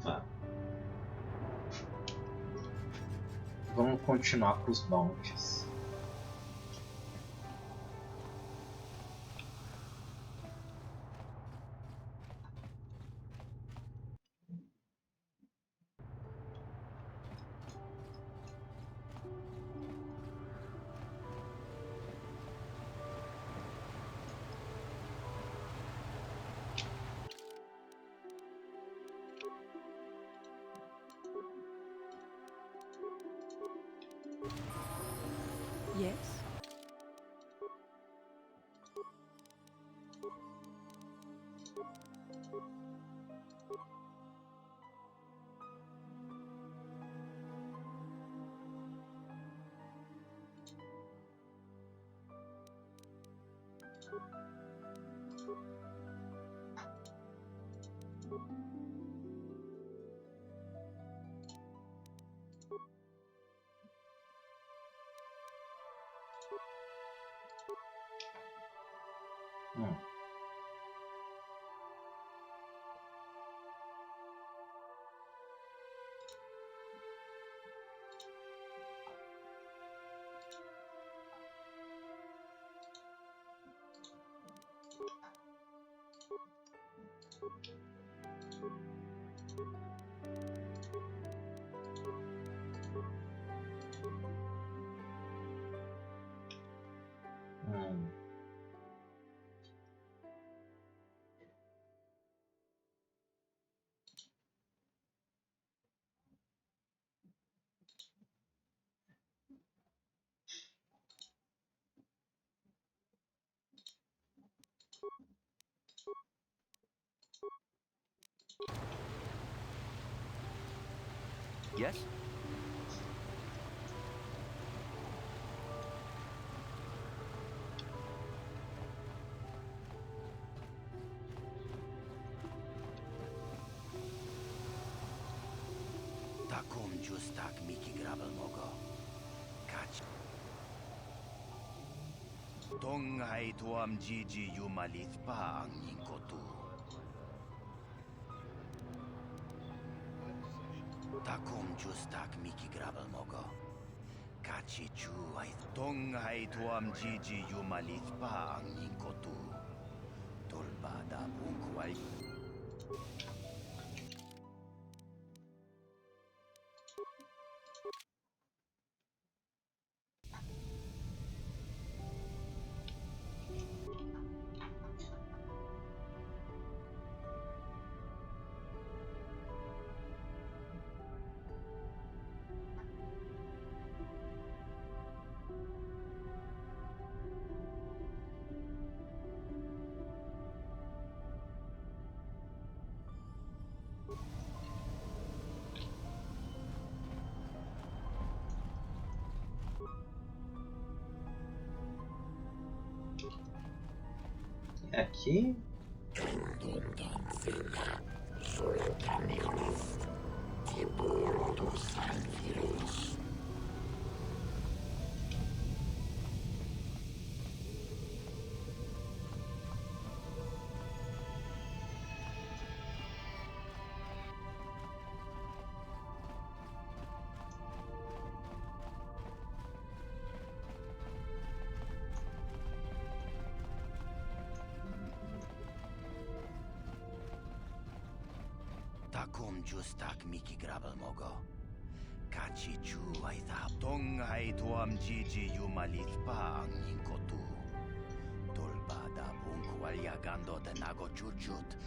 Tá. Vamos continuar com os bounties. Yes? Yes? Takum justak Miki Grabel Mogo. Kach. Tonghai tuam Gigi Yumalit pa ang Ninkotu. Takum justak Miki Grabel Mogo. Kachi chu ay Tonghai tuam Gigi Yumalit pa ang Ninkotu. Tulbada bungkway. Aqui. Takum justak miki grabal mogo. Kachi chu aitha tongai tuam jiji yumalit pa ang inkotu. Tolba da bunku aliagando de nago chuchut.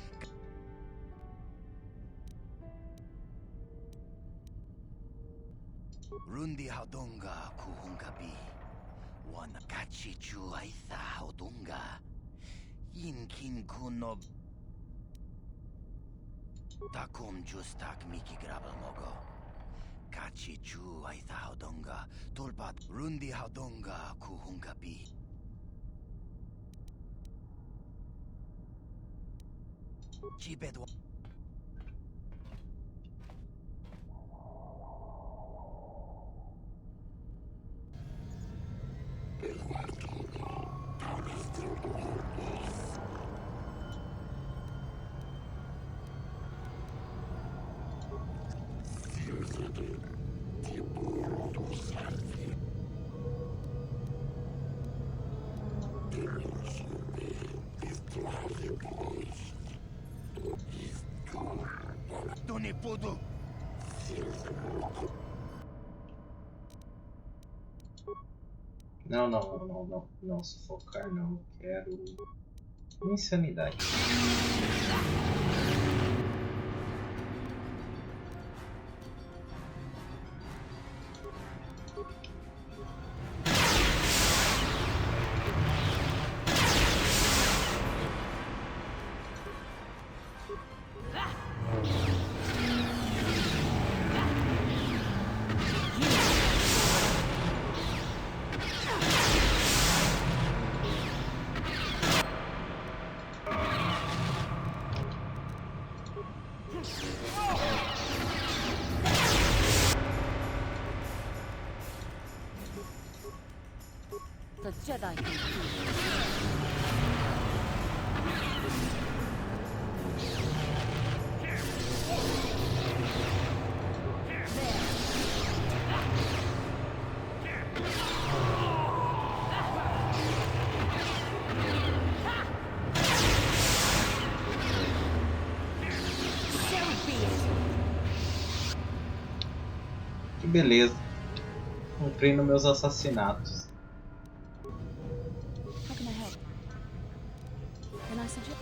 Rundi haudonga kuhungabi. Wana kachi chu aitha haudonga. Inkin kuno. Takum justak miki grabal mogo. Kachi chu aitha haudonga. Tolbat rundi haudonga kuhungabi. Chibedwa. Pudo. Não sufocar não, quero insanidade. The Jedi can Que beleza. Cumprindo meus assassinatos. How can I help? Can I suggest?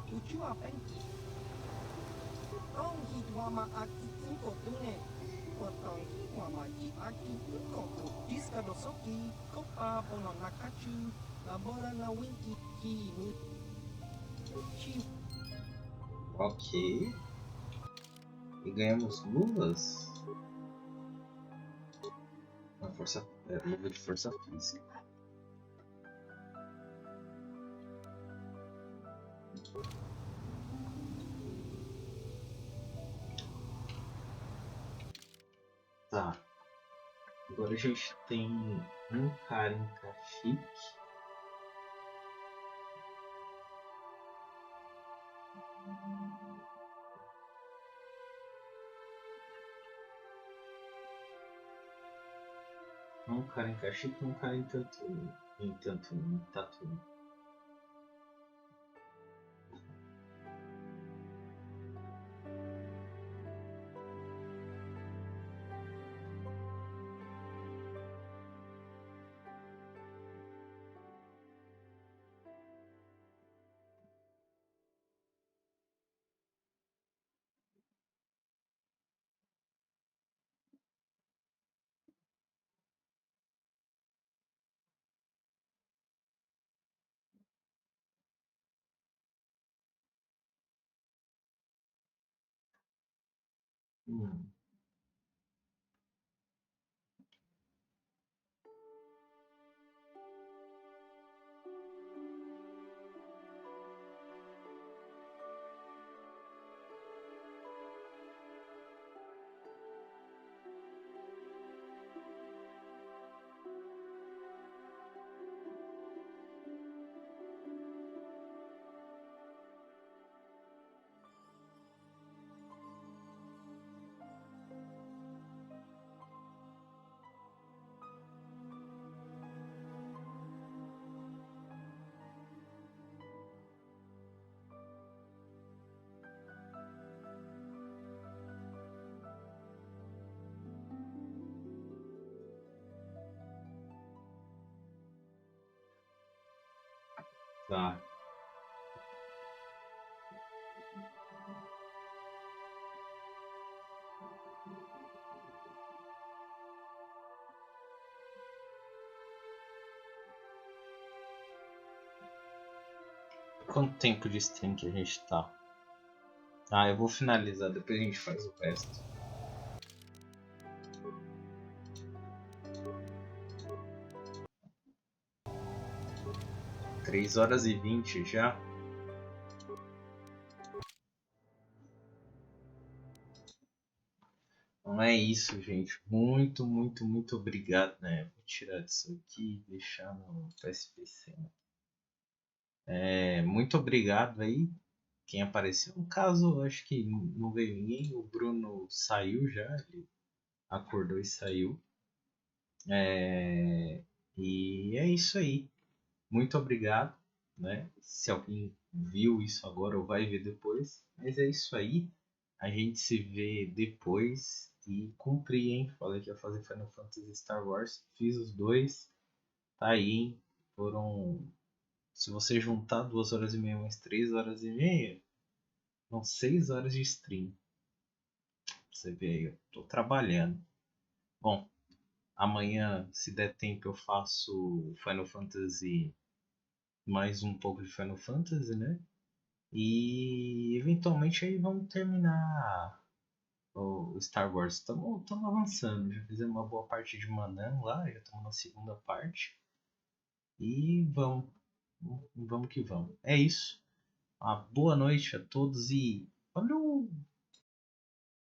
Tuchu apenki. Tong hitwama aki inko tune. Potong hitwama ji aki inko tu. Diska dosoki. Kopa pono nakachu. Labora na winki ki mu. Chi. Ok. E ganhamos luvas. Uma força, luva de força física. Tá. Agora a gente tem um cara em cachique. Um cara em cachique e um cara em tatu. Tá. Quanto tempo de stream que a gente tá? Ah, eu vou finalizar, depois a gente faz o resto. Três horas e 20 já. Então é isso, gente. Muito obrigado, né? Vou tirar disso aqui e deixar no PSPC. Muito obrigado aí quem apareceu. No caso, acho que não veio ninguém. O Bruno saiu já, ele acordou e saiu. E é isso aí. Muito obrigado, né? Se alguém viu isso agora ou vai ver depois. Mas é isso aí. A gente se vê depois. E cumpri, hein? Falei que ia fazer Final Fantasy Star Wars. Fiz os dois. Tá aí, hein? Foram... Se você juntar 2 horas e meia mais 3 horas e meia, são 6 horas de stream. Você vê aí, eu tô trabalhando. Bom, amanhã, se der tempo, eu faço Final Fantasy, mais um pouco de Final Fantasy, né? E eventualmente aí vamos terminar o Star Wars. Estamos avançando, já fizemos uma boa parte de Manam lá, já estamos na segunda parte. E vamos que vamos. É isso. Uma boa noite a todos e valeu!